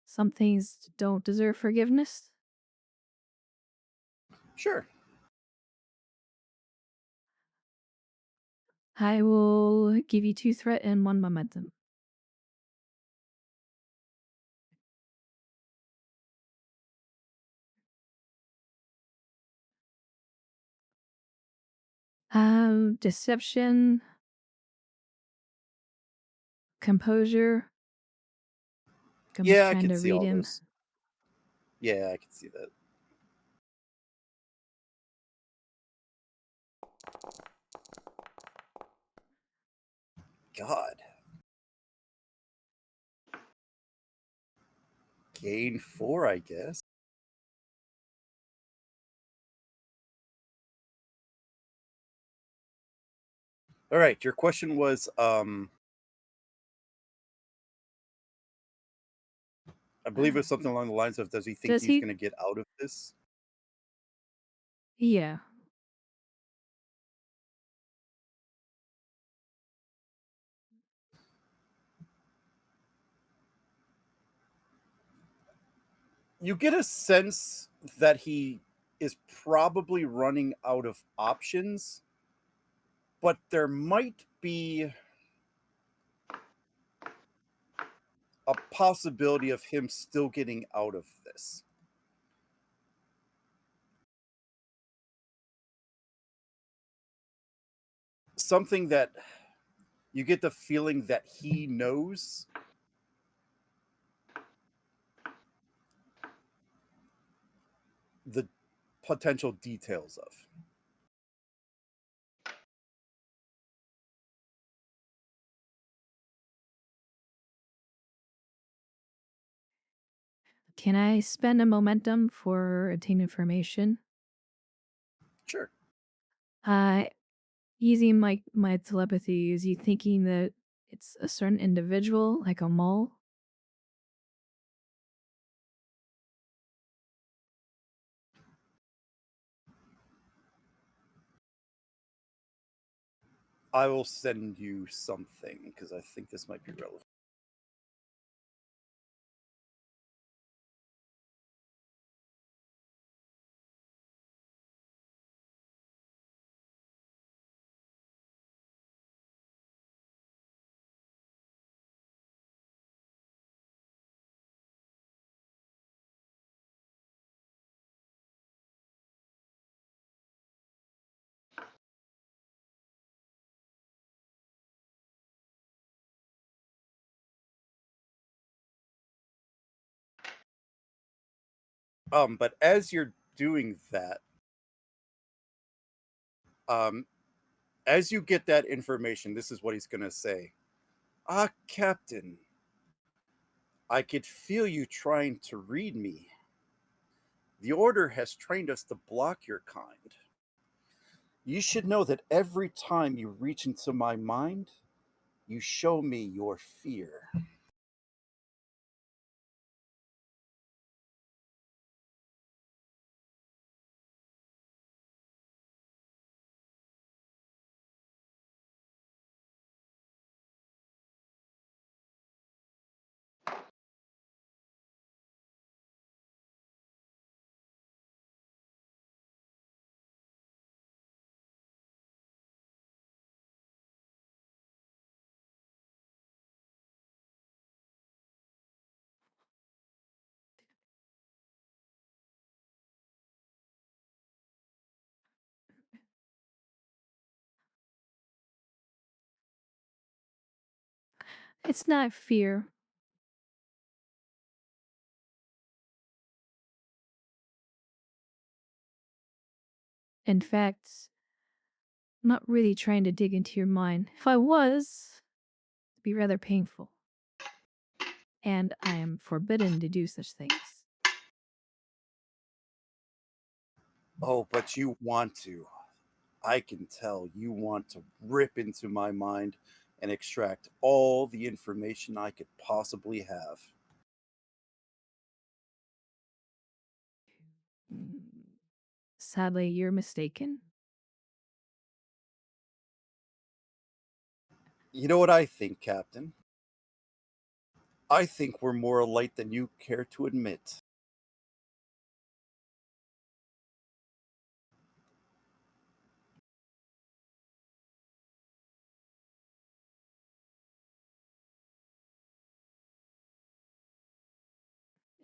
some things don't deserve forgiveness. Sure. I will give you 2 threat and 1 momentum. Deception, composure. I'm just Yeah, I trying can to see read all him. those. Yeah, I can see that. God. Gain 4, I guess. All right, your question was I believe it was something along the lines of, does he think Does he's he? going to get out of this? Yeah. You get a sense that he is probably running out of options, but there might be a possibility of him still getting out of this. Something that you get the feeling that he knows the potential details of. Can I spend a momentum for obtain information? Sure. Uh, Using my telepathy, is he thinking that it's a certain individual, like a mole? I will send you something because I think this might be relevant. But as you're doing that, um, as you get that information, this is what he's gonna say. Ah, Captain, I could feel you trying to read me. The Order has trained us to block your kind. You should know that every time you reach into my mind, you show me your fear. It's not fear. In fact, I'm not really trying to dig into your mind. If I was, it'd be rather painful. And I am forbidden to do such things. Oh, but you want to. I can tell you want to rip into my mind and extract all the information I could possibly have. Sadly, you're mistaken. You know what I think, Captain? I think we're more alike than you care to admit.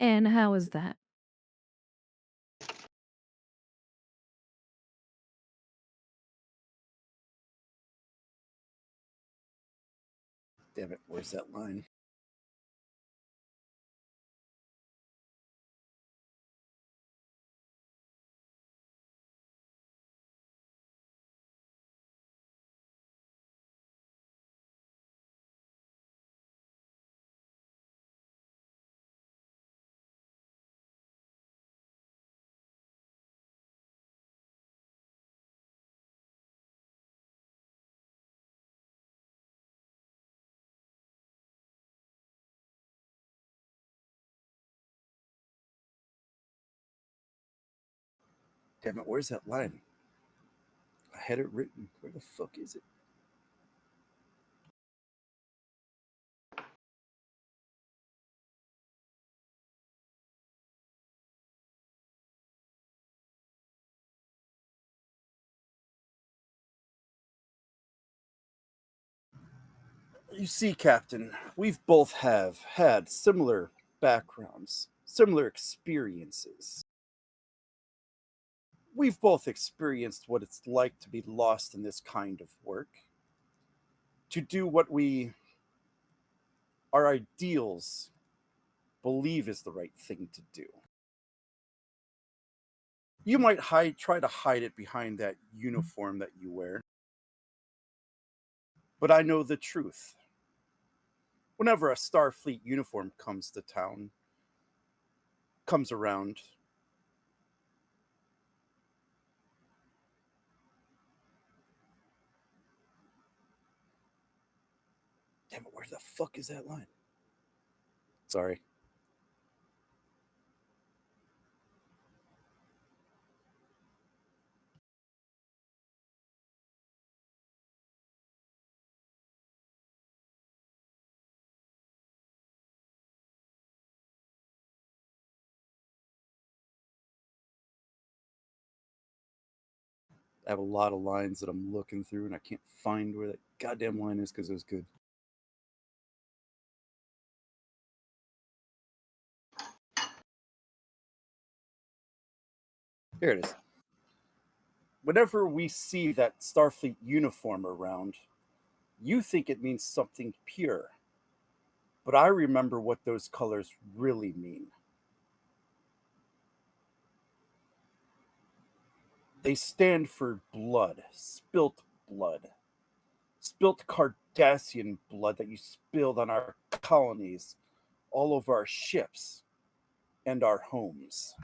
And how is that? Damn it, where's that line? Damn it, where's that line? I had it written. Where the fuck is it? You see, Captain, we've both have had similar backgrounds, similar experiences. We've both experienced what it's like to be lost in this kind of work, to do what our ideals believe is the right thing to do. You might try to hide it behind that uniform that you wear, but I know the truth. Whenever a Starfleet uniform comes around, damn it, where the fuck is that line? Sorry. I have a lot of lines that I'm looking through and I can't find where that goddamn line is because it was good. Here it is. Whenever we see that Starfleet uniform around, you think it means something pure. But I remember what those colors really mean. They stand for blood, spilt blood, spilt Cardassian blood that you spilled on our colonies, all over our ships, and our homes.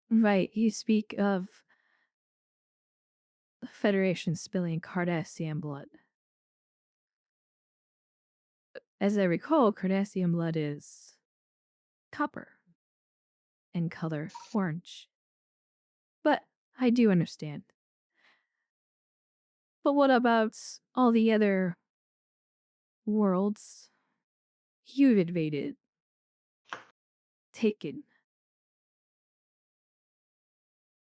Right, you speak of the Federation spilling Cardassian blood. As I recall, Cardassian blood is copper in color orange. But I do understand. But what about all the other worlds you've invaded, taken?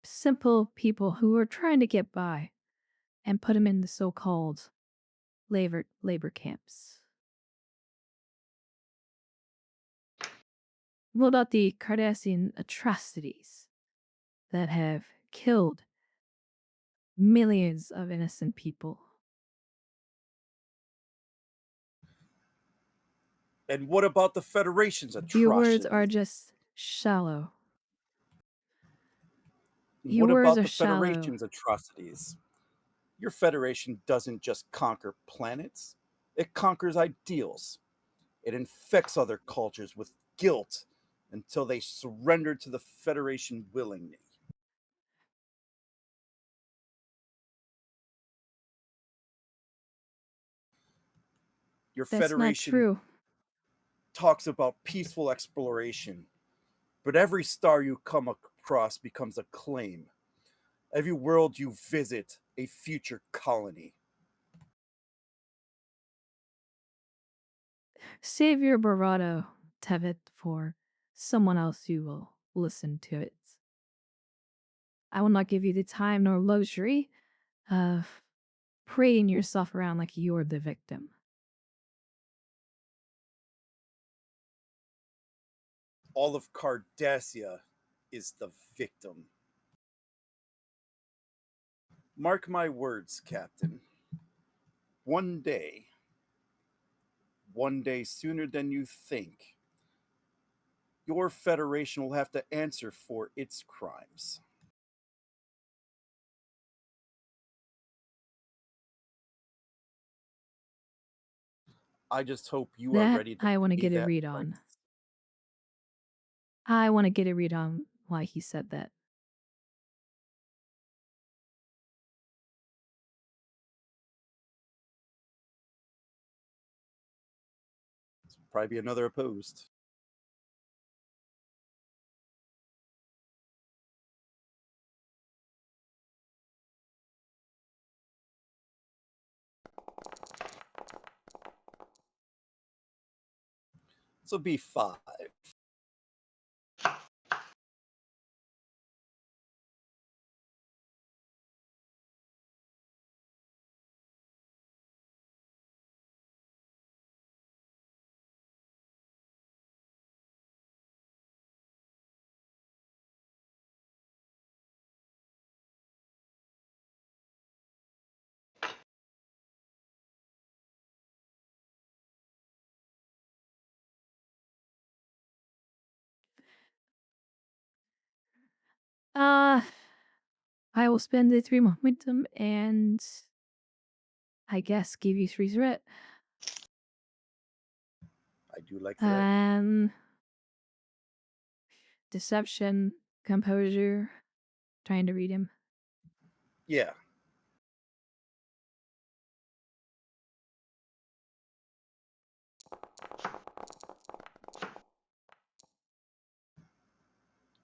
Simple people who are trying to get by. and put him in the so-called labor camps. What about the Cardassian atrocities that have killed millions of innocent people? And what about the Federation's atrocities? Your words are just shallow. What about the Federation's atrocities? Your Federation doesn't just conquer planets, it conquers ideals. It infects other cultures with guilt until they surrender to the Federation willingly. Your That's Federation not true. talks about peaceful exploration, but every star you come across becomes a claim. Every world you visit, a future colony. Save your bravado, Tevet, for someone else who will listen to it. I will not give you the time nor luxury of parading yourself around like you're the victim. All of Cardassia is the victim. Mark my words, Captain. One day sooner than you think, your Federation will have to answer for its crimes. I just hope you are ready to I want to pay get a that read price. on. I want to get a read on why he said that. Probably be another opposed. So B5. I will spend the 3 momentum and I guess give you 3 threat. I do like that. Deception, composure, trying to read him. Yeah.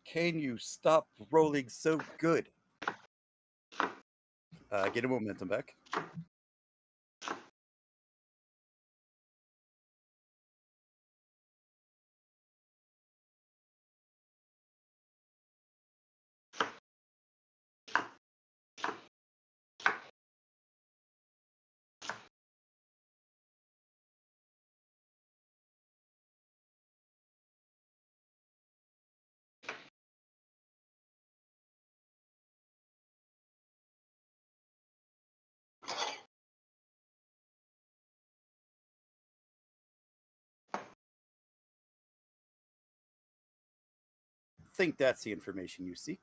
Can you stop rolling so good? Get a momentum back. Think that's the information you seek.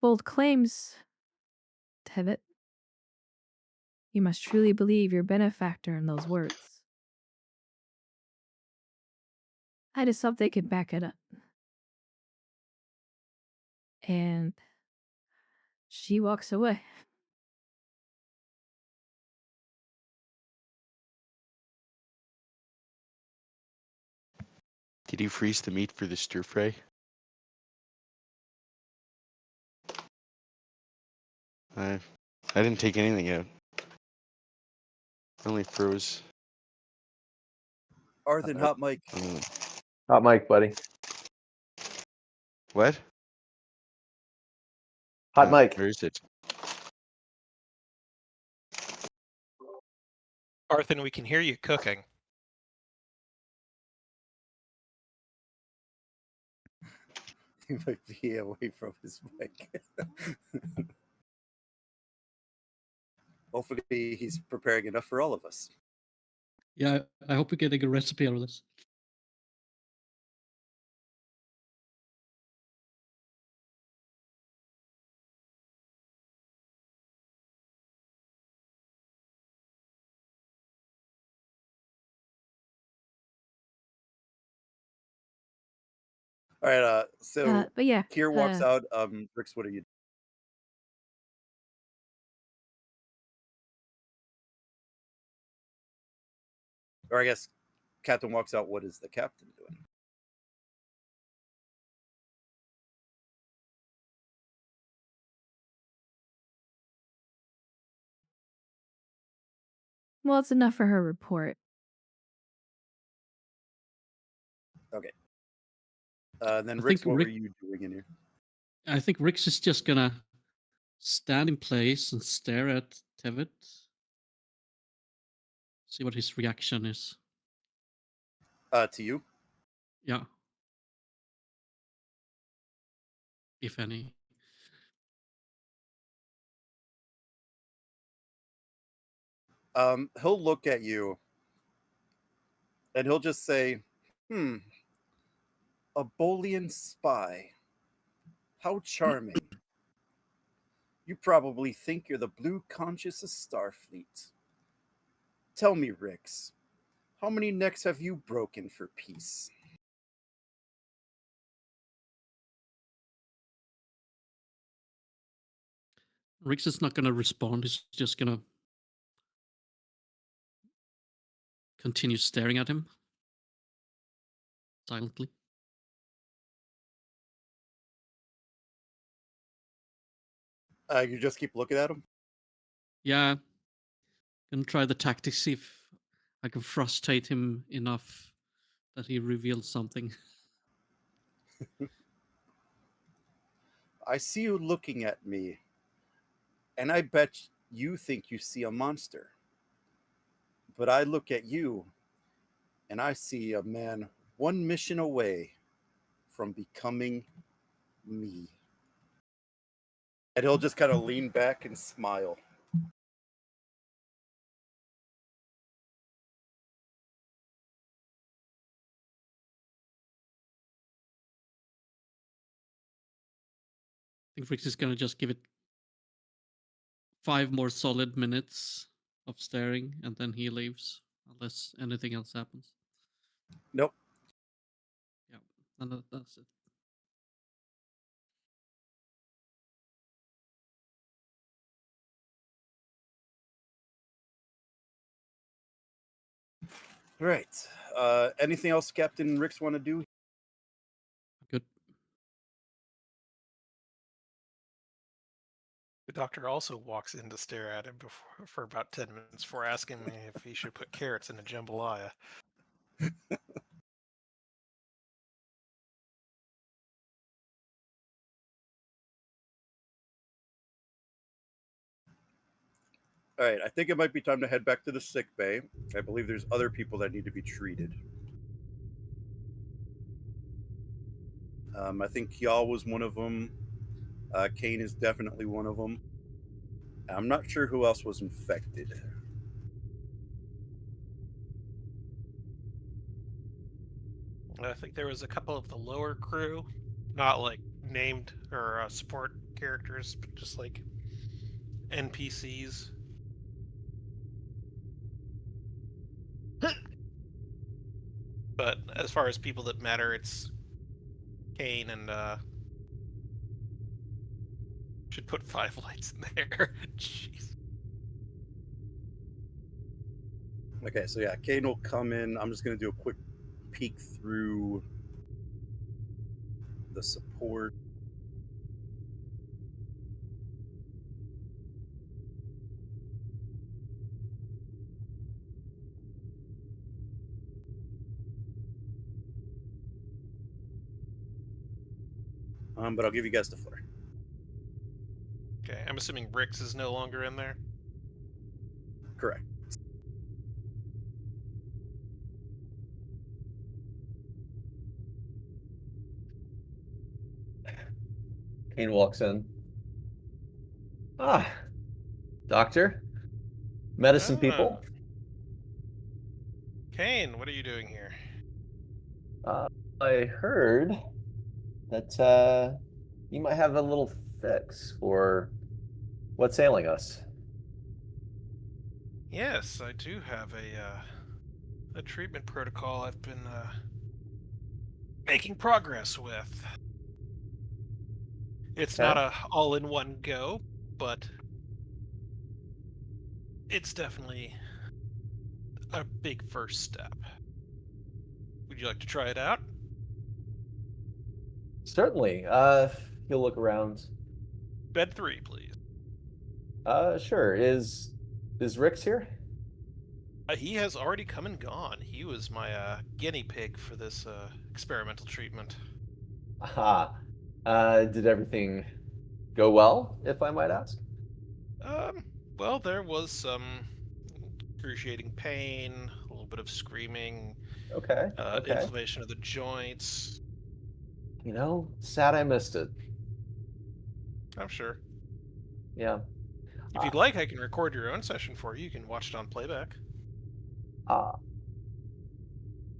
Bold claims, Tevet. You must truly believe your benefactor in those words. I just hope they could back it up. And she walks away. Did you freeze the meat for the stir fry? I didn't take anything out. I only froze. Arthur, hot mic. Hot mic, buddy. What? Hot mic. Where is it? Arthur, we can hear you cooking. He might be away from his mic. Hopefully he's preparing enough for all of us. Yeah, I hope we're getting a recipe out of this. All right, so but yeah, Kier walks out. Rix, what are you doing? Or I guess Captain walks out. What is the captain doing? well, it's enough for her report. Okay. Then Rix, what were you doing in here? I think Rix is just gonna stand in place and stare at Tevet. See what his reaction is. To you? Yeah. If any. He'll look at you and he'll just say, a Bolian spy. How charming. You probably think you're the blue conscious of Starfleet. Tell me, Rix, how many necks have you broken for peace? Rix is not gonna respond. He's just gonna continue staring at him silently. You just keep looking at him? Yeah. Gonna try the tactics, see if I can frustrate him enough that he reveals something. I see you looking at me, and I bet you think you see a monster. But I look at you, and I see a man one mission away from becoming me. And he'll just kind of lean back and smile. I think Rix is gonna just give it 5 more solid minutes of staring, and then he leaves, unless anything else happens. Nope. Yeah, and that's it. Right. Anything else Captain Rix want to do? Good. The doctor also walks in to stare at him for about 10 minutes before asking me if he should put carrots in a jambalaya. All right, I think it might be time to head back to the sick bay. I believe there's other people that need to be treated. I think Kial was one of them. Kane is definitely one of them. I'm not sure who else was infected. I think there was a couple of the lower crew, not like named or support characters, but just like NPCs. But as far as people that matter, it's Kane and should put 5 lights in there. Jeez. Okay, so yeah, Kane will come in. I'm just going to do a quick peek through the support. But I'll give you guys the floor. Okay, I'm assuming Rix is no longer in there. Correct. Kane walks in. Ah, doctor, medicine people. Kane, what are you doing here? I heard that you might have a little fix for what's ailing us. Yes, I do have a treatment protocol I've been making progress with. It's not a all-in-one go, but it's definitely a big first step. Would you like to try it out? Certainly. He'll look around. Bed 3, please. Sure. Is Rix here? He has already come and gone. He was my guinea pig for this experimental treatment. Aha. Did everything go well, if I might ask? Well, there was some excruciating pain, a little bit of screaming, Okay. inflammation of the joints. You know, sad I missed it. I'm sure. Yeah. If you'd like, I can record your own session for you. You can watch it on playback.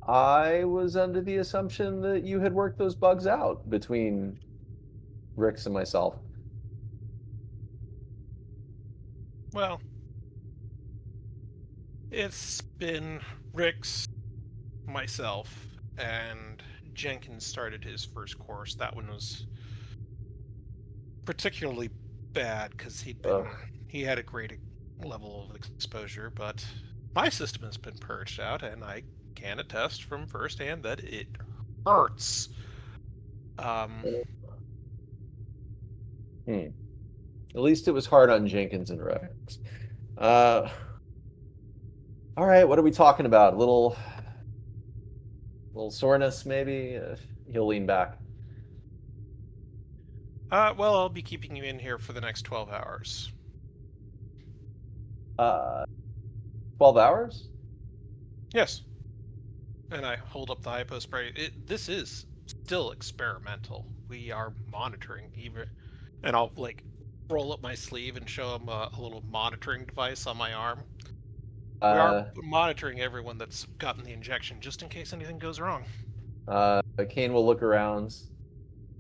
I was under the assumption that you had worked those bugs out between Rix and myself. Well, it's been Rix, myself, and Jenkins started his first course. That one was particularly bad because he had a great level of exposure, but my system has been purged out, and I can attest from firsthand that it hurts. At least it was hard on Jenkins and Rex. All right, what are we talking about? A little soreness, maybe? He'll lean back. Well, I'll be keeping you in here for the next 12 hours. 12 hours? Yes. And I hold up the hypo spray. This is still experimental. We are monitoring even, and I'll roll up my sleeve and show him a little monitoring device on my arm. We are monitoring everyone that's gotten the injection, just in case anything goes wrong. Kane will look around.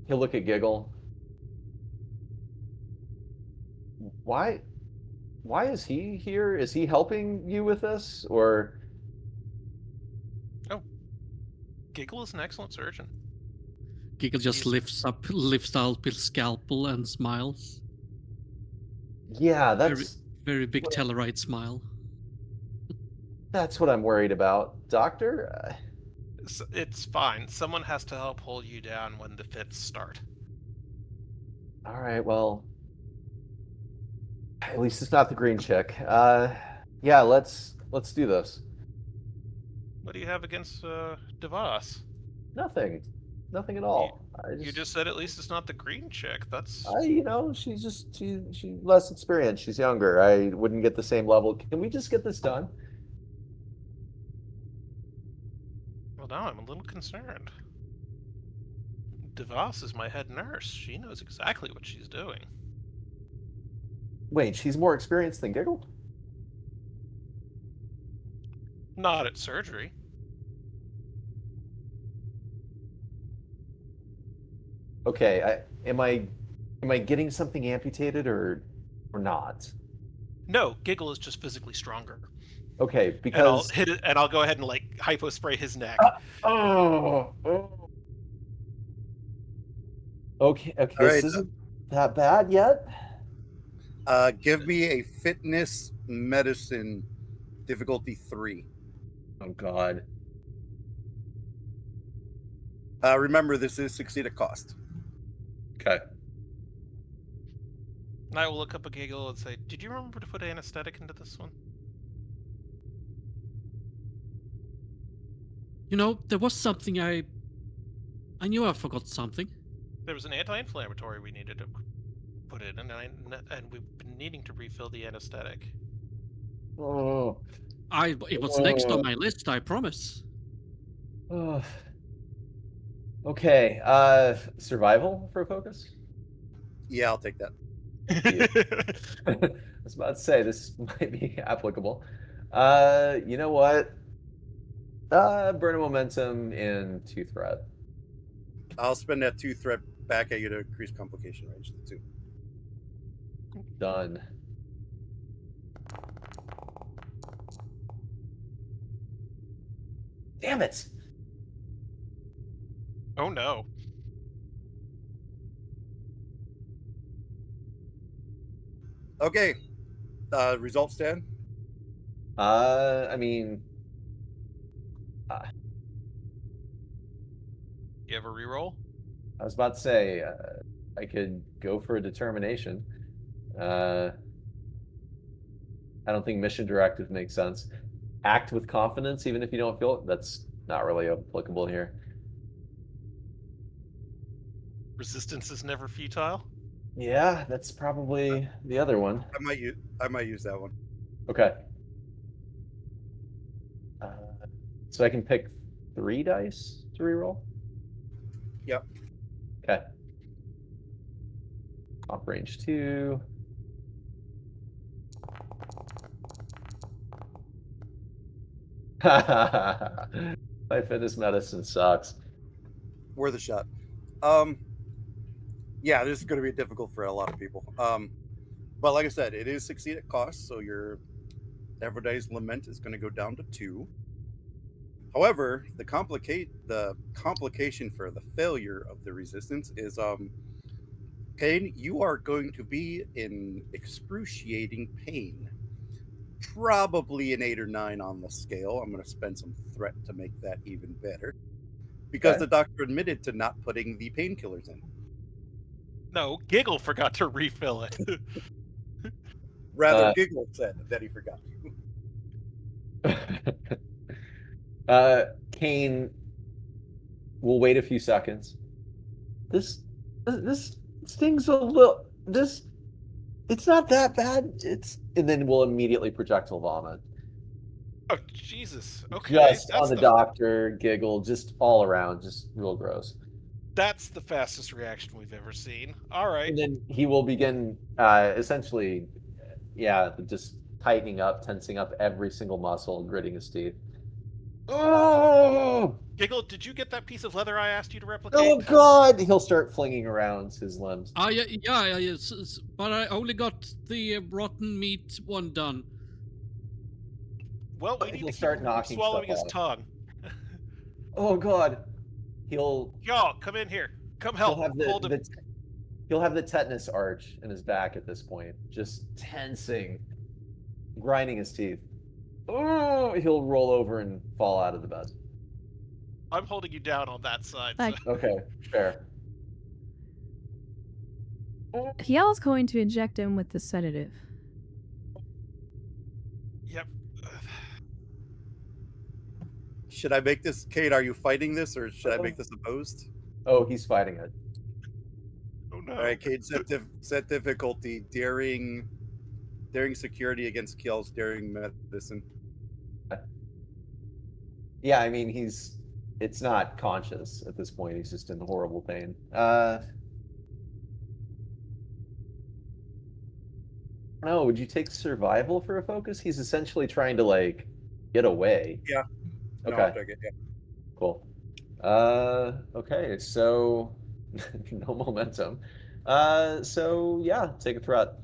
He'll look at Giggle. Why is he here? Is he helping you with this, or? Oh, Giggle is an excellent surgeon. Giggle just lifts out his scalpel and smiles. Yeah, that's very big Tellarite smile. That's what I'm worried about, Doctor. It's fine. Someone has to help hold you down when the fits start. All right, well, at least it's not the green chick. Yeah, let's do this. What do you have against DeVos? Nothing at all. You just said at least it's not the green chick. That's. She's less experienced. She's younger. I wouldn't get the same level. Can we just get this done? Well, now I'm a little concerned. DeVos is my head nurse. She knows exactly what she's doing. Wait, she's more experienced than Giggle? Not at surgery. Okay, am I getting something amputated or not? No, Giggle is just physically stronger. Okay, because I'll go ahead and hypo spray his neck. Okay, All this right. isn't that bad yet. Give me a fitness medicine difficulty 3. Oh God. Remember, this is succeed at cost. Okay. And I will look up a Giggle and say, "Did you remember to put anesthetic into this one?" You know, there was something I knew I forgot something. There was an anti-inflammatory we needed to put in, and we've been needing to refill the anesthetic. Oh. It was next on my list, I promise. Oh. Okay, survival for a focus? Yeah, I'll take that. I was about to say, this might be applicable. You know what? Burn a momentum in 2 threat. I'll spend that 2 threat back at you to increase complication range, too. Done. Damn it! Oh no. Okay. Results, Dan? I mean... You have a reroll? I was about to say, I could go for a determination. I don't think mission directive makes sense. Act with confidence, even if you don't feel it. That's not really applicable here. Resistance is never futile? Yeah, that's probably the other one. I might use that one. Okay. So I can pick 3 dice to reroll? Yep. Okay. Op range 2. My fitness medicine sucks. Worth a shot. Yeah, this is going to be difficult for a lot of people. But like I said, it is succeed at cost, so your Everyday's Lament is going to go down to 2. However, the complication for the failure of the resistance is, Kane, you are going to be in excruciating pain. Probably an 8 or 9 on the scale. I'm going to spend some threat to make that even better. Because the doctor admitted to not putting the painkillers in. No, Giggle forgot to refill it. Rather, Giggle said that he forgot. Kane will wait a few seconds. This stings a little. It's not that bad. And then we'll immediately projectile vomit. Oh Jesus! Okay, just on the doctor, Giggle, just all around, just real gross. That's the fastest reaction we've ever seen. All right. And then he will begin essentially, just tightening up, tensing up every single muscle, gritting his teeth. Oh! Giggle, did you get that piece of leather I asked you to replicate? Oh God! He'll start flinging around his limbs. Yeah. But I only got the rotten meat one done. Well, we need he'll to start knocking swallowing his stuff tongue. Oh God! Y'all, come in here. Come help. Hold him. He'll have the tetanus arch in his back at this point, just tensing, grinding his teeth. Oh, he'll roll over and fall out of the bed. I'm holding you down on that side. Like, so. Okay, fair. Hiel's going to inject him with the sedative. Yep. Should I make this, Kate? Are you fighting this, or should I make this opposed? Oh, he's fighting it. Oh no! All right, Kate. Set difficulty. Daring security against Kiel's daring medicine. Yeah, I mean it's not conscious at this point. He's just in horrible pain. No, would you take survival for a focus? He's essentially trying to like get away. Yeah. Okay. No, I'll take it, yeah. Cool. Okay, so no momentum. So yeah, take a threat.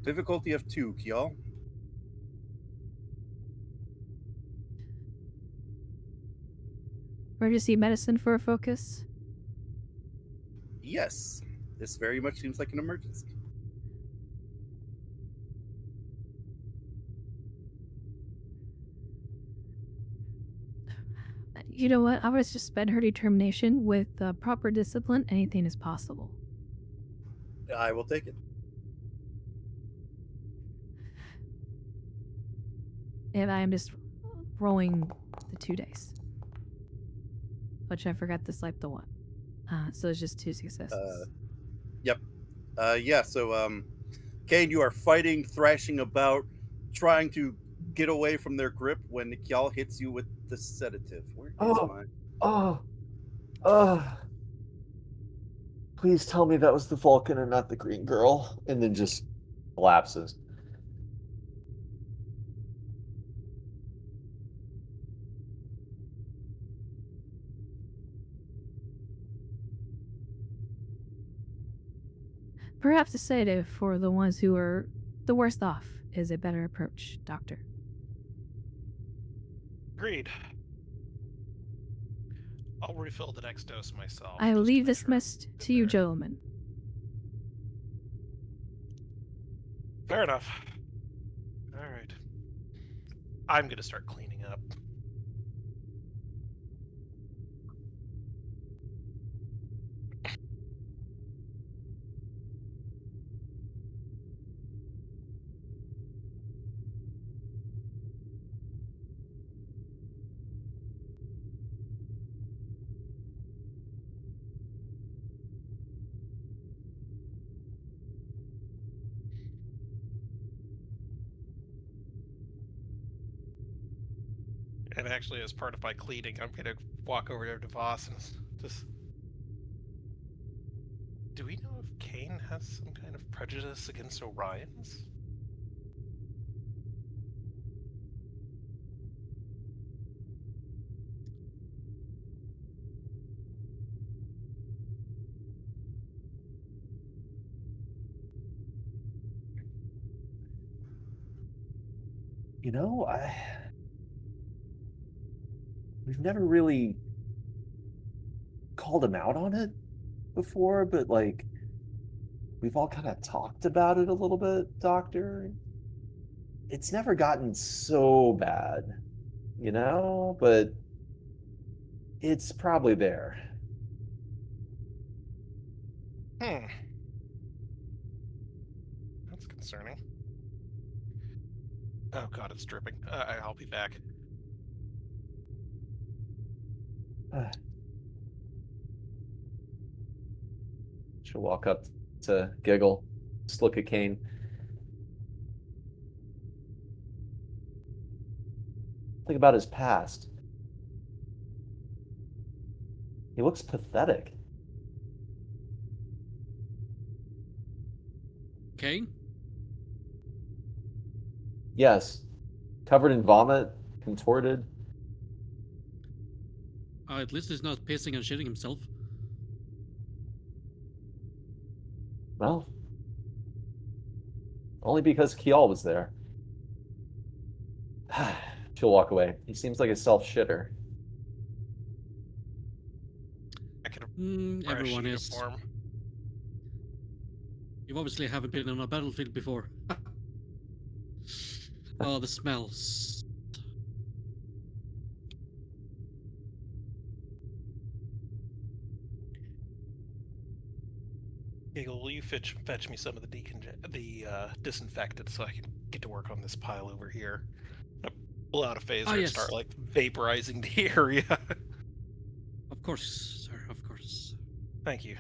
Difficulty of 2, Kiel. Emergency medicine for a focus? Yes. This very much seems like an emergency. You know what? I would just spend her determination with proper discipline. Anything is possible. I will take it. And I am just rolling the 2 dice. Which I forgot to swipe the 1. So it's just 2 successes. Yep. Yeah, so Kane, you are fighting, thrashing about, trying to get away from their grip when Kyal hits you with the sedative. Where is my... Please tell me that was the Vulcan and not the green girl. And then just collapses. Perhaps a sedative for the ones who are the worst off is a better approach, Doctor. Agreed. I'll refill the next dose myself. I will leave this message to you, gentlemen. Fair enough. All right. I'm going to start cleaning up. And actually, as part of my cleaning, I'm going to walk over to Voss and just... Do we know if Kane has some kind of prejudice against Orions? You know, we've never really called him out on it before, but like we've all kind of talked about it a little bit, Doctor. It's never gotten so bad, you know, but it's probably there. That's concerning. Oh god, it's dripping. I'll be back. She'll walk up to Giggle, just look at Kane. Think about his past. He looks pathetic. Kane? Yes. Covered in vomit, contorted. At least he's not pissing and shitting himself. Well, only because Kial was there. She'll walk away. He seems like a self-shitter. I could everyone is. Uniform. You obviously haven't been on a battlefield before. Oh, the smells. Giggle, will you fetch me some of the disinfectant so I can get to work on this pile over here? I'll pull out a phaser and start like vaporizing the area. Of course, sir. Of course. Thank you.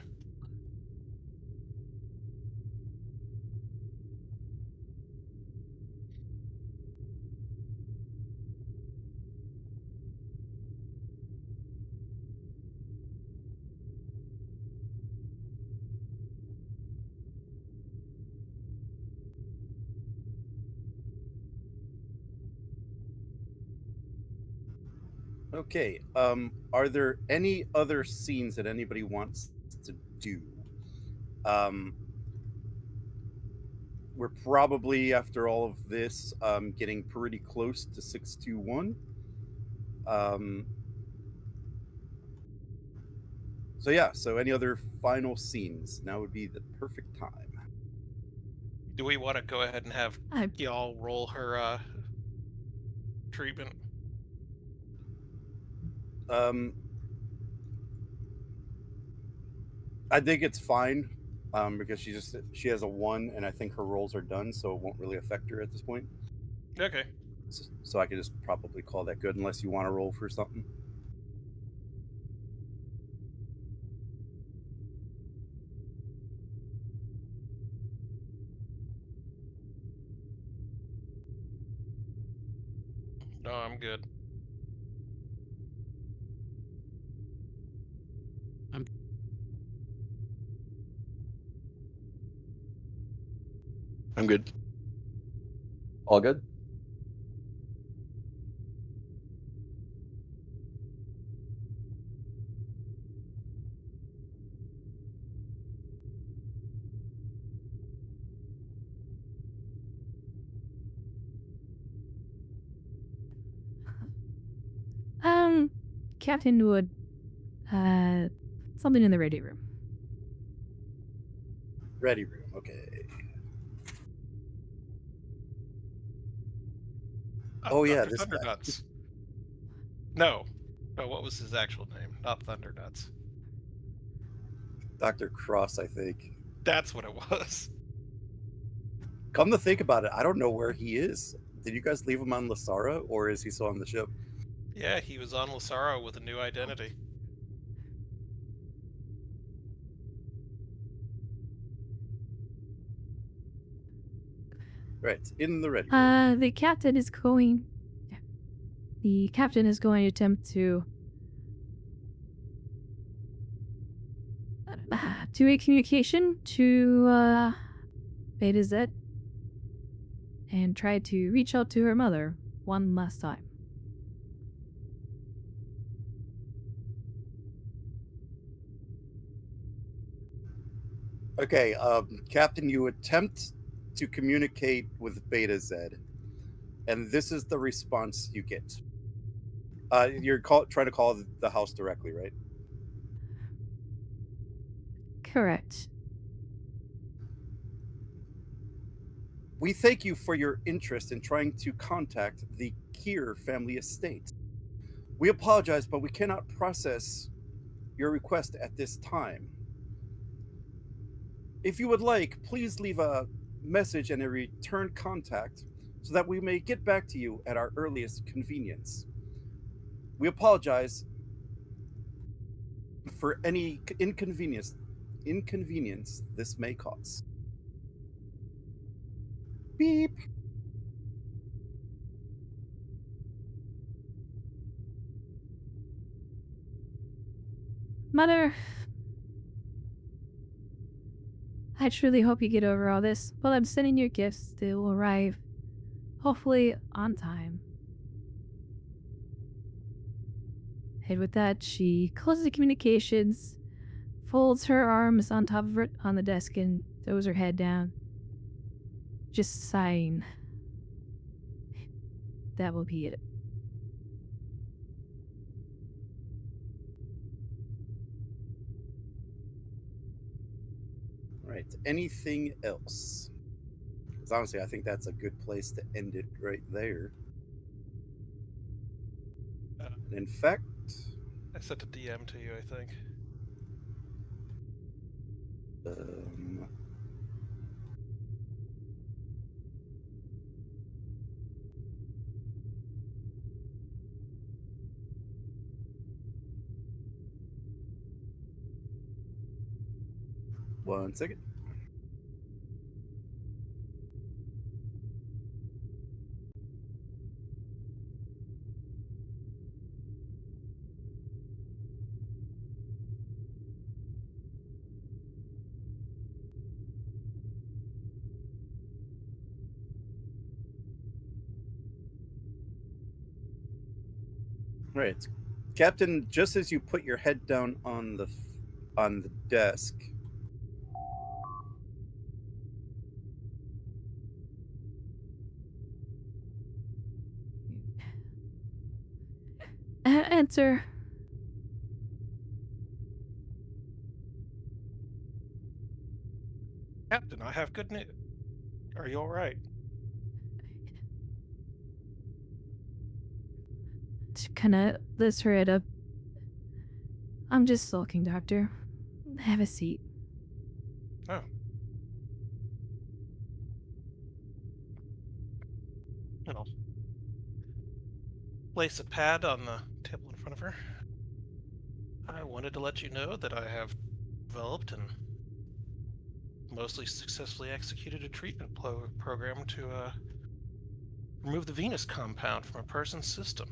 Okay. Are there any other scenes that anybody wants to do? We're probably, after all of this, getting pretty close to 621. So yeah, so any other final scenes? Now would be the perfect time. Do we want to go ahead and have y'all roll her treatment? I think it's fine because she has a 1, and I think her rolls are done, so it won't really affect her at this point. Okay. So I can just probably call that good unless you want to roll for something. No, I'm good. I'm good. All good? Captain Wood, something in the radio room. Ready room, okay. Oh yeah, Dr. this guy. Thundernuts. No, what was his actual name? Not Thundernuts. Dr. Cross, I think. That's what it was. Come to think about it, I don't know where he is. Did you guys leave him on Lasara, or is he still on the ship? Yeah, he was on Lasara with a new identity. Right, in the ready room. The captain is going to attempt to make communication to Beta Z and try to reach out to her mother one last time. Okay, Captain, you attempt to communicate with Beta Z, and this is the response you get. You're trying to call the house directly, right? Correct. We thank you for your interest in trying to contact the Kier family estate. We apologize, but we cannot process your request at this time. If you would like, please leave a message and a return contact so that we may get back to you at our earliest convenience. We apologize for any inconvenience this may cause. Beep. Mother, I truly hope you get over all this. Well, I'm sending your gifts. They will arrive, hopefully, on time. And with that, she closes the communications, folds her arms on top of it on the desk, and throws her head down, just sighing. That will be it. Right. Anything else? Because honestly, I think that's a good place to end it right there. And in fact, I sent a DM to you, I think. One second. Right. Captain, just as you put your head down on the desk, Answer. Captain, I have good news. Are you all right? She kind of lifts her head up. I'm just sulking, Doctor. Have a seat. Oh. You know, place a pad on the table in front of her. I wanted to let you know that I have developed and mostly successfully executed a treatment program to remove the Venus compound from a person's system.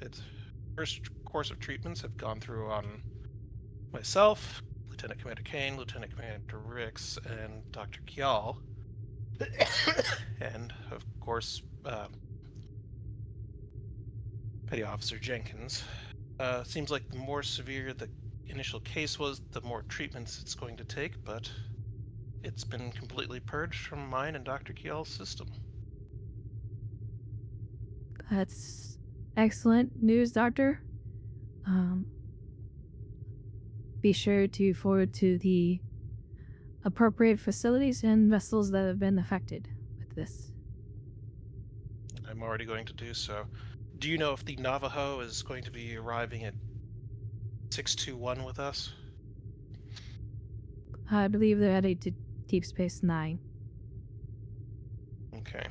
Its first course of treatments have gone through on myself, Lieutenant Commander Kane, Lieutenant Commander Rix, and Dr. Kjall. And, of course, Petty Officer Jenkins. Seems like the more severe the initial case was, the more treatments it's going to take, but it's been completely purged from mine and Dr. Kjall's system. That's excellent news, Doctor. Be sure to forward to the appropriate facilities and vessels that have been affected with this. I'm already going to do so. Do you know if the Navajo is going to be arriving at 621 with us? I believe they're headed to Deep Space Nine. Okay.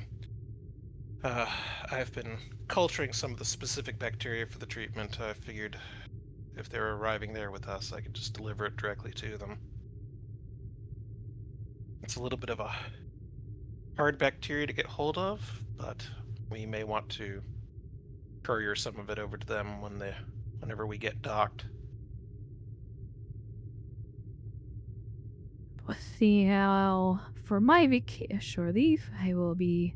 I've been culturing some of the specific bacteria for the treatment. I figured if they're arriving there with us, I could just deliver it directly to them. It's a little bit of a hard bacteria to get hold of, but we may want to courier some of it over to them whenever we get docked. For my shore leave, I will be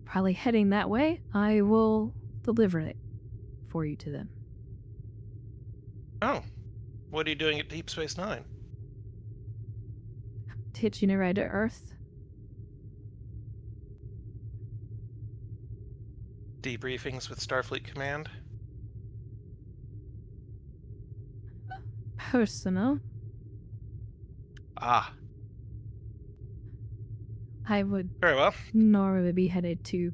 probably heading that way. I will deliver it for you to them. Oh, what are you doing at Deep Space Nine? Hitching it right to Earth. Debriefings with Starfleet Command? Personal. Ah. I would Very well. normally be headed to...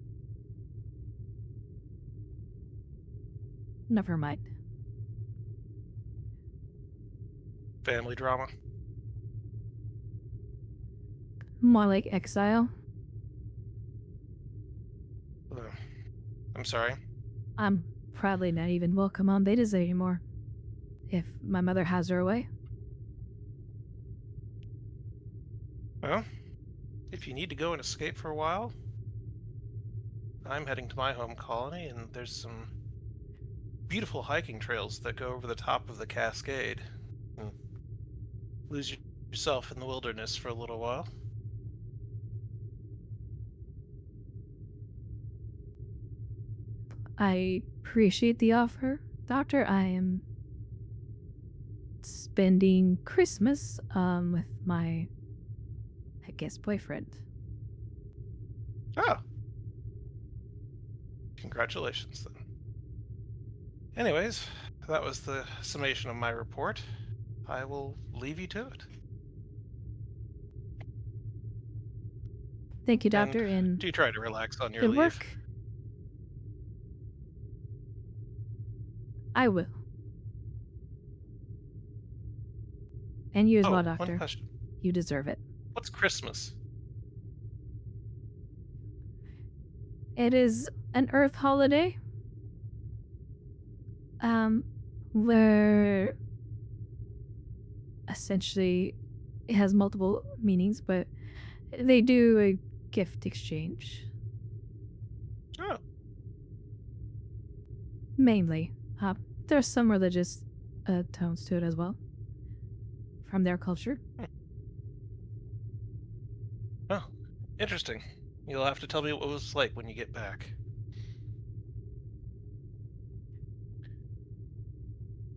Never mind. Family drama? More like exile. I'm sorry. I'm probably not even welcome on Beta's anymore. If my mother has her way. Well, if you need to go and escape for a while, I'm heading to my home colony, and there's some beautiful hiking trails that go over the top of the Cascade. And lose yourself in the wilderness for a little while. I appreciate the offer, Doctor. I am spending Christmas with my, I guess, boyfriend. Oh. Congratulations, then. Anyways, that was the summation of my report. I will leave you to it. Thank you, Doctor, and do try to relax on your good leave. work. I will. And you as well, Doctor. One question. You deserve it. What's Christmas? It is an Earth holiday. Where essentially it has multiple meanings, but they do a gift exchange. Oh. Mainly. There's some religious tones to it as well. From their culture. Oh, interesting. You'll have to tell me what it was like when you get back.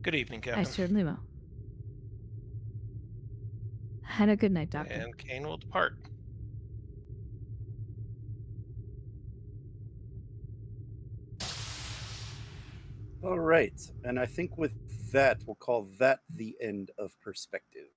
Good evening, Captain. I certainly will. Have a good night, Doctor. And Kane will depart. All right. And I think with that, we'll call that the end of Perspective.